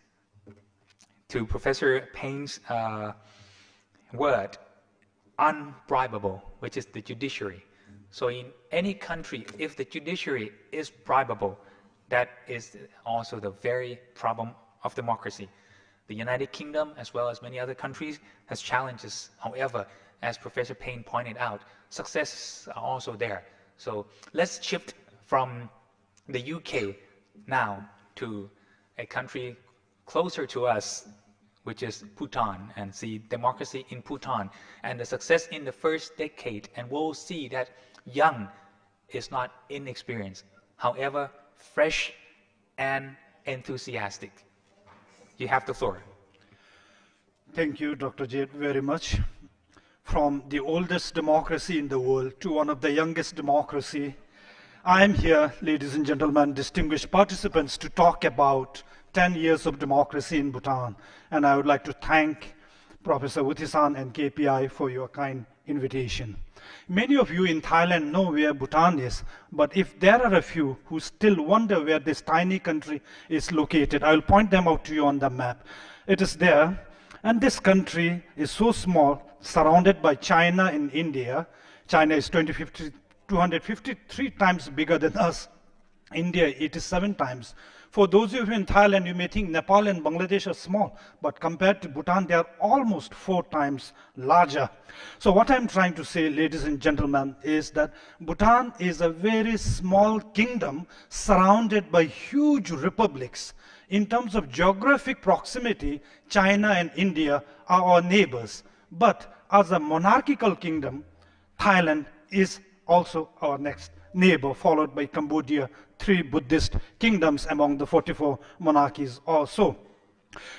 G: to Professor Payne's word, unbribable, which is the judiciary. So in any country, if the judiciary is bribable, that is also the very problem of democracy. The United Kingdom, as well as many other countries, has challenges. However, as Professor Payne pointed out, successes are also there. So let's shift from the UK now to a country closer to us, which is Bhutan, and see democracy in Bhutan and the success in the first decade. And we'll see that young is not inexperienced, however, fresh and enthusiastic. You have the floor.
J: Thank you, Dr. Jade, very much. from the oldest democracy in the world to one of the youngest democracy. I am here, ladies and gentlemen, distinguished participants, to talk about 10 years of democracy in Bhutan. And I would like to thank Professor Thrizin and KPI for your kind invitation. Many of you in Thailand know where Bhutan is, but if there are a few who still wonder where this tiny country is located, I will point them out to you on the map. It is there, and this country is so small, surrounded by China and India. China is 253 times bigger than us. India, 87 times. For those of you in Thailand, you may think Nepal and Bangladesh are small, but compared to Bhutan, they are almost 4 times larger. So what I'm trying to say, ladies and gentlemen, is that Bhutan is a very small kingdom surrounded by huge republics. In terms of geographic proximity, China and India are our neighbors. But as a monarchical kingdom, Thailand is also our next neighbor, followed by Cambodia, 3 Buddhist kingdoms among the 44 monarchies or so.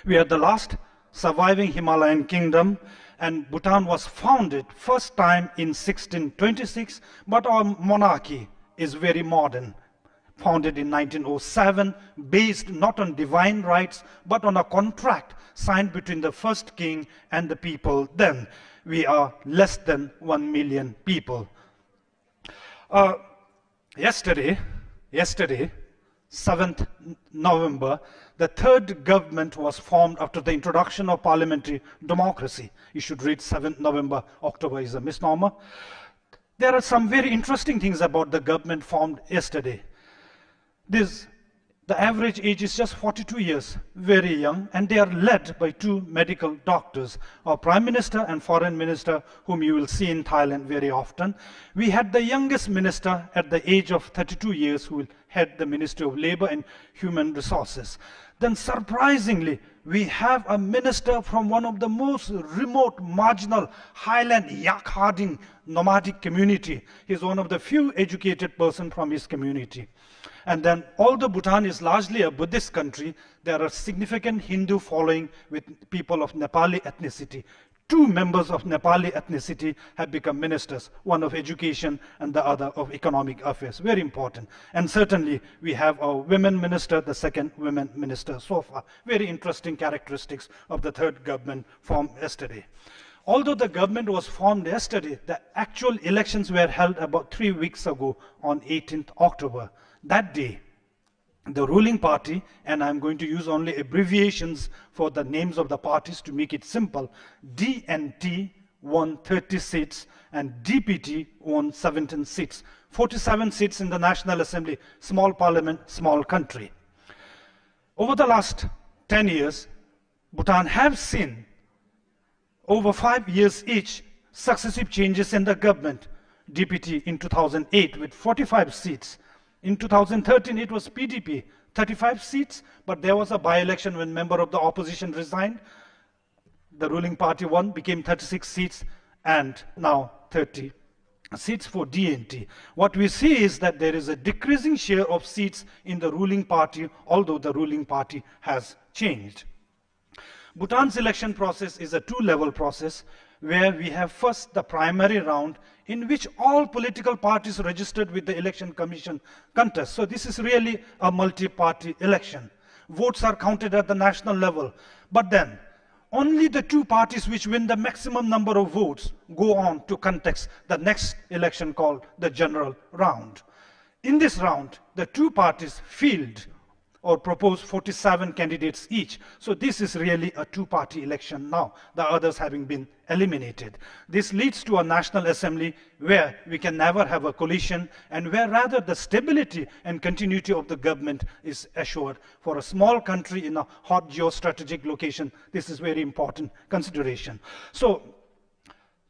J: We are the last surviving Himalayan kingdom, and Bhutan was founded first time in 1626, but our monarchy is very modern. Founded in 1907, based not on divine rights, but on a contract signed between the first king and the people then. We are less than 1 million people. Yesterday, 7th November, the third government was formed after the introduction of parliamentary democracy. You should read 7th November, October is a misnomer. There are some very interesting things about the government formed yesterday. The average age is just 42 years, very young, and they are led by 2 medical doctors, our Prime Minister and Foreign Minister, whom you will see in Thailand very often. We had the youngest minister at the age of 32 years who will head the Ministry of Labor and Human Resources. Then surprisingly, we have a minister from one of the most remote, marginal, highland, yak herding nomadic community. He's one of the few educated persons from his community. And then, although Bhutan is largely a Buddhist country, there are significant Hindu following with people of Nepali ethnicity. 2 members of Nepali ethnicity have become ministers, one of education and the other of economic affairs. Very important. And certainly, we have a women minister, the second women minister so far. Very interesting characteristics of the third government formed yesterday. Although the government was formed yesterday, the actual elections were held about 3 weeks ago on 18th October. That day, the ruling party, and I'm going to use only abbreviations for the names of the parties to make it simple, DNT won 30 seats and DPT won 17 seats. 47 seats in the National Assembly, small parliament, small country. Over the last 10 years, Bhutan have seen over 5 years each successive changes in the government. DPT in 2008 with 45 seats. In 2013, it was PDP, 35 seats, but there was a by-election when a member of the opposition resigned. The ruling party won, became 36 seats, and now 30 seats for DNT. What we see is that there is a decreasing share of seats in the ruling party, although the ruling party has changed. Bhutan's election process is a 2-level process, where we have first the primary round, in which all political parties registered with the election commission contest. So this is really a multi-party election. Votes are counted at the national level. But then, only the 2 parties which win the maximum number of votes go on to contest the next election called the general round. In this round, the 2 parties field or propose 47 candidates each. So this is really a 2-party election now, the others having been eliminated. This leads to a National Assembly where we can never have a coalition and where rather the stability and continuity of the government is assured. For a small country in a hot geostrategic location, this is very important consideration. So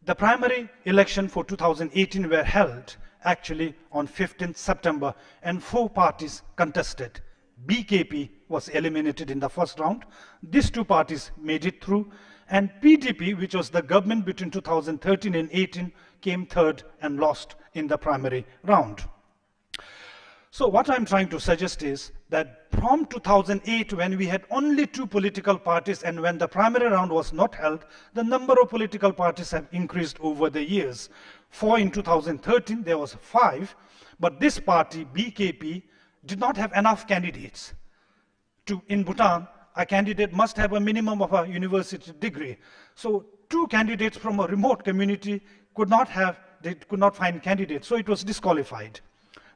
J: the primary election for 2018 were held actually on 15th September and 4 parties contested. BKP was eliminated in the first round. These 2 parties made it through. And PDP, which was the government between 2013 and 18, came 3rd and lost in the primary round. So what I'm trying to suggest is that from 2008, when we had only 2 political parties and when the primary round was not held, the number of political parties have increased over the years. 4 in 2013, there was 5, but this party, BKP, did not have enough candidates. In Bhutan, a candidate must have a minimum of a university degree. So 2 candidates from a remote community could not find candidates, so it was disqualified.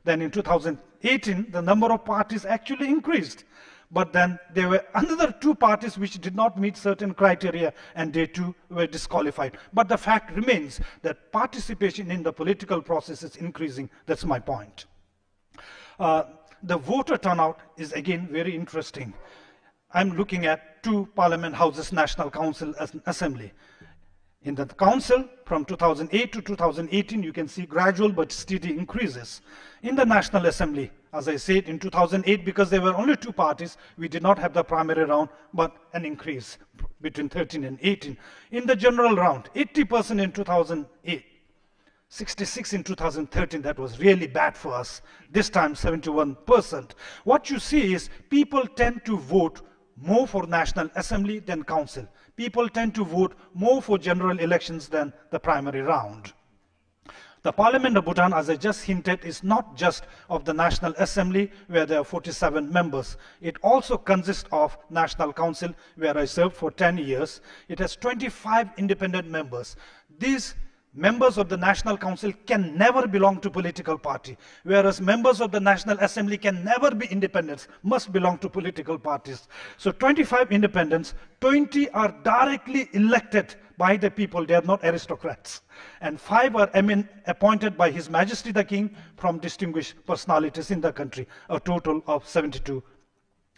J: Then in 2018, the number of parties actually increased. But then there were another 2 parties which did not meet certain criteria, and they too were disqualified. But the fact remains that participation in the political process is increasing. That's my point. The voter turnout is again very interesting. I'm looking at 2 parliament houses, National Council and Assembly. In the council, from 2008 to 2018, you can see gradual but steady increases. In the National Assembly, as I said, in 2008, because there were only 2 parties, we did not have the primary round, but an increase between 13 and 18. In the general round, 80% in 2008, 66 in 2013, that was really bad for us. This time, 71%. What you see is people tend to vote more for National Assembly than Council. People tend to vote more for general elections than the primary round. The Parliament of Bhutan, as I just hinted, is not just of the National Assembly, where there are 47 members. It also consists of National Council, where I served for 10 years. It has 25 independent members. These members of the National Council can never belong to political party, whereas members of the National Assembly can never be independents, must belong to political parties. So 25 independents, 20 are directly elected by the people, they are not aristocrats. And 5 are appointed by His Majesty the King from distinguished personalities in the country, a total of 72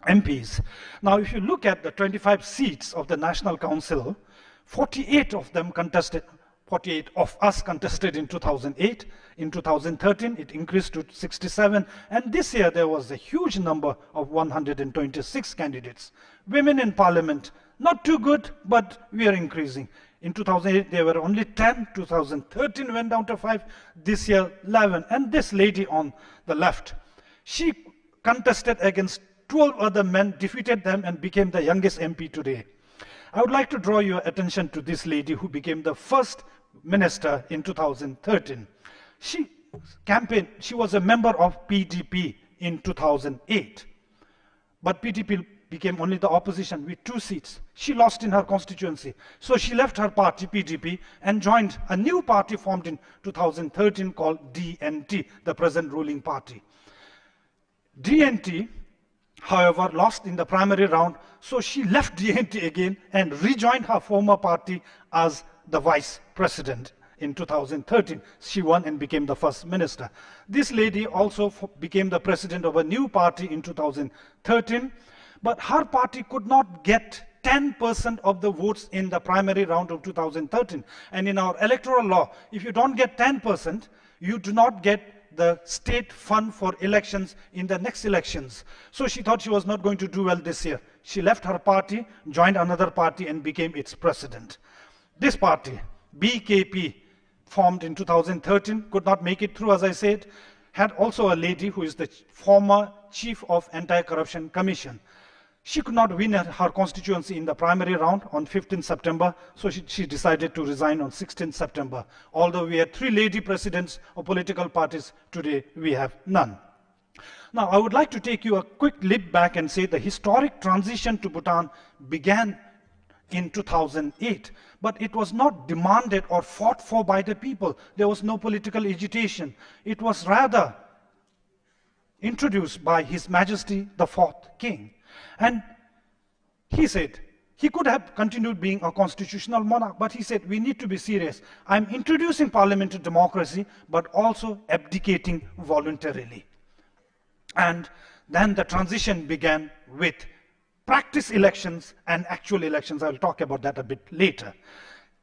J: MPs. Now, if you look at the 25 seats of the National Council, 48 of them contested, 48 of us contested in 2008. In 2013, it increased to 67. And this year, there was a huge number of 126 candidates. Women in parliament, not too good, but we are increasing. In 2008, there were only 10. 2013 went down to 5. This year, 11. And this lady on the left, she contested against 12 other men, defeated them, and became the youngest MP today. I would like to draw your attention to this lady who became the first minister in 2013. She was a member of PDP in 2008. But PDP became only the opposition with 2 seats. She lost in her constituency. So she left her party, PDP, and joined a new party formed in 2013 called DNT, the present ruling party. DNT, however, lost in the primary round, so she left DNT again and rejoined her former party as the vice president in 2013. She won and became the first minister. This lady also became the president of a new party in 2013, but her party could not get 10% of the votes in the primary round of 2013. And in our electoral law, if you don't get 10%, you do not get the state fund for elections in the next elections. So she thought she was not going to do well this year. She left her party, joined another party, and became its president. This party, BKP, formed in 2013, could not make it through, as I said, had also a lady who is the former chief of Anti-Corruption Commission. She could not win her constituency in the primary round on 15 September, so she decided to resign on 16 September. Although we had 3 lady presidents of political parties, today we have none. Now, I would like to take you a quick leap back and say the historic transition to Bhutan began in 2008, but it was not demanded or fought for by the people. There was no political agitation. It was rather introduced by His Majesty the 4th King. And he said, he could have continued being a constitutional monarch, but he said, we need to be serious. I'm introducing parliamentary democracy, but also abdicating voluntarily. And then the transition began with practice elections and actual elections. I'll talk about that a bit later.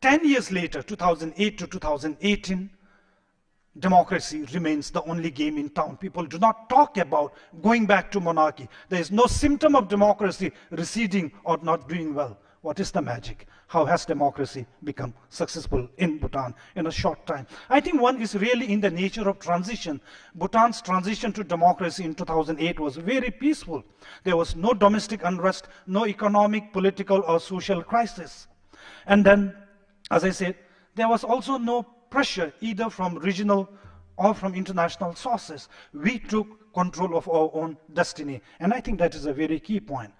J: 10 years later, 2008 to 2018, democracy remains the only game in town. People do not talk about going back to monarchy. There is no symptom of democracy receding or not doing well. what is the magic? How has democracy become successful in Bhutan in a short time? I think one is really in the nature of transition. Bhutan's transition to democracy in 2008 was very peaceful. There was no domestic unrest, no economic, political, or social crisis. And then, as I said, there was also no pressure either from regional or from international sources. We took control of our own destiny. And I think that is a very key point.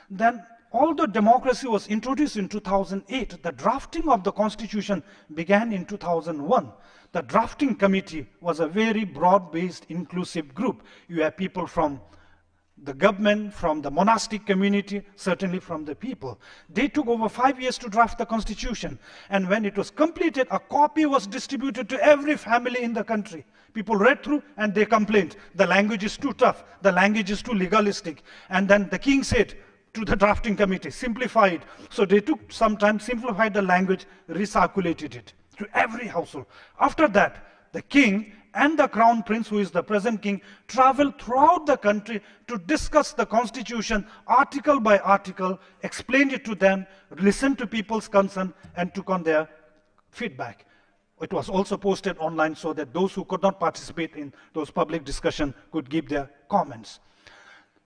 J: Then, although democracy was introduced in 2008, the drafting of the constitution began in 2001. The drafting committee was a very broad-based, inclusive group. You have people from the government, from the monastic community, certainly from the people. They took over 5 years to draft the constitution. And when it was completed, a copy was distributed to every family in the country. People read through and they complained. The language is too tough. The language is too legalistic. And then the king said to the drafting committee, simplify it. So they took some time, simplified the language, recirculated it to every household. After that, the king and the crown prince, who is the present king, traveled throughout the country to discuss the constitution article by article, explained it to them, listened to people's concern, and took on their feedback. It was also posted online so that those who could not participate in those public discussions could give their comments.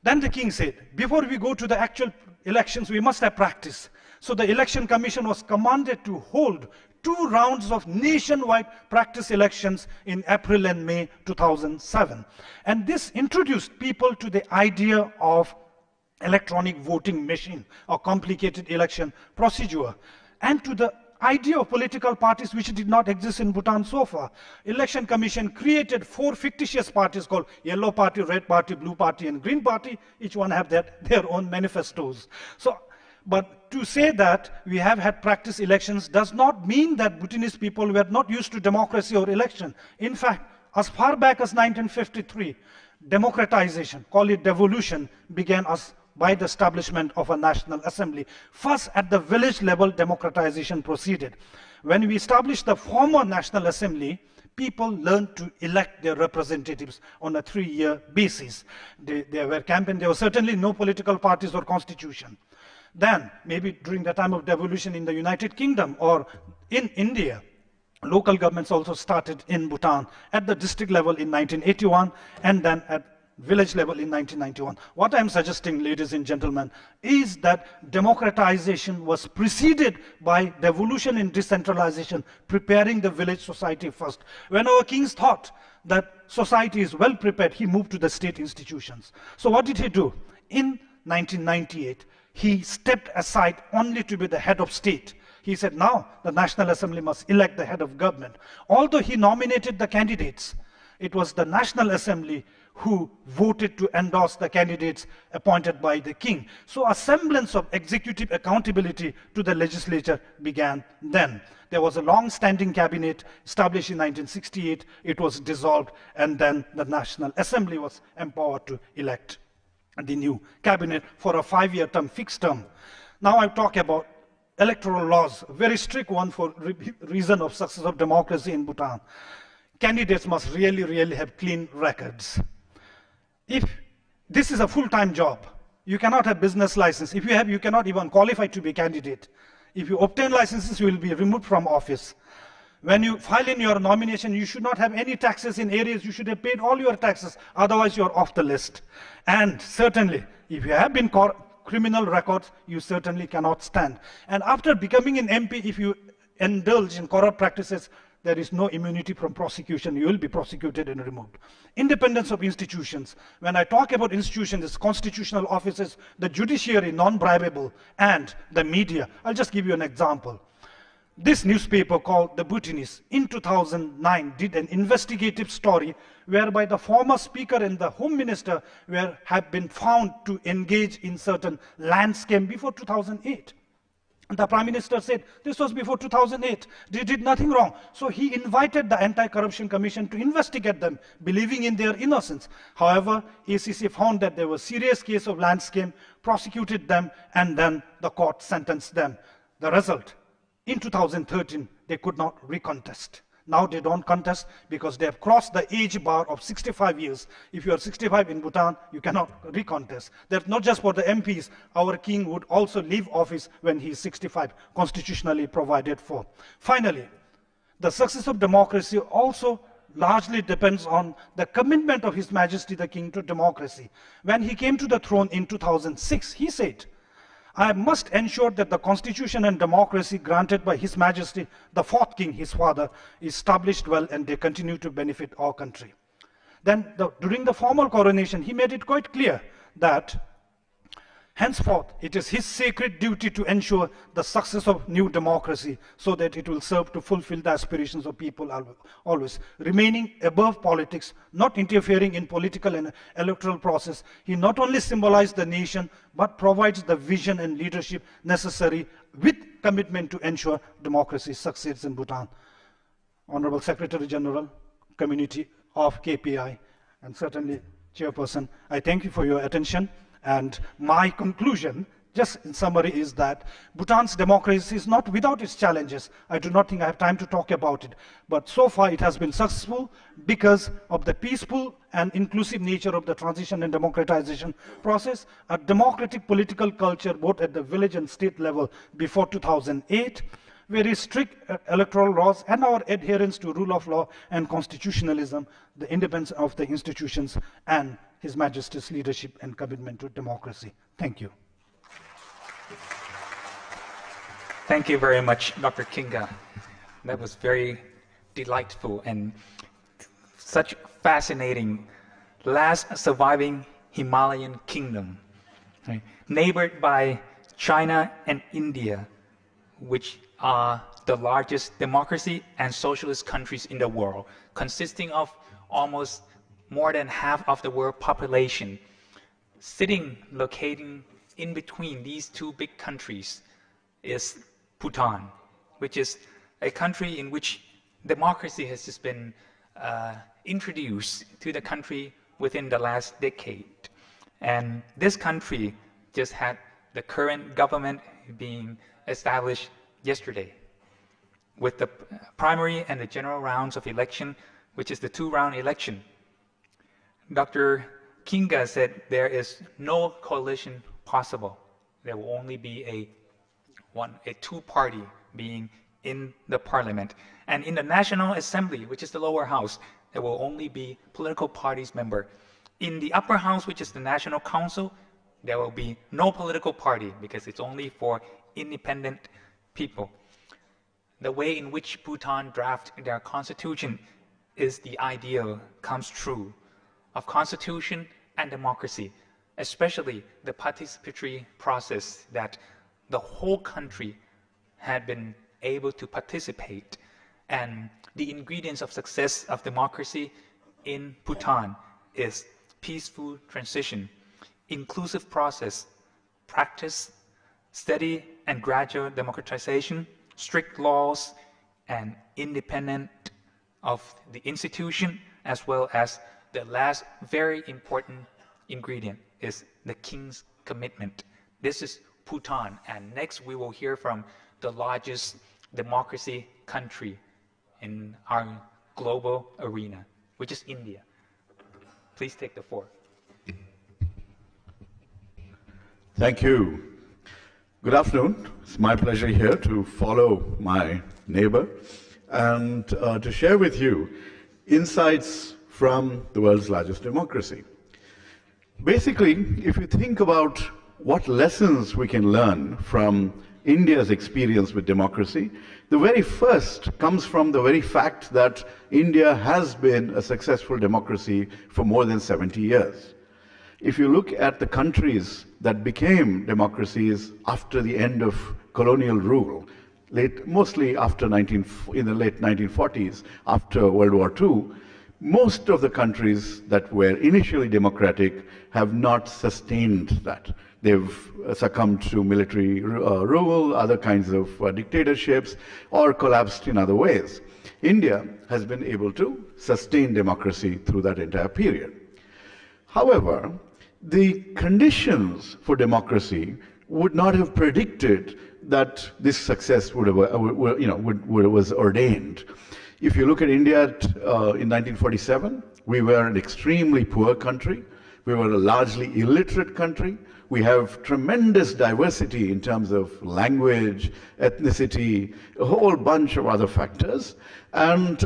J: Then the king said, before we go to the actual elections, we must have practice. So the election commission was commanded to hold 2 rounds of nationwide practice elections in April and May 2007. And this introduced people to the idea of electronic voting machine, or complicated election procedure, and to the idea of political parties which did not exist in Bhutan so far. Election Commission created 4 fictitious parties called Yellow Party, Red Party, Blue Party, and Green Party. Each one have their own manifestos. But to say that we have had practice elections does not mean that Bhutanese people were not used to democracy or election. In fact, as far back as 1953, democratization, call it devolution, began by the establishment of a National Assembly. First, at the village level, democratization proceeded. When we established the former National Assembly, people learned to elect their representatives on a 3-year basis. There were campaigns, there were certainly no political parties or constitution. Then, maybe during the time of devolution in the United Kingdom or in India, local governments also started in Bhutan at the district level in 1981 and then at village level in 1991. What I'm suggesting, ladies and gentlemen, is that democratization was preceded by devolution and decentralization, preparing the village society first. When our kings thought that society is well prepared, he moved to the state institutions. So what did he do? In 1998, he stepped aside only to be the head of state. He said, now the National Assembly must elect the head of government. Although he nominated the candidates, it was the National Assembly who voted to endorse the candidates appointed by the king. So a semblance of executive accountability to the legislature began then. There was a long-standing cabinet established in 1968. It was dissolved, and then the National Assembly was empowered to elect the new cabinet for a 5-year term, fixed term. Now I talk about electoral laws, a very strict one for reason of success of democracy in Bhutan. Candidates must really have clean records. If this is a full-time job, you cannot have business license. If you have, you cannot even qualify to be a candidate. If you obtain licenses, you will be removed from office. When you file in your nomination, you should not have any taxes in areas. You should have paid all your taxes. Otherwise, you're off the list. And certainly, if you have been criminal records, you certainly cannot stand. And after becoming an MP, if you indulge in corrupt practices, there is no immunity from prosecution. You will be prosecuted and removed. Independence of institutions. When I talk about institutions, it's constitutional offices, the judiciary, non-bribable, and the media. I'll just give you an example. This newspaper called The Bhutanese in 2009 did an investigative story whereby the former speaker and the home minister have been found to engage in certain land scam before 2008. And the Prime Minister said, this was before 2008. They did nothing wrong. So he invited the Anti-Corruption Commission to investigate them, believing in their innocence. However, ACC found that there was a serious case of land scam, prosecuted them, and then the court sentenced them. The result, in 2013, they could not recontest. Now they don't contest because they have crossed the age bar of 65 years. If you are 65 in Bhutan, you cannot recontest. That's not just for the MPs. Our king would also leave office when he is 65, constitutionally provided for. Finally, the success of democracy also largely depends on the commitment of His Majesty the King to democracy. When he came to the throne in 2006, he said, I must ensure that the constitution and democracy granted by His Majesty, the fourth king, his father, is established well and they continue to benefit our country. Then during the formal coronation, he made it quite clear that henceforth it is his sacred duty to ensure the success of new democracy so that it will serve to fulfill the aspirations of people always. Remaining above politics, not interfering in political and electoral process, he not only symbolized the nation, but provides the vision and leadership necessary with commitment to ensure democracy succeeds in Bhutan. Honorable Secretary General, Community of KPI, and certainly Chairperson, I thank you for your attention. And my conclusion, just in summary, is that Bhutan's democracy is not without its challenges. I do not think I have time to talk about it. But so far it has been successful because of the peaceful and inclusive nature of the transition and democratization process, a democratic political culture both at the village and state level before 2008, very strict electoral laws, and our adherence to rule of law and constitutionalism, the independence of the institutions, and His Majesty's leadership and commitment to democracy. Thank you.
G: Thank you very much, Dr. Kinga. That was very delightful and such fascinating. Last surviving Himalayan kingdom, right? Neighbored by China and India, which are the largest democracy and socialist countries in the world, consisting of almost more than half of the world population. Locating in between these two big countries is Bhutan, which is a country in which democracy has just been introduced to the country within the last decade. And this country just had the current government being established yesterday with the primary and the general rounds of election, which is the two-round election. Dr. Kinga said there is no coalition possible. There will only be a two-party being in the parliament. And in the National Assembly, which is the lower house, there will only be political parties member. In the upper house, which is the National Council, there will be no political party because it's only for independent people. The way in which Bhutan draft their constitution is the ideal comes true of constitution and democracy, especially the participatory process that the whole country had been able to participate. And the ingredients of success of democracy in Bhutan is peaceful transition, inclusive process, practice, steady and gradual democratization, strict laws, and independent of the institution, as well as the last very important ingredient is the king's commitment. This is Bhutan, and next we will hear from the largest democracy country in our global arena, which is India. Please take the floor.
K: Thank you. Good afternoon. It's my pleasure here to follow my neighbor and to share with you insights from the world's largest democracy. Basically, if you think about what lessons we can learn from India's experience with democracy, the very first comes from the very fact that India has been a successful democracy for more than 70 years. If you look at the countries that became democracies after the end of colonial rule, mostly after in the late 1940s, after World War II, most of the countries that were initially democratic have not sustained that. They've succumbed to military rule, other kinds of dictatorships, or collapsed in other ways. India has been able to sustain democracy through that entire period. However, the conditions for democracy would not have predicted that this success was ordained. If you look at India in 1947, we were an extremely poor country. We were a largely illiterate country. We have tremendous diversity in terms of language, ethnicity, a whole bunch of other factors. And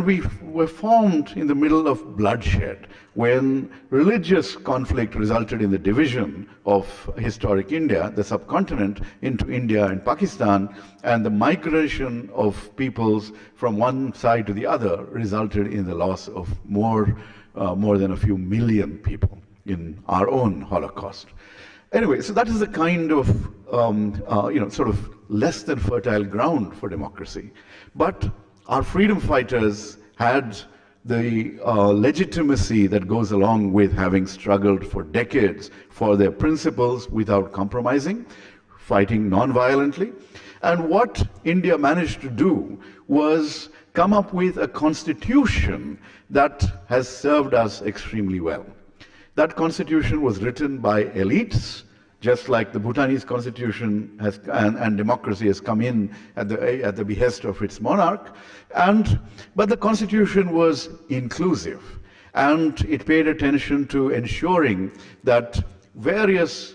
K: we were formed in the middle of bloodshed when religious conflict resulted in the division of historic India, the subcontinent, into India and Pakistan, and the migration of peoples from one side to the other resulted in the loss of more than a few million people in our own Holocaust. Anyway, so that is the kind of, sort of less than fertile ground for democracy. But our freedom fighters had the legitimacy that goes along with having struggled for decades for their principles without compromising, fighting non-violently. And what India managed to do was come up with a constitution that has served us extremely well. That constitution was written by elites, just like the Bhutanese constitution has, and democracy has come in at the behest of its monarch. But the constitution was inclusive, and it paid attention to ensuring that various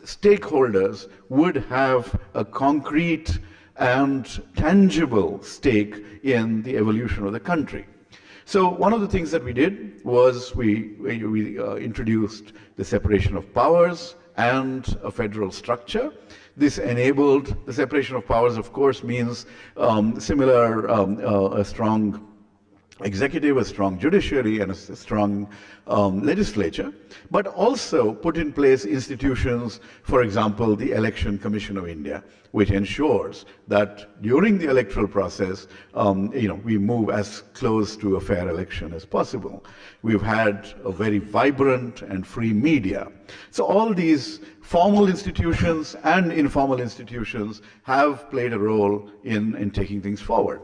K: stakeholders would have a concrete and tangible stake in the evolution of the country. So one of the things that we did was we introduced the separation of powers and a federal structure. This enabled the separation of powers, of course, means a strong executive, a strong judiciary, and a strong legislature, but also put in place institutions, for example, the Election Commission of India, which ensures that during the electoral process, we move as close to a fair election as possible. We've had a very vibrant and free media. So all these formal institutions and informal institutions have played a role in taking things forward.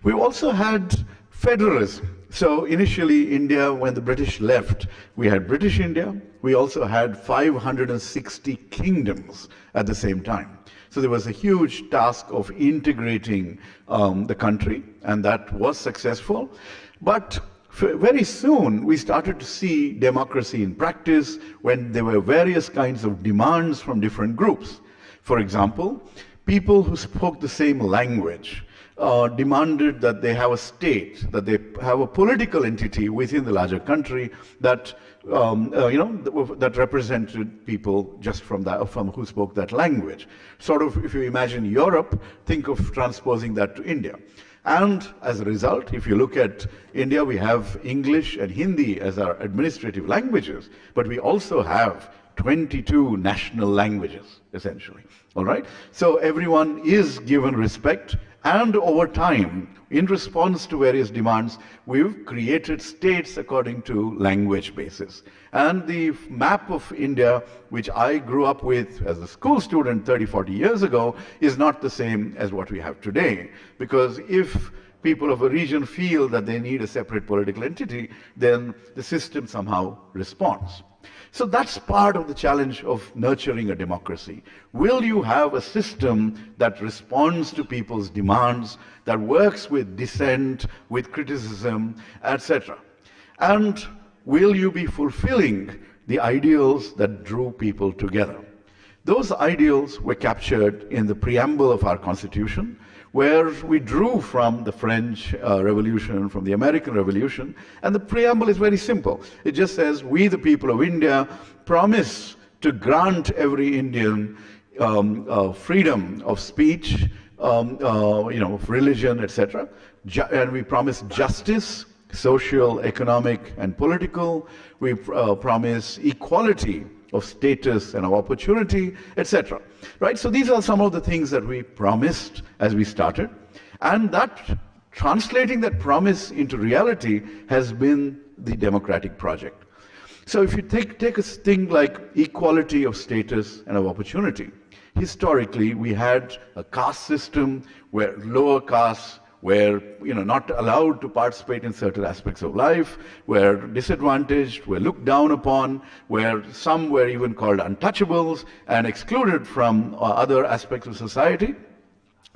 K: We've also had federalism. So initially, India, when the British left, we had British India. We also had 560 kingdoms at the same time. So there was a huge task of integrating the country, and that was successful. But very soon, we started to see democracy in practice when there were various kinds of demands from different groups. For example, people who spoke the same language demanded that they have a state, that they have a political entity within the larger country that that represented people just from who spoke that language. Sort of, if you imagine Europe, think of transposing that to India. And as a result, if you look at India, we have English and Hindi as our administrative languages, but we also have 22 national languages, essentially. All right? So everyone is given respect. And over time, in response to various demands, we've created states according to language basis. And the map of India, which I grew up with as a school student 30, 40 years ago, is not the same as what we have today. Because if people of a region feel that they need a separate political entity, then the system somehow responds. So that's part of the challenge of nurturing a democracy. Will you have a system that responds to people's demands, that works with dissent, with criticism, etc.? And will you be fulfilling the ideals that drew people together? Those ideals were captured in the preamble of our Constitution, where we drew from the French Revolution, from the American Revolution, and the preamble is very simple. It just says, we the people of India promise to grant every Indian freedom of speech, of religion, etc. And we promise justice, social, economic, and political. We promise equality of status and of opportunity, etc. Right? So these are some of the things that we promised as we started. And that, translating that promise into reality has been the democratic project. So if you take a thing like equality of status and of opportunity, historically we had a caste system where lower castes were not allowed to participate in certain aspects of life, were disadvantaged, were looked down upon, where some were even called untouchables and excluded from other aspects of society.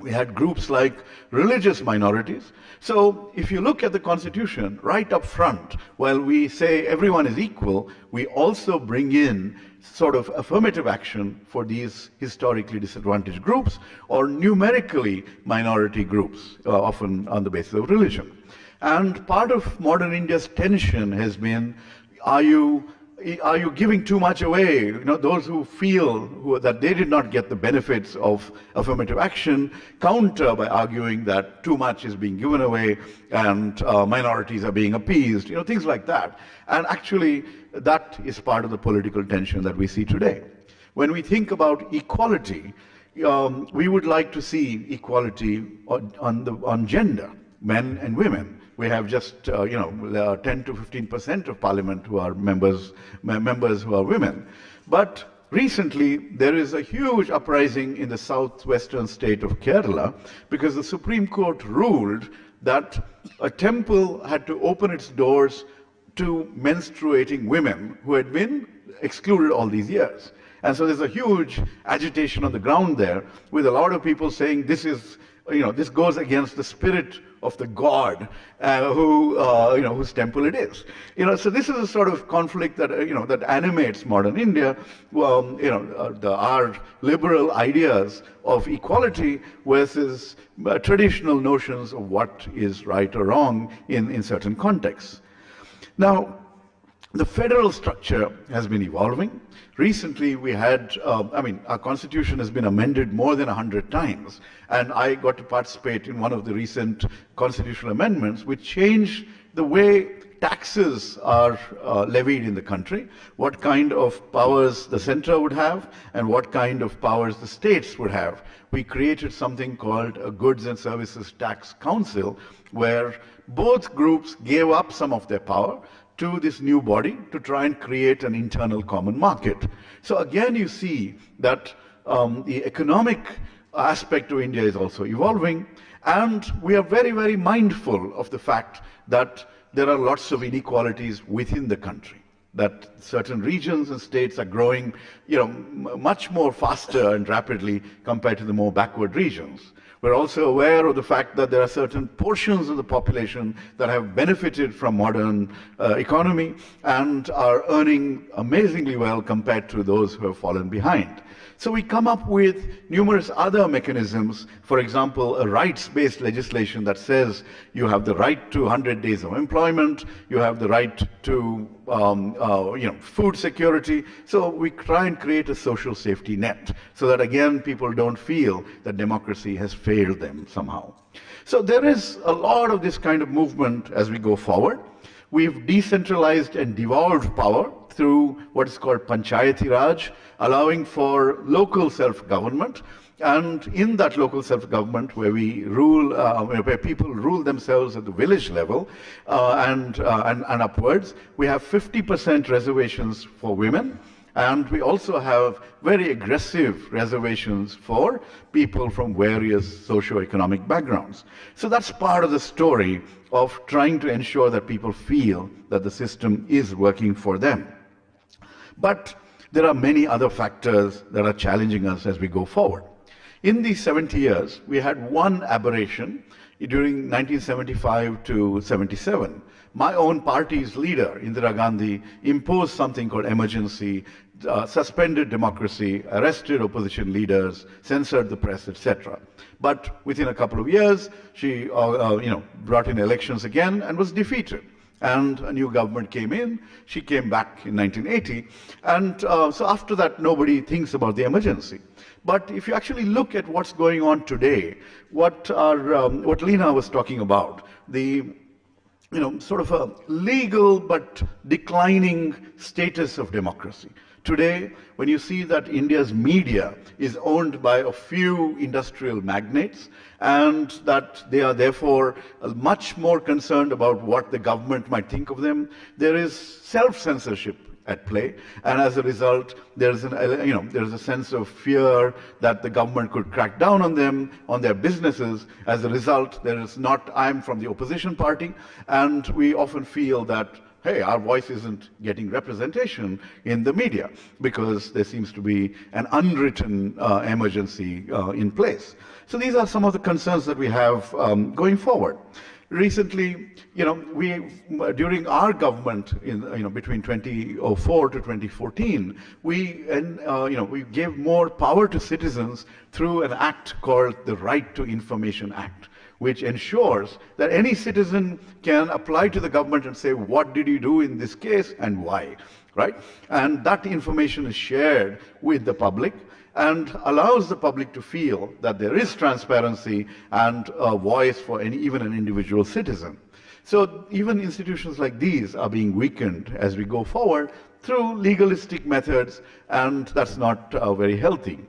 K: We had groups like religious minorities. So if you look at the Constitution, right up front, while we say everyone is equal, we also bring in sort of affirmative action for these historically disadvantaged groups or numerically minority groups, often on the basis of religion. And part of modern India's tension has been, are you giving too much away? You know, those who feel that they did not get the benefits of affirmative action counter by arguing that too much is being given away and minorities are being appeased, you know, things like that. And actually, that is part of the political tension that we see today. When we think about equality, we would like to see equality on gender, men and women. We have just, 10 to 15% of parliament who are members who are women. But recently, there is a huge uprising in the southwestern state of Kerala because the Supreme Court ruled that a temple had to open its doors to menstruating women who had been excluded all these years. And so there's a huge agitation on the ground there with a lot of people saying this is, this goes against the spirit of the god whose temple it is. So this is a sort of conflict that that animates modern India. Our liberal ideas of equality versus traditional notions of what is right or wrong in certain contexts. Now, the federal structure has been evolving. Recently, we had, our constitution has been amended more than 100 times, and I got to participate in one of the recent constitutional amendments which changed the way taxes are levied in the country, what kind of powers the center would have, and what kind of powers the states would have. We created something called a Goods and Services Tax Council, where both groups gave up some of their power to this new body to try and create an internal common market. So again, you see that the economic aspect of India is also evolving, and we are very, very mindful of the fact that there are lots of inequalities within the country, that certain regions and states are growing, much more faster and rapidly compared to the more backward regions. We're also aware of the fact that there are certain portions of the population that have benefited from modern economy and are earning amazingly well compared to those who have fallen behind. So we come up with numerous other mechanisms, for example, a rights-based legislation that says you have the right to 100 days of employment, you have the right to food security. So we try and create a social safety net so that, again, people don't feel that democracy has failed them somehow. So there is a lot of this kind of movement as we go forward. We've decentralized and devolved power through what is called Panchayati Raj, allowing for local self-government. And in that local self-government, where we rule, where people rule themselves at the village level and upwards, we have 50% reservations for women. And we also have very aggressive reservations for people from various socio-economic backgrounds. So that's part of the story of trying to ensure that people feel that the system is working for them. But there are many other factors that are challenging us as we go forward. In these 70 years, we had one aberration during 1975 to 77. My own party's leader, Indira Gandhi, imposed something called emergency, suspended democracy, arrested opposition leaders, censored the press, etc. But within a couple of years, she brought in elections again and was defeated. And a new government came in. She came back in 1980. And so after that, nobody thinks about the emergency. But if you actually look at what's going on today, what Leena was talking about, the sort of a legal but declining status of democracy. Today, when you see that India's media is owned by a few industrial magnates and that they are therefore much more concerned about what the government might think of them, there is self-censorship at play, and as a result, there's a sense of fear that the government could crack down on them, on their businesses. As a result, there is not, I'm from the opposition party, and we often feel that hey, our voice isn't getting representation in the media because there seems to be an unwritten emergency in place. So these are some of the concerns that we have going forward. Recently, during our government, between 2004 to 2014, we gave more power to citizens through an act called the Right to Information Act, which ensures that any citizen can apply to the government and say, what did you do in this case and why, right? And that information is shared with the public and allows the public to feel that there is transparency and a voice for even an individual citizen. So even institutions like these are being weakened as we go forward through legalistic methods, and that's not very healthy.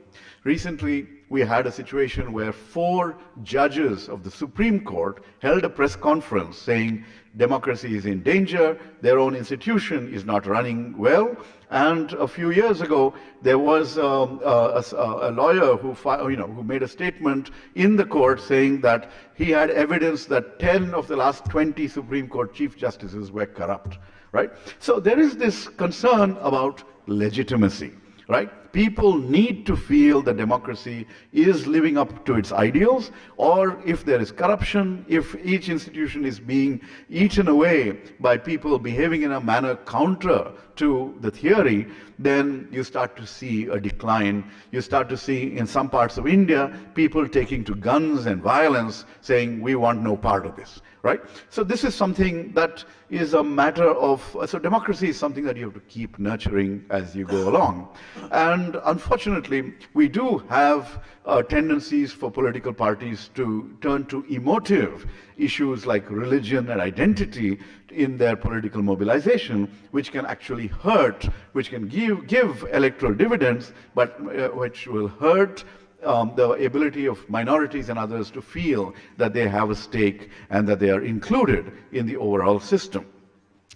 K: Recently, we had a situation where 4 judges of the Supreme Court held a press conference saying democracy is in danger, their own institution is not running well, and a few years ago there was a lawyer who made a statement in the court saying that he had evidence that 10 of the last 20 Supreme Court Chief Justices were corrupt, right? So there is this concern about legitimacy, right? People need to feel that democracy is living up to its ideals, or if there is corruption, if each institution is being eaten away by people behaving in a manner counter to the theory, then you start to see a decline. You start to see in some parts of India, people taking to guns and violence, saying, we want no part of this, right? So this is something that is a matter of, so democracy is something that you have to keep nurturing as you go along. And unfortunately, we do have tendencies for political parties to turn to emotive issues like religion and identity in their political mobilization, which can actually hurt, which can give electoral dividends, but which will hurt the ability of minorities and others to feel that they have a stake and that they are included in the overall system.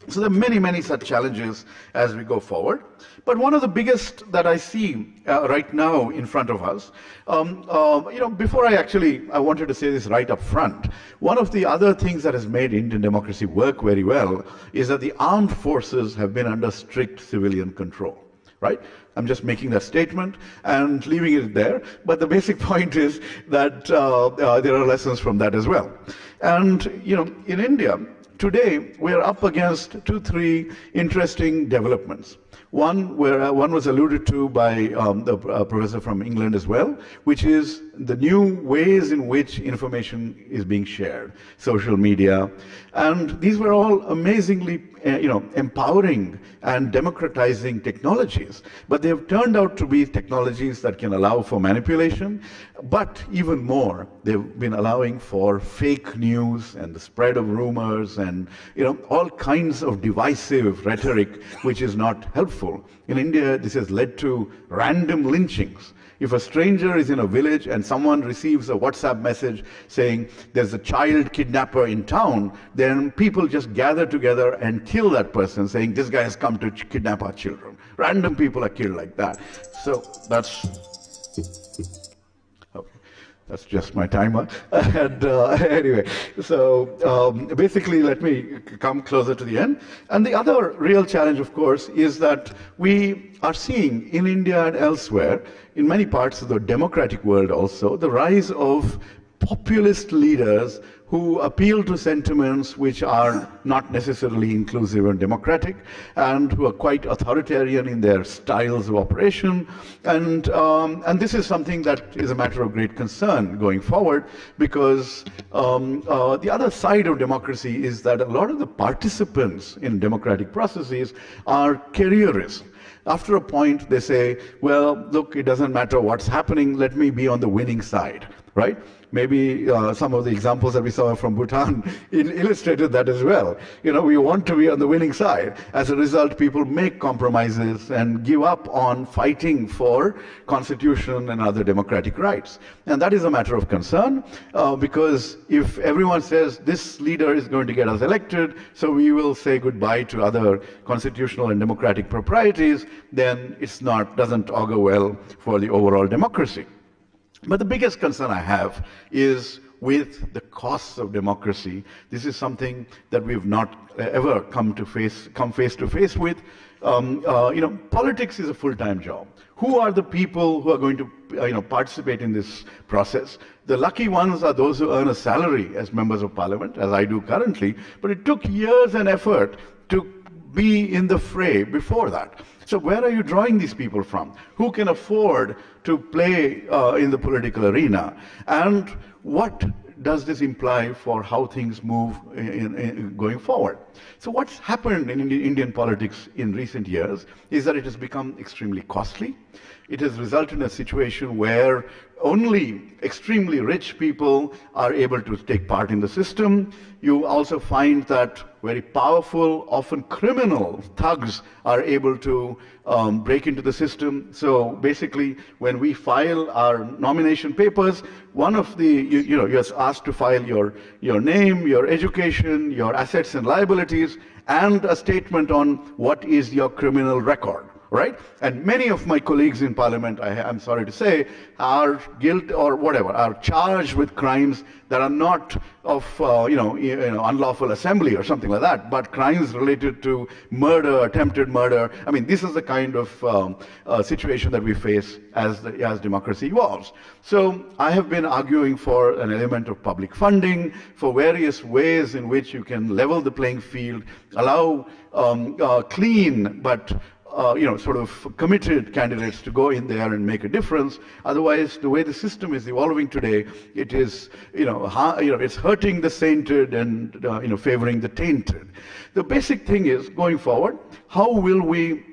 K: So there are many, many such challenges as we go forward. But one of the biggest that I see right now in front of us, before I wanted to say this right up front, one of the other things that has made Indian democracy work very well is that the armed forces have been under strict civilian control, right? I'm just making that statement and leaving it there, but the basic point is that there are lessons from that as well. And, in India, today, we're up against 2-3 interesting developments. One was alluded to by the professor from England as well, which is the new ways in which information is being shared, social media. And these were all amazingly empowering and democratizing technologies. But they have turned out to be technologies that can allow for manipulation, but even more, they've been allowing for fake news and the spread of rumors and all kinds of divisive rhetoric, which is not helpful. In India, this has led to random lynchings. If a stranger is in a village and someone receives a WhatsApp message saying there's a child kidnapper in town, then people just gather together and kill that person, saying this guy has come to kidnap our children. Random people are killed like that. So that's just my timer. And anyway, so basically, let me come closer to the end. And the other real challenge, of course, is that we are seeing in India and elsewhere, in many parts of the democratic world also, the rise of populist leaders who appeal to sentiments which are not necessarily inclusive and democratic, and who are quite authoritarian in their styles of operation. And this is something that is a matter of great concern going forward, because the other side of democracy is that a lot of the participants in democratic processes are careerists. After a point, they say, well, look, it doesn't matter what's happening, let me be on the winning side, right? Maybe some of the examples that we saw from Bhutan illustrated that as well. We want to be on the winning side. As a result, people make compromises and give up on fighting for constitution and other democratic rights. And that is a matter of concern, because if everyone says this leader is going to get us elected, so we will say goodbye to other constitutional and democratic proprieties, then doesn't augur well for the overall democracy. But the biggest concern I have is with the costs of democracy. This is something that we've not ever come face to face with. Politics is a full-time job. Who are the people who are going to participate in this process? The lucky ones are those who earn a salary as members of parliament, as I do currently, but it took years and effort to be in the fray before that. So where are you drawing these people from? Who can afford to play in the political arena? And what does this imply for how things move going forward? So what's happened in Indian politics in recent years is that it has become extremely costly. It has resulted in a situation where only extremely rich people are able to take part in the system. You also find that very powerful, often criminal thugs are able to break into the system. So basically, when we file our nomination papers, one of the, you're asked to file your name, your education, your assets and liabilities, and a statement on what is your criminal record. Right? And many of my colleagues in parliament, I'm sorry to say, are guilty or whatever, are charged with crimes that are not of, unlawful assembly or something like that, but crimes related to murder, attempted murder. I mean, this is the kind of situation that we face as democracy evolves. So I have been arguing for an element of public funding, for various ways in which you can level the playing field, allow clean but sort of committed candidates to go in there and make a difference. Otherwise, the way the system is evolving today, it is, it's hurting the sainted and, favoring the tainted. The basic thing is, going forward, how will we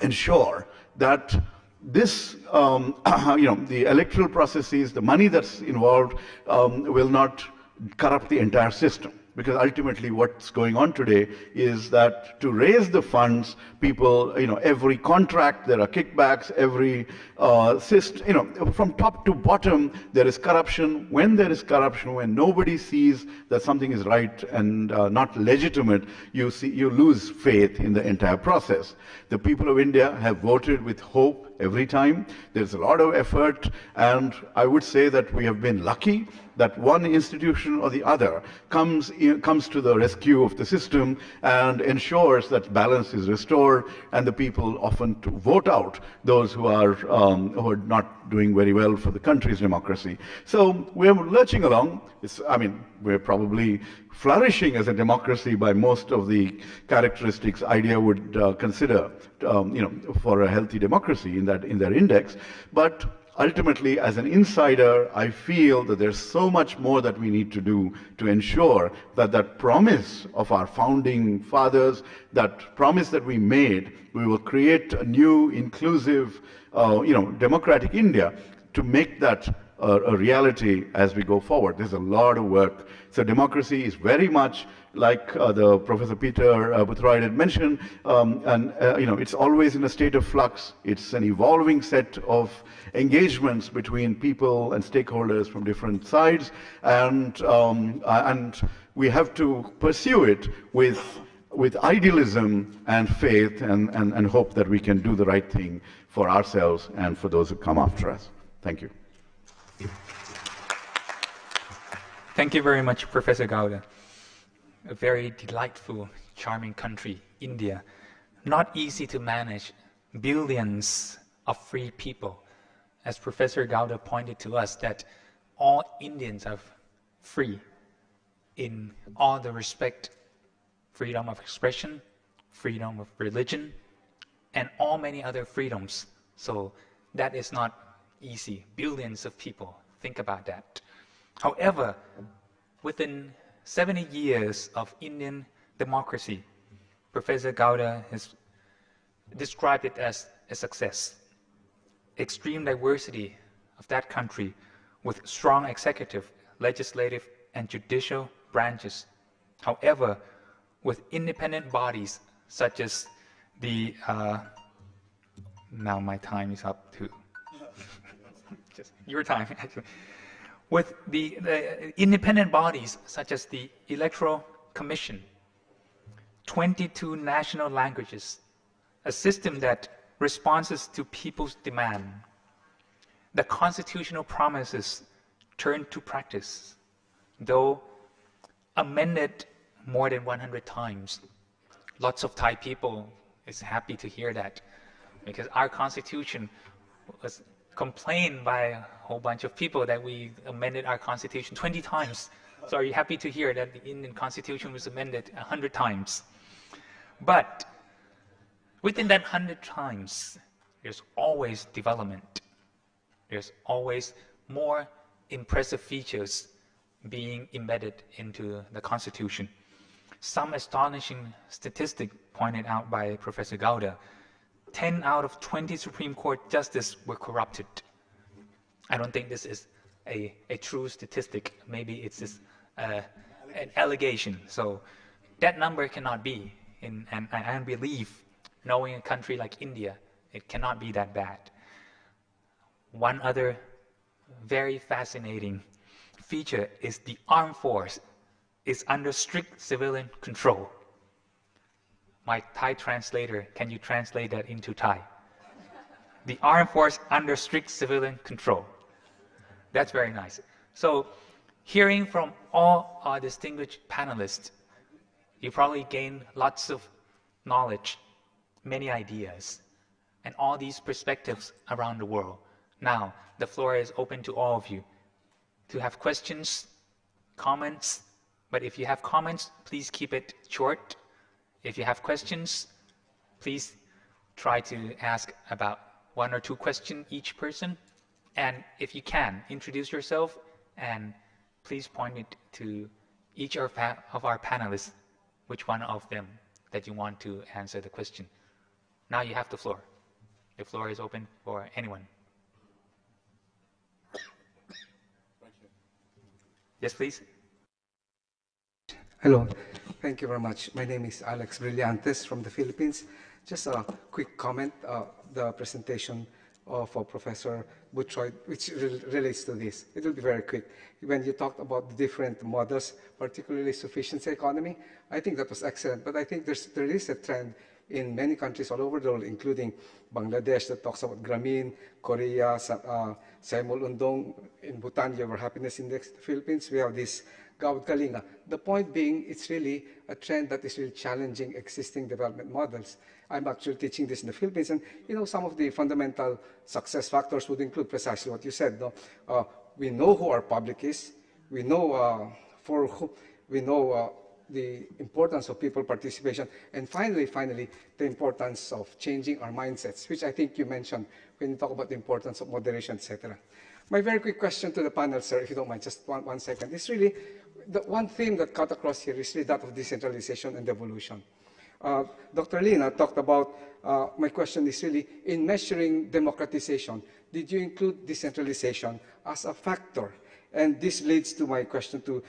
K: ensure that this, the electoral processes, the money that's involved, will not corrupt the entire system? Because ultimately what's going on today is that to raise the funds, people, every contract, there are kickbacks, every from top to bottom, there is corruption. When there is corruption, when nobody sees that something is right and not legitimate, you lose faith in the entire process. The people of India have voted with hope every time. There's a lot of effort, and I would say that we have been lucky that one institution or the other comes to the rescue of the system and ensures that balance is restored, and the people often vote out those who are not doing very well for the country's democracy. So we're lurching along. We're probably flourishing as a democracy by most of the characteristics IDEA would consider, for a healthy democracy in their index. But ultimately, as an insider, I feel that there's so much more that we need to do to ensure that that promise of our founding fathers, that promise that we made, we will create a new, inclusive, democratic India, to make that a reality as we go forward. There's a lot of work. So democracy is very much like the Professor Peter Boothroyd had mentioned, it's always in a state of flux. It's an evolving set of engagements between people and stakeholders from different sides, and we have to pursue it with idealism and faith and hope that we can do the right thing for ourselves and for those who come after us. Thank you.
G: Thank you very much, Professor Gowda. A very delightful, charming country, India. Not easy to manage, billions of free people. As Professor Gowda pointed to us, that all Indians are free in all the respect, freedom of expression, freedom of religion, and all many other freedoms. So that is not easy. Billions of people, think about that. However, within 70 years of Indian democracy, Professor Gowda has described it as a success. Extreme diversity of that country with strong executive, legislative, and judicial branches. However, with independent bodies such as the, now my time is up too. Just your time, actually. With the independent bodies such as the Electoral Commission, 22 national languages, a system that responds to people's demand, the constitutional promises turned to practice, though amended more than 100 times. Lots of Thai people is happy to hear that, because our constitution was complained by a whole bunch of people that we amended our constitution 20 times. So are you happy to hear that the Indian constitution was amended 100 times? But within that 100 times, there's always development. There's always more impressive features being embedded into the constitution. Some astonishing statistic pointed out by Professor Gowda: 10 out of 20 Supreme Court justices were corrupted. I don't think this is a true statistic. Maybe it's just an allegation. So that number cannot be, and I believe, knowing a country like India, it cannot be that bad. One other very fascinating feature is the armed force is under strict civilian control. My Thai translator, can you translate that into Thai? The armed force under strict civilian control. That's very nice. So, hearing from all our distinguished panelists, you probably gain lots of knowledge, many ideas, and all these perspectives around the world. Now, the floor is open to all of you to have questions, comments, but if you have comments, please keep it short. If you have questions, please try to ask about 1 or 2 questions each person. And if you can, introduce yourself and please point it to each of our panelists, which one of them that you want to answer the question. Now you have the floor. The floor is open for anyone. Yes, please.
L: Hello, thank you very much. My name is Alex Brillantes from the Philippines. Just a quick comment, the presentation of Professor Boothroyd, which relates to this. It will be very quick. When you talked about the different models, particularly sufficiency economy, I think that was excellent, but I think there is a trend in many countries all over the world, including Bangladesh, that talks about Grameen, Korea, Saimul Undong, in Bhutan, you have our happiness index. The Philippines, we have this Gowda. The point being, it's really a trend that is really challenging existing development models. I'm actually teaching this in the Philippines, and some of the fundamental success factors would include precisely what you said. No? We know who our public is. We know the importance of people participation, and finally, the importance of changing our mindsets, which I think you mentioned when you talk about the importance of moderation, etc. My very quick question to the panel, sir, if you don't mind, just one second, is really the one theme that cut across here is really that of decentralization and devolution. Dr. Leena talked about, my question is really, in measuring democratization, did you include decentralization as a factor? And this leads to my question to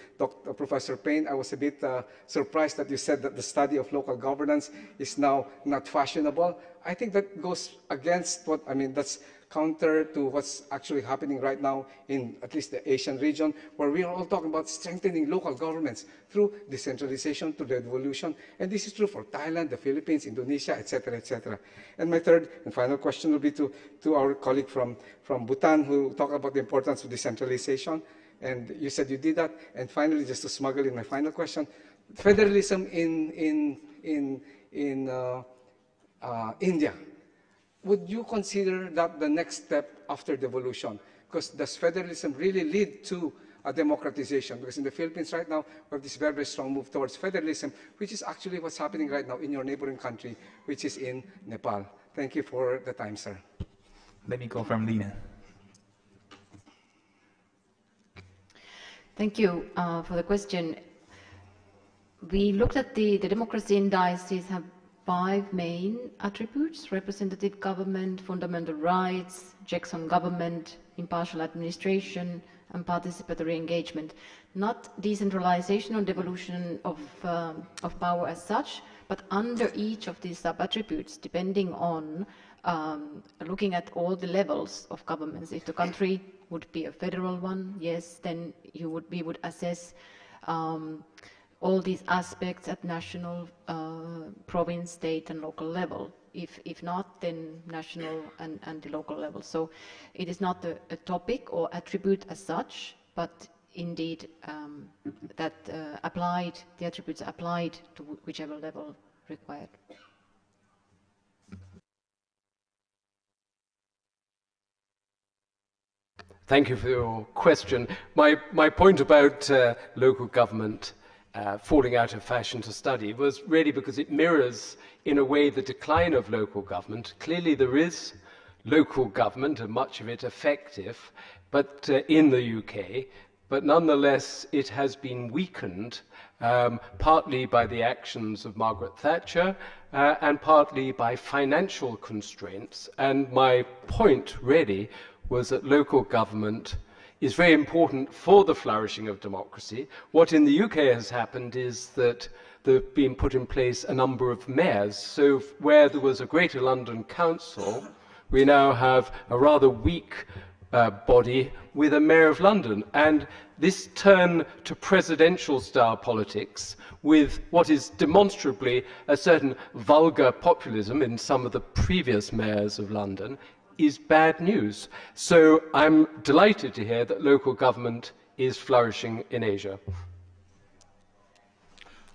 L: Professor Payne. I was a bit surprised that you said that the study of local governance is now not fashionable. I think that goes against what, that's counter to what's actually happening right now in at least the Asian region, where we are all talking about strengthening local governments through decentralization to devolution. And this is true for Thailand, the Philippines, Indonesia, etc., etc. And my third and final question will be to our colleague from Bhutan, who talked about the importance of decentralization. And you said you did that. And finally, just to smuggle in my final question, federalism in India. Would you consider that the next step after devolution? Because does federalism really lead to a democratization? Because in the Philippines right now, we have this very, very strong move towards federalism, which is actually what's happening right now in your neighboring country, which is in Nepal. Thank you for the time, sir.
G: Let me go from Leena.
H: Thank you for the question. We looked at the democracy indices have 5 main attributes: representative government, fundamental rights, checks on government, impartial administration, and participatory engagement. Not decentralization or devolution of power as such, but under each of these sub-attributes, depending on looking at all the levels of governments. If the country would be a federal one, yes, then we would assess all these aspects at national, province, state, and local level. If not, then national and the local level. So it is not a topic or attribute as such, but indeed that applied, the attributes applied to whichever level required.
I: Thank you for your question. My point about local government falling out of fashion to study was really because it mirrors, in a way, the decline of local government. Clearly there is local government, and much of it effective, but in the UK, but nonetheless it has been weakened, partly by the actions of Margaret Thatcher and partly by financial constraints. And my point really was that local government is very important for the flourishing of democracy. What in the UK has happened is that there have been put in place a number of mayors. So where there was a Greater London Council, we now have a rather weak body with a Mayor of London. And this turn to presidential-style politics with what is demonstrably a certain vulgar populism in some of the previous mayors of London is bad news. So I'm delighted to hear that local government is flourishing in Asia.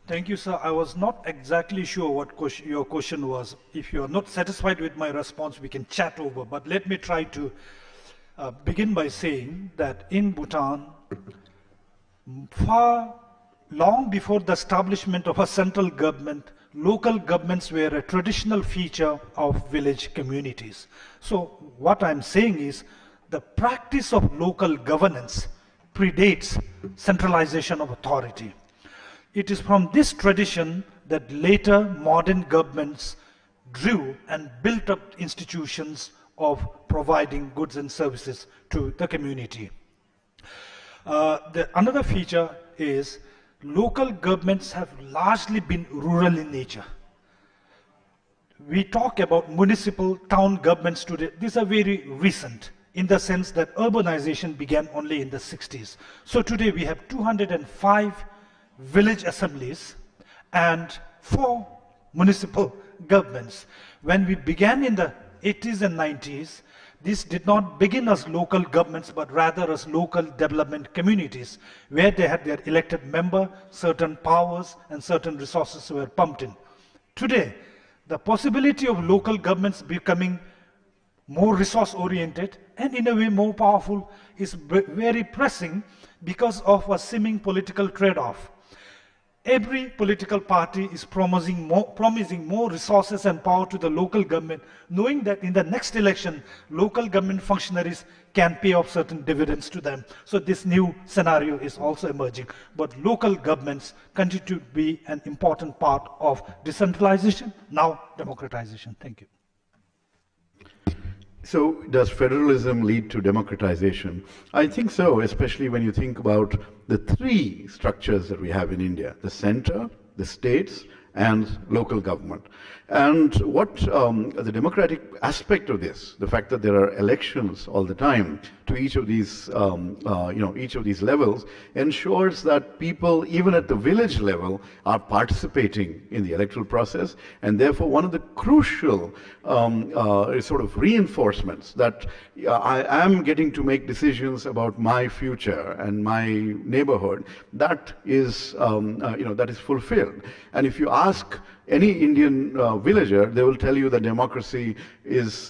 J: Thank you, sir. I was not exactly sure what your question was. If you are not satisfied with my response, we can chat over. But let me try to begin by saying that in Bhutan, long before the establishment of a central government, local governments were a traditional feature of village communities. So what I'm saying is the practice of local governance predates centralization of authority. It is from this tradition that later modern governments drew and built up institutions of providing goods and services to the community. Another feature is local governments have largely been rural in nature. We talk about municipal town governments today. These are very recent in the sense that urbanization began only in the 60s. So today we have 205 village assemblies and 4 municipal governments. When we began in the 80s and 90s, this did not begin as local governments, but rather as local development communities, where they had their elected member, certain powers and certain resources were pumped in. Today, the possibility of local governments becoming more resource-oriented and in a way more powerful is very pressing because of a seeming political trade-off. Every political party is promising more resources and power to the local government, knowing that in the next election, local government functionaries can pay off certain dividends to them. So this new scenario is also emerging. But local governments continue to be an important part of decentralization, now democratization. Thank you.
K: So does federalism lead to democratization? I think so, especially when you think about the 3 structures that we have in India: the center, the states, and local government. And what the democratic aspect of this, the fact that there are elections all the time to each of these, each of these levels, ensures that people, even at the village level, are participating in the electoral process. And therefore, one of the crucial sort of reinforcements that I am getting to make decisions about my future and my neighborhood, that is, that is fulfilled. And if you ask any Indian villager, they will tell you that democracy is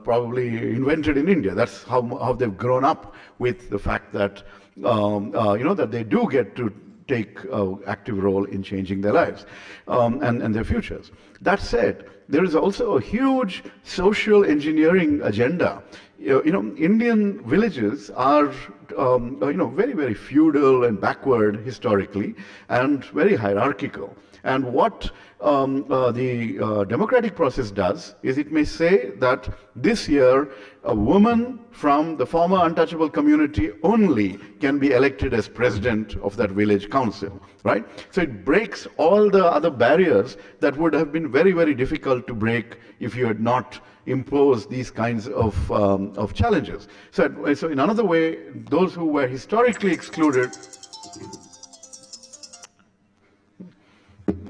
K: probably invented in India. That's how they've grown up with the fact that, that they do get to take an active role in changing their lives and their futures. That said, there is also a huge social engineering agenda. Indian villages are, very, very feudal and backward historically and very hierarchical. And what the democratic process does is it may say that this year a woman from the former untouchable community only can be elected as president of that village council, right? So it breaks all the other barriers that would have been very, very difficult to break if you had not imposed these kinds of challenges. So in another way, those who were historically excluded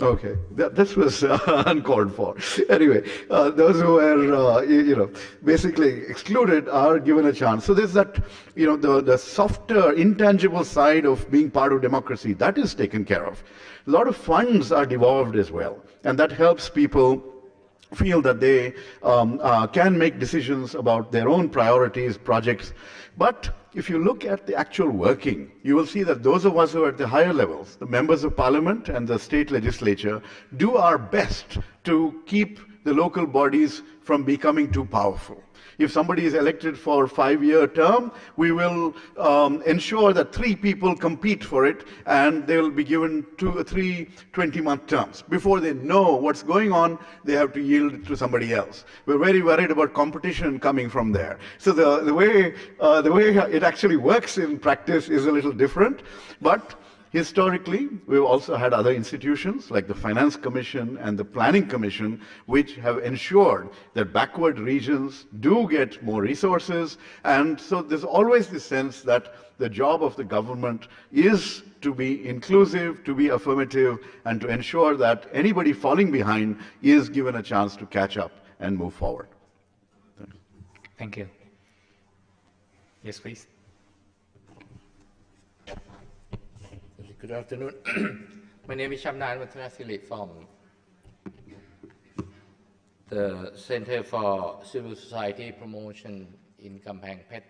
K: Okay, this was uncalled for. Anyway, those who were, basically excluded are given a chance. So there's that, the softer, intangible side of being part of democracy, that is taken care of. A lot of funds are devolved as well, and that helps people feel that they can make decisions about their own priorities, projects. But if you look at the actual working, you will see that those of us who are at the higher levels, the members of parliament and the state legislature, do our best to keep the local bodies from becoming too powerful. If somebody is elected for a 5-year term, we will ensure that 3 people compete for it, and they will be given 2 or 3 20-month terms. Before they know what's going on, they have to yield to somebody else. We're very worried about competition coming from there. So the way it actually works in practice is a little different, but historically, we've also had other institutions like the Finance Commission and the Planning Commission, which have ensured that backward regions do get more resources. And so there's always this sense that the job of the government is to be inclusive, to be affirmative, and to ensure that anybody falling behind is given a chance to catch up and move forward.
G: Thank you. Yes, please.
M: Good afternoon. My name is Shamnan Wattanasili from the Center for Civil Society Promotion in Kamphaeng Phet,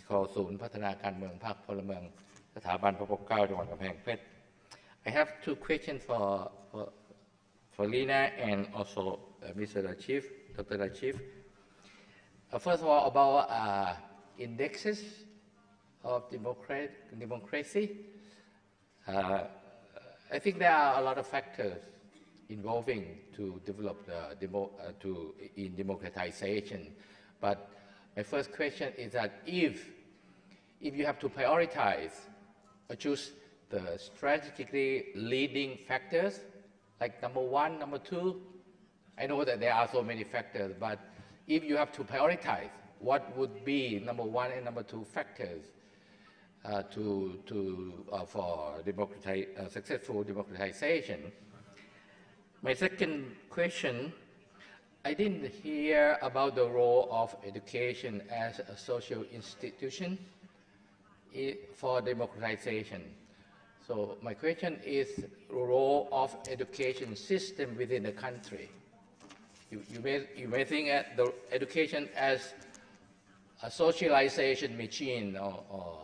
M: called ศูนย์พัฒนาการเมืองภาคพลเมืองสถาบันพระปกเกล้าจังหวัดกำแพงเพชร I have 2 questions for Leena and also Mr. Rajeev, Dr. Rajeev. First of all, about indexes of democracy. I think there are a lot of factors involving to develop in democratization. But my first question is that if you have to prioritize or choose the strategically leading factors, like number 1, number 2, I know that there are so many factors, but if you have to prioritize, what would be number 1 and number 2 factors for successful democratization? My second question, I didn't hear about the role of education as a social institution for democratization. So my question is the role of education system within the country. You may think at the education as a socialization machine or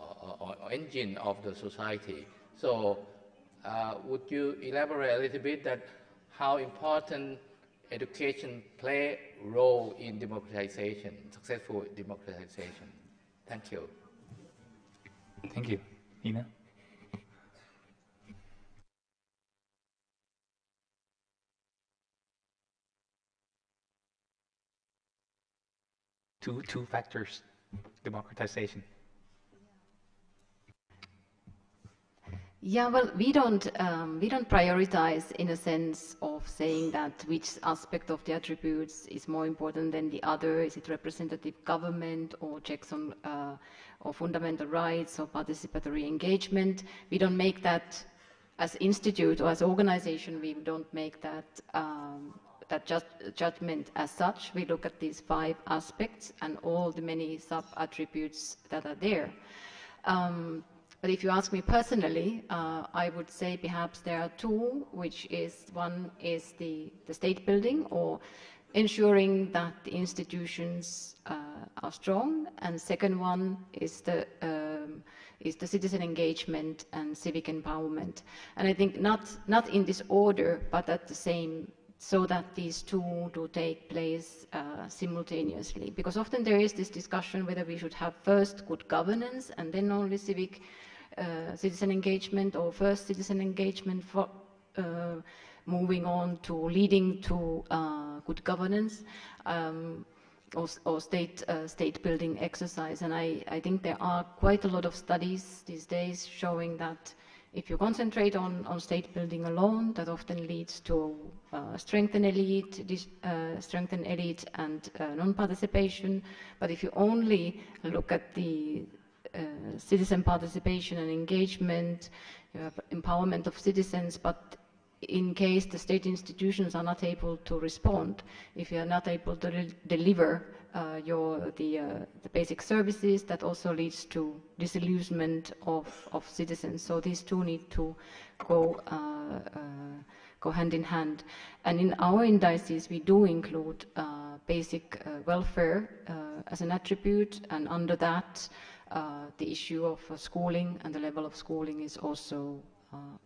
M: engine of the society. So would you elaborate a little bit that how important education play a role in democratization, successful democratization? Thank you.
G: Thank you. Leena? Two factors, democratization.
H: Yeah, well, we don't prioritize in a sense of saying that which aspect of the attributes is more important than the other. Is it representative government or checks on or fundamental rights or participatory engagement? We don't make that as institute or as organization. We don't make that judgment as such. We look at these 5 aspects and all the many sub-attributes that are there. But if you ask me personally, I would say perhaps there are 2, which is one is the state building or ensuring that the institutions are strong, and the second one is the citizen engagement and civic empowerment. And I think not in this order, but at the same, so that these 2 do take place simultaneously. Because often there is this discussion whether we should have first good governance and then only citizen engagement, or first citizen engagement for moving on to leading to good governance, or state building exercise. And I think there are quite a lot of studies these days showing that if you concentrate on state building alone, that often leads to strengthen elite and non-participation. But if you only look at the citizen participation and engagement, you have empowerment of citizens, but in case the state institutions are not able to respond, if you are not able to deliver the basic services, that also leads to disillusionment of citizens. So these two need to go hand in hand. And in our indices, we do include basic welfare as an attribute, and under that, the issue of schooling and the level of schooling is also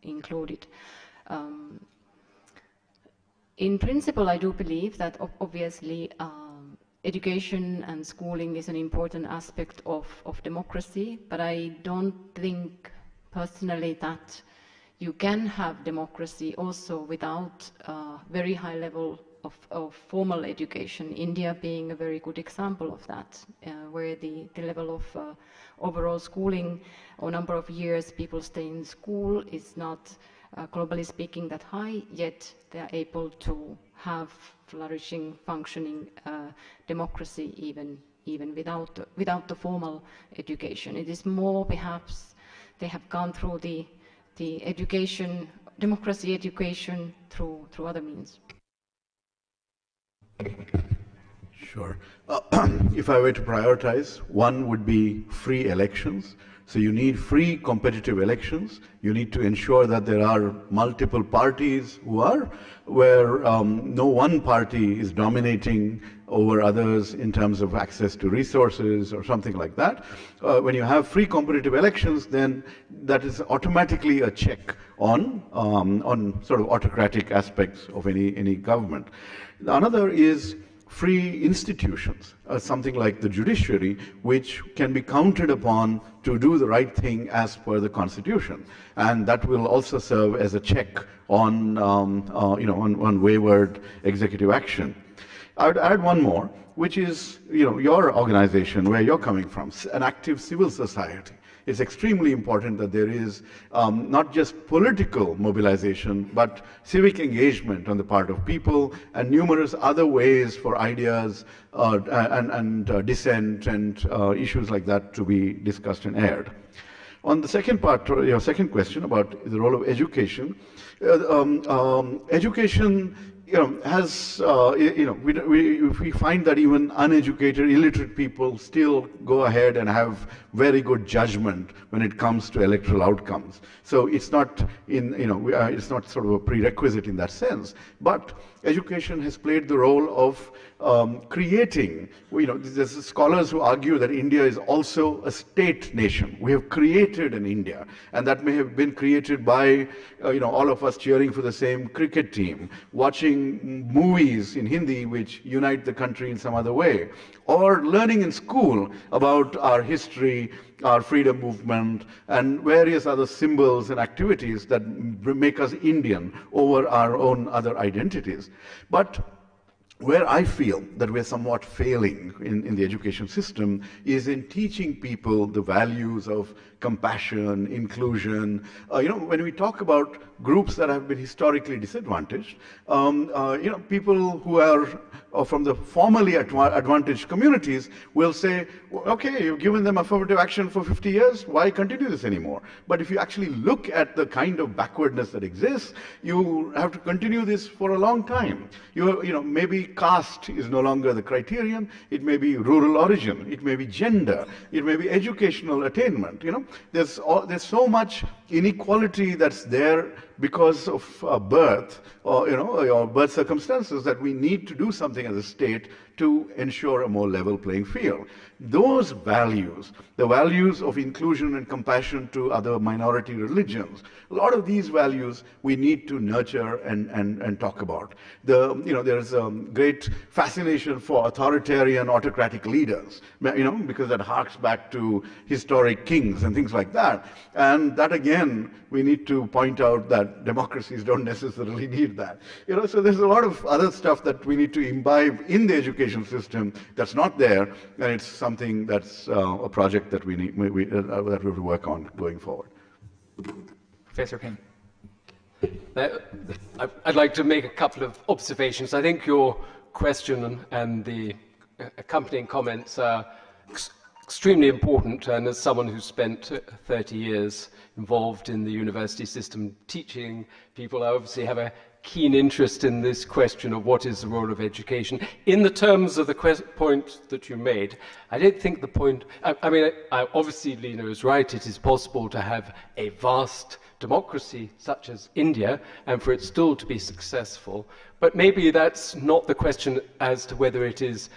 H: included. In principle, I do believe that obviously education and schooling is an important aspect of democracy, but I don't think personally that you can have democracy also without a very high level of formal education, India being a very good example of that, where the level of overall schooling or number of years people stay in school is not, globally speaking, that high, yet they are able to have flourishing, functioning democracy even without the formal education. It is more perhaps they have gone through the education, democracy education through other means.
K: Sure. If I were to prioritize, one would be free elections. So you need free competitive elections. You need to ensure that there are multiple parties where no one party is dominating over others in terms of access to resources or something like that. When you have free competitive elections, then that is automatically a check on sort of autocratic aspects of any government. Another is free institutions, something like the judiciary, which can be counted upon to do the right thing as per the Constitution, and that will also serve as a check on on wayward executive action. I would add one more, which is your organization, where you're coming from, an active civil society. It's extremely important that there is not just political mobilization, but civic engagement on the part of people and numerous other ways for ideas and dissent and issues like that to be discussed and aired. On the second part, your second question about the role of education, education has, we find that even uneducated, illiterate people still go ahead and have very good judgment when it comes to electoral outcomes. So it's not it's not sort of a prerequisite in that sense. But education has played the role of creating, there's scholars who argue that India is also a state nation. We have created an India, and that may have been created by, all of us cheering for the same cricket team, watching movies in Hindi which unite the country in some other way, or learning in school about our history, our freedom movement, and various other symbols and activities that make us Indian over our own other identities. But where I feel that we're somewhat failing in the education system is in teaching people the values of compassion, inclusion. When we talk about groups that have been historically disadvantaged, people who are from the formerly advantaged communities will say, okay, you've given them affirmative action for 50 years, why continue this anymore? But if you actually look at the kind of backwardness that exists, you have to continue this for a long time. Maybe caste is no longer the criterion, it may be rural origin, it may be gender, it may be educational attainment. There's so much inequality that's there because of birth or birth circumstances that we need to do something as a state to ensure a more level playing field. Those values, the values of inclusion and compassion to other minority religions, a lot of these values we need to nurture and talk about. There's a great fascination for authoritarian, autocratic leaders, because that harks back to historic kings and things like that. And that again, we need to point out that democracies don't necessarily need that. So there's a lot of other stuff that we need to imbibe in the education system that's not there, and it's something that's a project that we need that we will work on going forward.
G: Professor Payne.
I: I'd like to make a couple of observations. I think your question and the accompanying comments are extremely important, and as someone who spent 30 years involved in the university system teaching people, I obviously have a keen interest in this question of what is the role of education. In the terms of the point that you made, I don't think the point, obviously Leena is right, it is possible to have a vast democracy such as India and for it still to be successful, but maybe that's not the question as to whether it is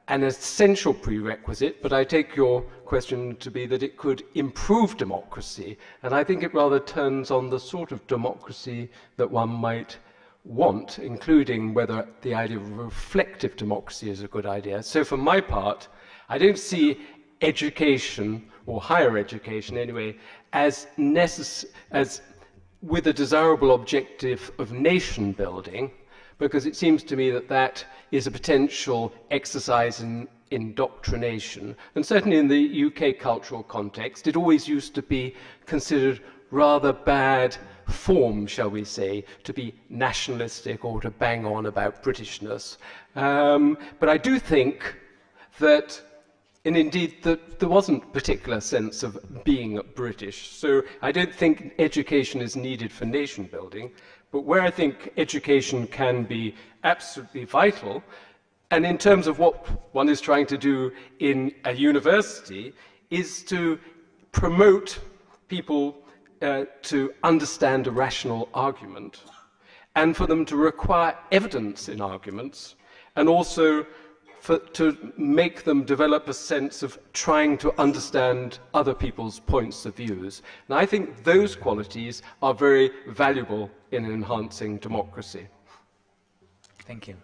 I: an essential prerequisite, but I take your question to be that it could improve democracy, and I think it rather turns on the sort of democracy that one might want, including whether the idea of reflective democracy is a good idea. So for my part, I don't see education, or higher education anyway, as with a desirable objective of nation building, because it seems to me that that is a potential exercise in indoctrination. And certainly in the UK cultural context, it always used to be considered rather bad form, shall we say, to be nationalistic or to bang on about Britishness. But I do think that, and indeed that there wasn't a particular sense of being British. So I don't think education is needed for nation building. But where I think education can be absolutely vital, and in terms of what one is trying to do in a university, is to promote people to understand a rational argument, and for them to require evidence in arguments, and also to make them develop a sense of trying to understand other people's points of views. And I think those qualities are very valuable in enhancing democracy.
G: Thank you.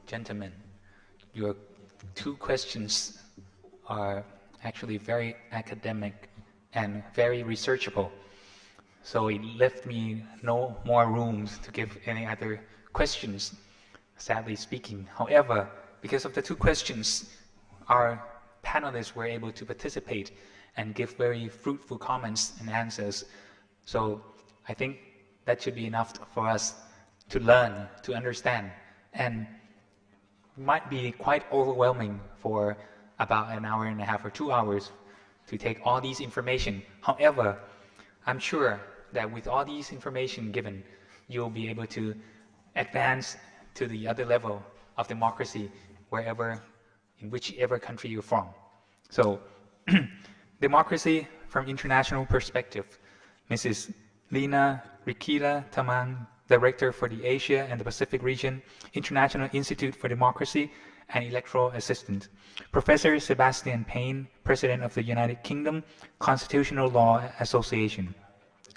G: Gentlemen, your two questions are actually very academic and very researchable. So it left me no more room to give any other questions, sadly speaking. However, because of the two questions, our panelists were able to participate and give very fruitful comments and answers. So I think that should be enough for us to learn, to understand, and might be quite overwhelming for about an hour and a half or 2 hours to take all these information. However, I'm sure that with all these information given, you'll be able to advance to the other level of democracy in whichever country you're from. So, democracy from international perspective. Mrs.Leena Rikkila, Tamang, Director for the Asia and the Pacific Region, International Institute for Democracy and Electoral Assistant. Professor Sebastian Payne, President of the United Kingdom Constitutional Law Association.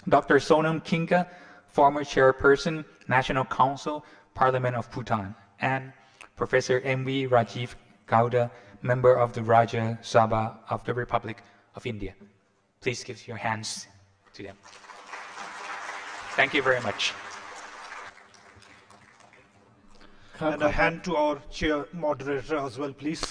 G: Dr. Sonam Kinga, former Chairperson, National Council, Parliament of Bhutan. And Professor M.V. Rajeev Gowda, member of the Rajya Sabha of the Republic of India. Please give your hands to them. Thank you very much.
J: And a hand to our chair moderator as well, please.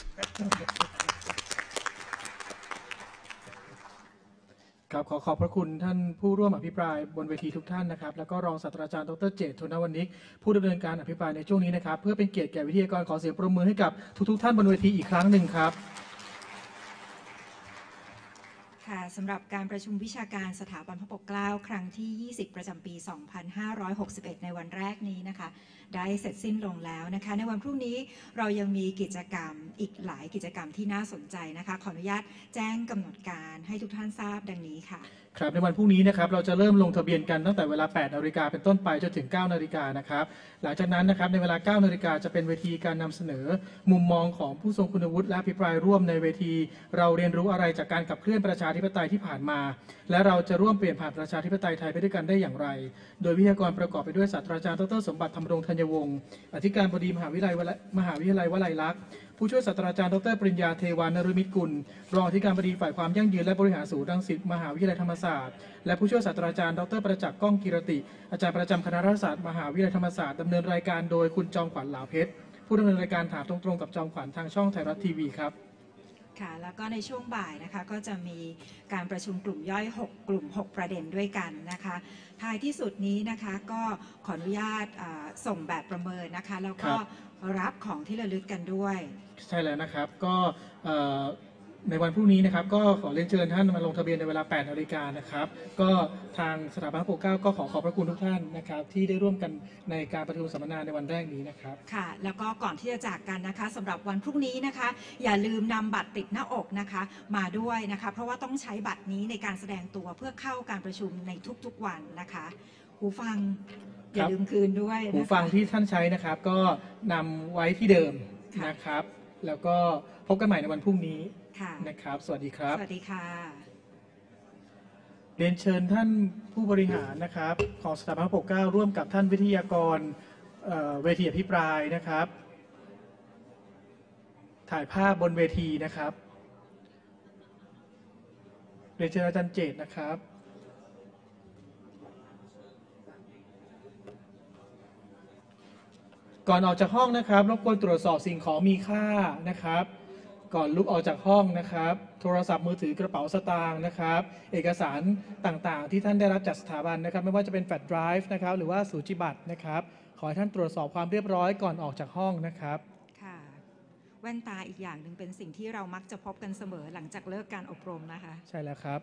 B: ครับขอบพระคุณท่านผู้ร่วมอภิปรายบนเวทีทุกท่านนะครับแล้วก็รองศาสตราจารย์ดร.เจษฎ โทนวณิกผู้ดำเนินการอภิปรายในช่วงนี้นะครับเพื่อเป็นเกียรติแก่วิทยากรขอเสียงปรบมือให้กับทุกท่านบนเวทีอีกครั้งหนึ่งครับ
C: ค่ะสำหรับการประชุมวิชาการสถาบันพระปกเกล้าครั้งที่20ประจำปี2561ในวันแรกนี้นะคะได้เสร็จสิ้นลงแล้วนะคะในวันพรุ่งนี้เรายังมีกิจกรรมอีกหลายกิจกรรมที่น่าสนใจนะคะขออนุญาตแจ้งกำหนดการให้ทุกท่านทราบดังนี้ค่ะ
B: ครับในวันพรุ่งนี้นะครับเราจะเริ่มลงทะเบียนกันตั้งแต่เวลา 8 นาฬิกาเป็นต้นไปจนถึง 9 นาฬิกานะครับหลังจากนั้นนะครับในเวลา 9 นาฬิกาจะเป็นเวทีการนำเสนอมุมมองของผู้ทรงคุณวุฒิและอภิปรายร่วมในเวทีเราเรียนรู้อะไรจากการขับเคลื่อนประชาธิปไตยที่ผ่านมาและเราจะร่วมเปลี่ยนผ่านประชาธิปไตยไทยไปด้วยกันได้อย่างไรโดยวิทยากรประกอบไปด้วยศาสตราจารย์ดร.สมบัติธรรมรงค์ธัญวงศ์อธิการบดีมหาวิทยาลัยวลัยลักษณ์ผู้ช่วยศาสตราจารย์ดร.ปริญญาเทวานฤมิตกุลรองอธิการบดีฝ่ายความยั่งยืนและบริหารศูนย์รังสิตมหาวิทยาลัยธรรมศาสตร์และผู้ช่วยศาสตราจารย์ดร.ประจักษ์ก้องกิรติอาจารย์ประจำคณะรัฐศาสตร์มหาวิทยาลัยธรรมศาสตร์ดำเนินรายการโดยคุณจอมขวัญเหลาเพชรผู้ดำเนินรายการถามตรงๆกับจอมขวัญทางช่องไทยรัฐทีวีครับ
C: ค่ะแล้วก็ในช่วงบ่ายนะคะก็จะมีการประชุมกลุ่มย่อย6กลุ่ม6ประเด็นด้วยกันนะคะท้ายที่สุดนี้นะคะก็ขออนุญาตส่งแบบประเมินนะคะแล้วก็ รับของที่ระลึกกันด้วย
B: ใช่แล้วนะครับก็ในวันพรุ่งนี้นะครับก็ขอเรียนเชิญท่านมาลงทะเบียนในเวลา 8 นาฬิกานะครับก็ทางสถาบันพระปกเกล้าก็ขอบพระคุณทุกท่านนะครับที่ได้ร่วมกันในการประชุมสัมมนาในวันแรกนี้นะครับ
C: ค่ะแล้วก็ก่อนที่จะจากกันนะคะสำหรับวันพรุ่งนี้นะคะอย่าลืมนำบัตรติดหน้าอกนะคะมาด้วยนะคะเพราะว่าต้องใช้บัตรนี้ในการแสดงตัวเพื่อเข้าการประชุมในทุกๆวันนะคะหูฟังอย่าลืมคืนด้วย
B: หูฟังที่ท่านใช้นะครับก็นำไว้ที่เดิมนะครับแล้วก็พบกันใหม่ในวันพรุ่งนี้นะครับสวัสดีครับ
C: สวัสดีค่ะ
B: เรียนเชิญท่านผู้บริหารนะครับของสถาบันพระปกเกล้าร่วมกับท่านวิทยากรเวทีอภิปรายนะครับถ่ายภาพบนเวทีนะครับเรียนเชิญอาจารย์เจตนะครับก่อนออกจากห้องนะครับรบกวนตรวจสอบสิ่งของมีค่านะครับก่อนลุกออกจากห้องนะครับโทรศัพท์มือถือกระเป๋าสตางค์นะครับเอกสารต่างๆที่ท่านได้รับจากสถาบันนะครับไม่ว่าจะเป็นแฟลชไดรฟ์นะครับหรือว่าสูจิบัตรนะครับขอให้ท่านตรวจสอบความเรียบร้อยก่อนออกจากห้องนะครับ
C: ค่ะแว่นตาอีกอย่างหนึ่งเป็นสิ่งที่เรามักจะพบกันเสมอหลังจากเลิกการอบรมนะคะ
B: ใช่แล้วครับ